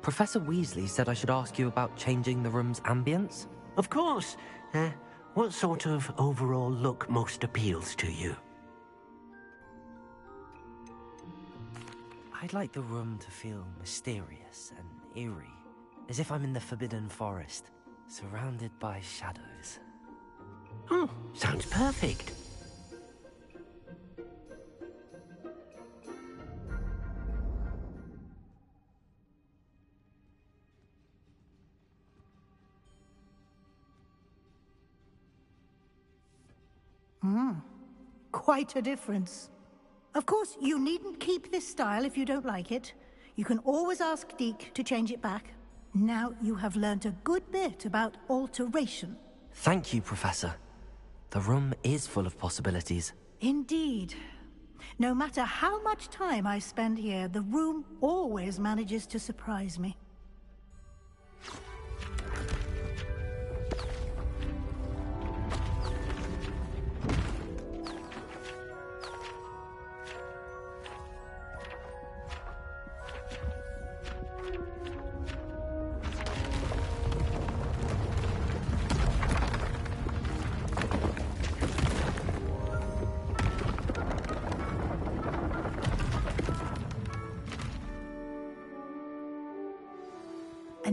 Speaker 6: Professor Weasley said I should ask you about changing the room's ambience?
Speaker 17: Of course. What sort of overall look most appeals to you?
Speaker 6: I'd like the room to feel mysterious and eerie, as if I'm in the Forbidden Forest, surrounded by shadows.
Speaker 17: Oh, sounds perfect.
Speaker 21: Quite a difference. Of course, you needn't keep this style if you don't like it. You can always ask Deke to change it back. Now you have learnt a good bit about alteration.
Speaker 6: Thank you, Professor. The room is full of possibilities.
Speaker 21: Indeed. No matter how much time I spend here, the room always manages to surprise me.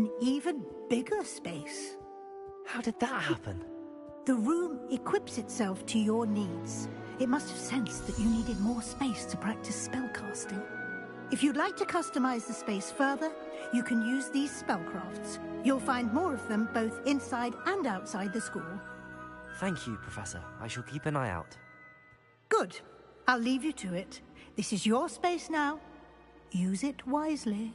Speaker 21: an even bigger space.
Speaker 16: How did that happen?
Speaker 21: The room equips itself to your needs. It must have sensed that you needed more space to practice spellcasting. If you'd like to customize the space further, you can use these spellcrafts. You'll find more of them both inside and outside the school.
Speaker 16: Thank you, Professor. I shall keep an eye out.
Speaker 21: Good. I'll leave you to it. This is your space now. Use it wisely.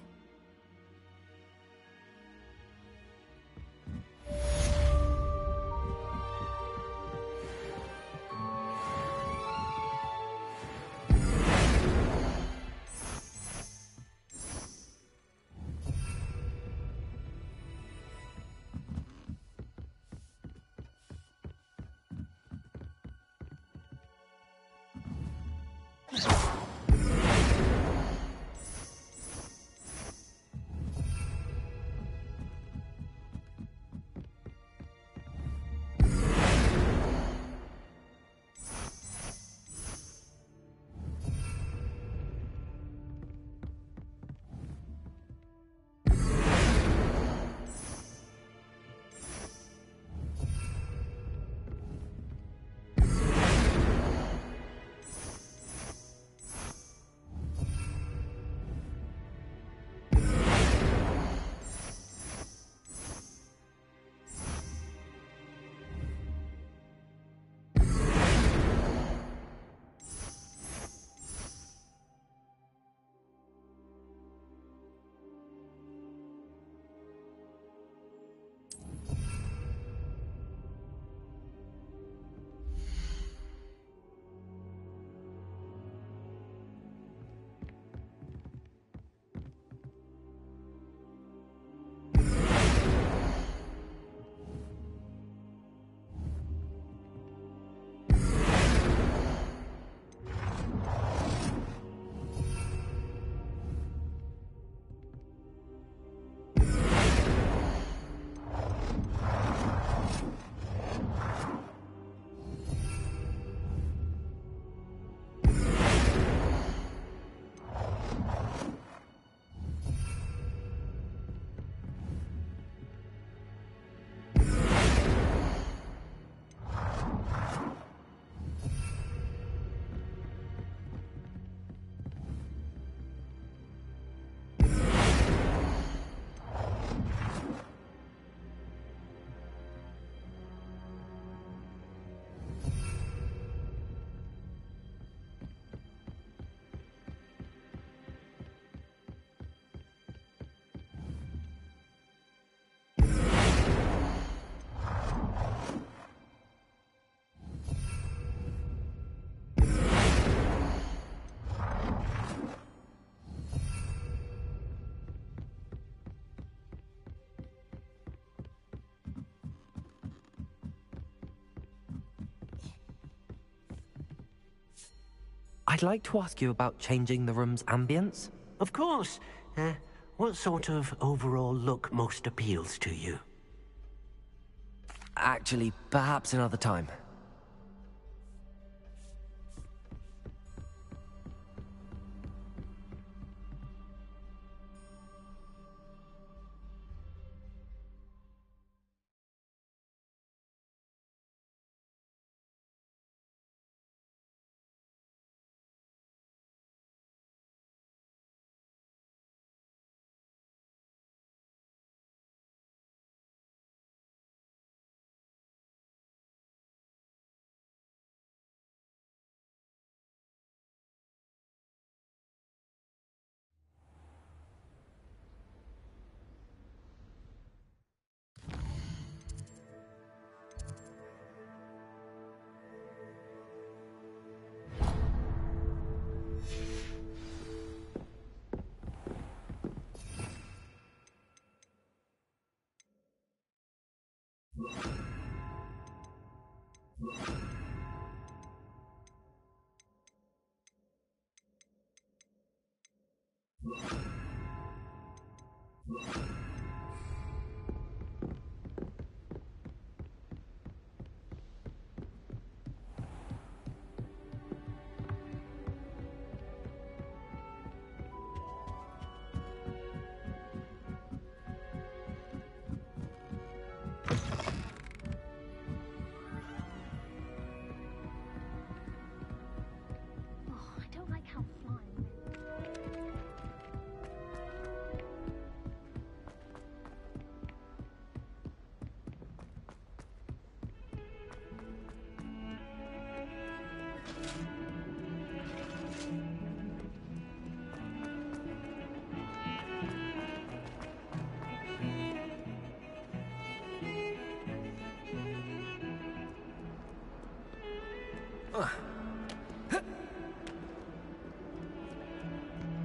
Speaker 16: I'd like to ask you about changing the room's ambience.
Speaker 17: Of course. What sort of overall look most appeals to you?
Speaker 16: Actually, perhaps another time.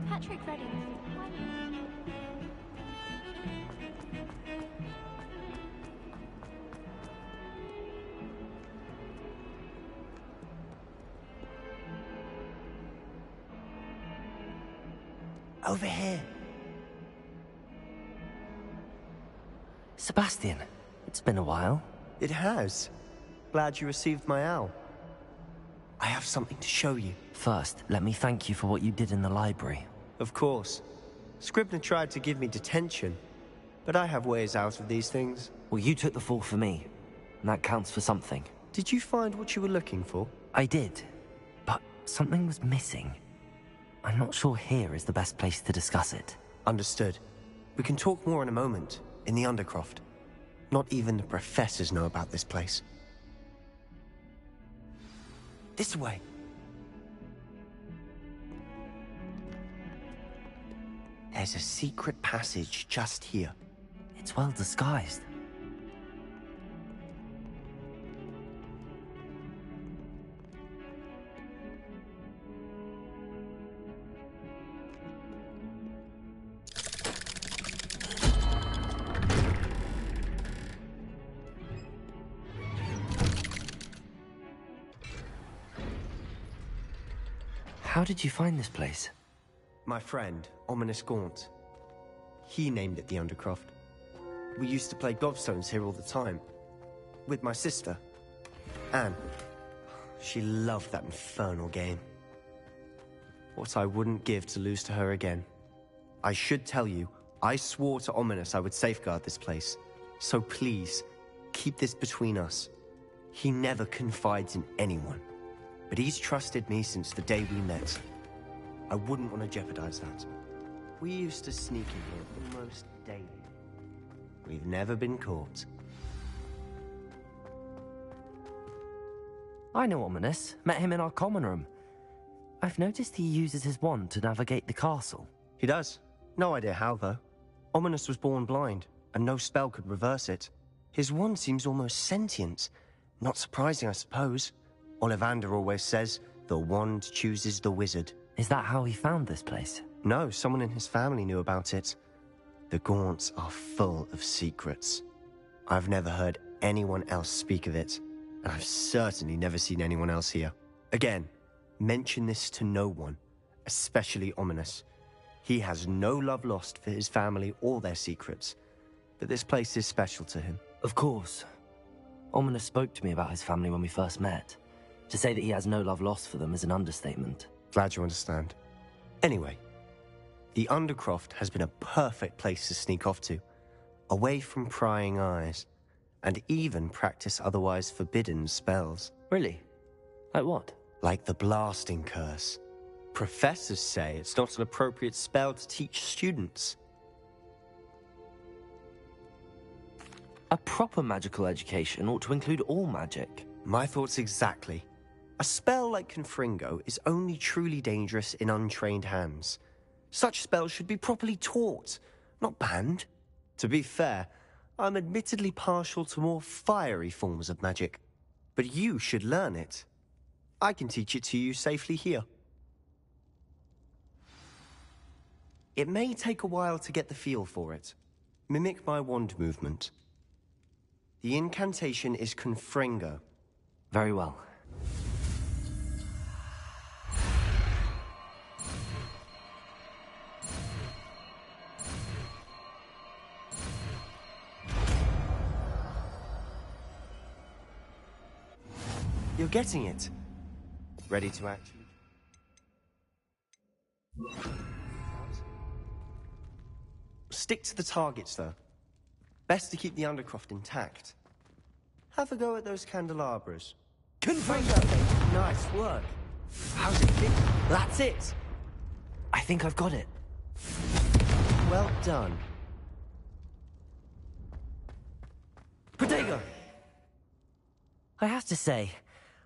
Speaker 8: Patrick ready.
Speaker 16: Over here.
Speaker 6: Sebastian, it's been a while.
Speaker 20: It has. Glad you received my owl. I have something to show you.
Speaker 6: First, let me thank you for what you did in the library.
Speaker 20: Of course. Scribner tried to give me detention, but I have ways out of these things.
Speaker 6: Well, you took the fall for me, and that counts for something.
Speaker 20: Did you find what you were looking for?
Speaker 6: I did, but something was missing. I'm not sure here is the best place to discuss it.
Speaker 20: Understood. We can talk more in a moment, in the Undercroft. Not even the professors know about this place. This way. There's a secret passage just here.
Speaker 6: It's well disguised. How did you find this place?
Speaker 20: My friend, Ominous Gaunt. He named it the Undercroft. We used to play gobstones here all the time. With my sister, Anne. She loved that infernal game. What I wouldn't give to lose to her again. I should tell you, I swore to Ominous I would safeguard this place. So please, keep this between us. He never confides in anyone. But he's trusted me since the day we met. I wouldn't want to jeopardize that. We used to sneak in here almost daily. We've never been caught.
Speaker 6: I know Ominous. Met him in our common room. I've noticed he uses his wand to navigate the castle.
Speaker 20: He does. No idea how, though. Ominous was born blind, and no spell could reverse it. His wand seems almost sentient. Not surprising, I suppose. Ollivander always says, the wand chooses the wizard.
Speaker 6: Is that how he found this place?
Speaker 20: No, someone in his family knew about it. The Gaunts are full of secrets. I've never heard anyone else speak of it, and I've certainly never seen anyone else here. Again, mention this to no one, especially Ominous. He has no love lost for his family or their secrets, but this place is special to him.
Speaker 6: Of course. Ominous spoke to me about his family when we first met. To say that he has no love lost for them is an understatement.
Speaker 20: Glad you understand. Anyway, the Undercroft has been a perfect place to sneak off to, away from prying eyes, and even practice otherwise forbidden spells.
Speaker 6: Really? Like what?
Speaker 20: Like the blasting curse. Professors say it's not an appropriate spell to teach students.
Speaker 6: A proper magical education ought to include all magic.
Speaker 20: My thoughts exactly. A spell like Confringo is only truly dangerous in untrained hands. Such spells should be properly taught, not banned. To be fair, I'm admittedly partial to more fiery forms of magic. But you should learn it. I can teach it to you safely here. It may take a while to get the feel for it. Mimic my wand movement. The incantation is Confringo.
Speaker 6: Very well.
Speaker 20: You're getting it. Ready to act? Stick to the targets, though. Best to keep the Undercroft intact. Have a go at those candelabras.
Speaker 16: Confringo!
Speaker 20: Nice work. How's it fit?
Speaker 16: That's it!
Speaker 6: I think I've got it.
Speaker 20: Well done.
Speaker 6: Protego! I have to say,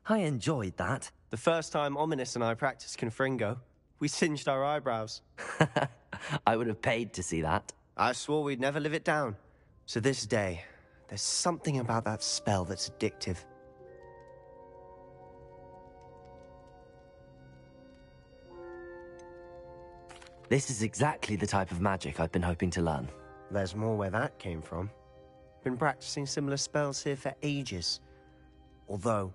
Speaker 6: I enjoyed that.
Speaker 20: The first time Ominous and I practiced Confringo, we singed our eyebrows.
Speaker 6: I would have paid to see that.
Speaker 20: I swore we'd never live it down. To this day, there's something about that spell that's addictive.
Speaker 6: This is exactly the type of magic I've been hoping to learn.
Speaker 20: There's more where that came from. Been practicing similar spells here for ages. Although,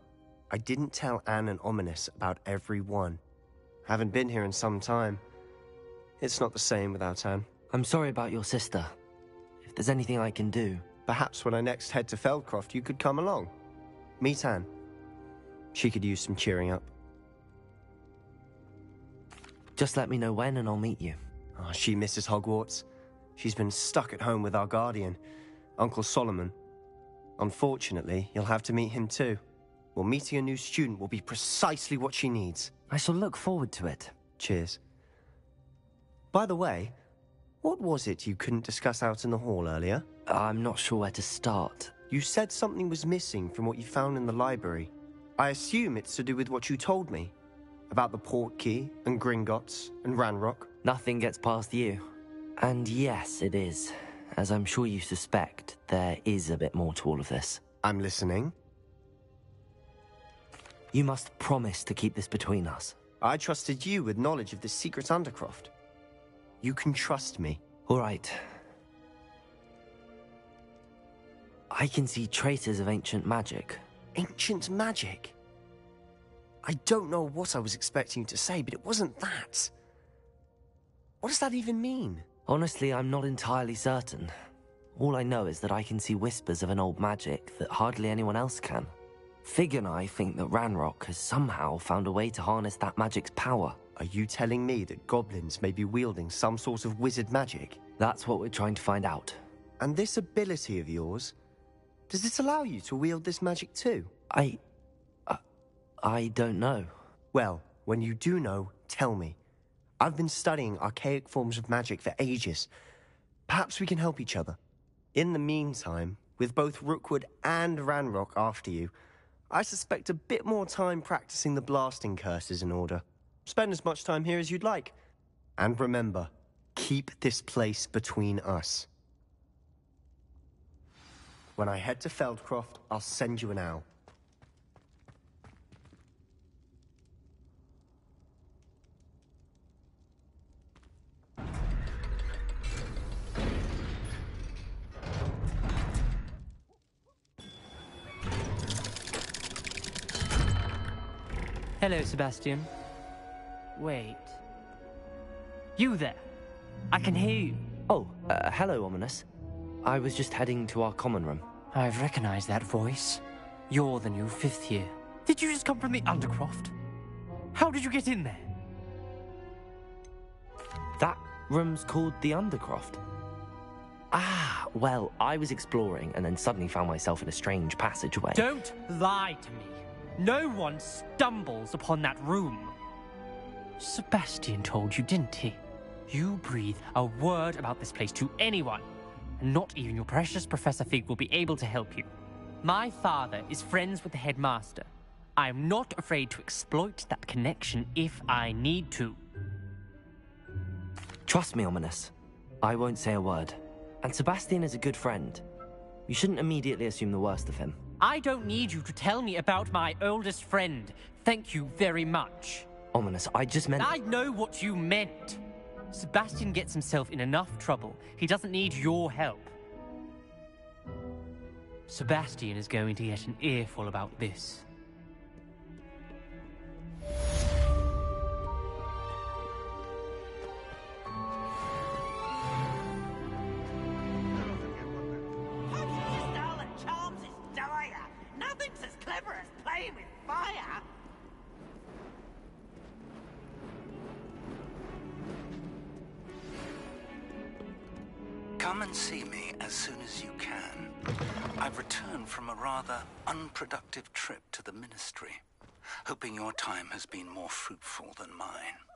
Speaker 20: I didn't tell Anne and Ominous about every one. Haven't been here in some time. It's not the same without Anne.
Speaker 6: I'm sorry about your sister. If there's anything I can do...
Speaker 20: Perhaps when I next head to Feldcroft, you could come along. Meet Anne. She could use some cheering up.
Speaker 6: Just let me know when and I'll meet you.
Speaker 20: Oh, she misses Hogwarts. She's been stuck at home with our guardian, Uncle Solomon. Unfortunately, you'll have to meet him too. Well, meeting a new student will be precisely what she needs.
Speaker 6: I shall look forward to it.
Speaker 20: Cheers. By the way, what was it you couldn't discuss out in the hall earlier?
Speaker 6: I'm not sure where to start.
Speaker 20: You said something was missing from what you found in the library. I assume it's to do with what you told me. About the port key, and Gringotts, and Ranrock.
Speaker 6: Nothing gets past you. And yes, it is. As I'm sure you suspect, there is a bit more to all of this.
Speaker 20: I'm listening.
Speaker 6: You must promise to keep this between us.
Speaker 20: I trusted you with knowledge of this secret Undercroft. You can trust me.
Speaker 6: All right. I can see traces of ancient magic.
Speaker 20: Ancient magic? I don't know what I was expecting you to say, but it wasn't that. What does that even mean?
Speaker 6: Honestly, I'm not entirely certain. All I know is that I can see whispers of an old magic that hardly anyone else can. Fig and I think that Ranrock has somehow found a way to harness that magic's power.
Speaker 20: Are you telling me that goblins may be wielding some sort of wizard magic?
Speaker 6: That's what we're trying to find out.
Speaker 20: And this ability of yours, does it allow you to wield this magic too?
Speaker 6: I don't know.
Speaker 20: Well, when you do know, tell me. I've been studying archaic forms of magic for ages. Perhaps we can help each other. In the meantime, with both Rookwood and Ranrock after you, I suspect a bit more time practicing the blasting curse is in order. Spend as much time here as you'd like. And remember, keep this place between us. When I head to Feldcroft, I'll send you an owl.
Speaker 2: Hello, Sebastian. Wait. You there? I can hear you.
Speaker 6: Oh, hello, Ominous. I was just heading to our common room.
Speaker 2: I've recognized that voice. You're the new 5th year. Did you just come from the Undercroft? How did you get in there?
Speaker 6: That room's called the Undercroft. Ah, well, I was exploring and then suddenly found myself in a strange passageway.
Speaker 2: Don't lie to me. No one stumbles upon that room. Sebastian told you, didn't he? You breathe a word about this place to anyone, and not even your precious Professor Fig will be able to help you. My father is friends with the headmaster. I am not afraid to exploit that connection if I need to.
Speaker 6: Trust me, Ominous. I won't say a word. And Sebastian is a good friend. You shouldn't immediately assume the worst of him.
Speaker 2: I don't need you to tell me about my oldest friend. Thank you very much.
Speaker 6: Ominous, I just meant...
Speaker 2: I know what you meant. Sebastian gets himself in enough trouble. He doesn't need your help. Sebastian is going to get an earful about this.
Speaker 9: Nothing's as clever as playing with fire.
Speaker 4: Come and see me as soon as you can. I've returned from a rather unproductive trip to the Ministry, hoping your time has been more fruitful than mine.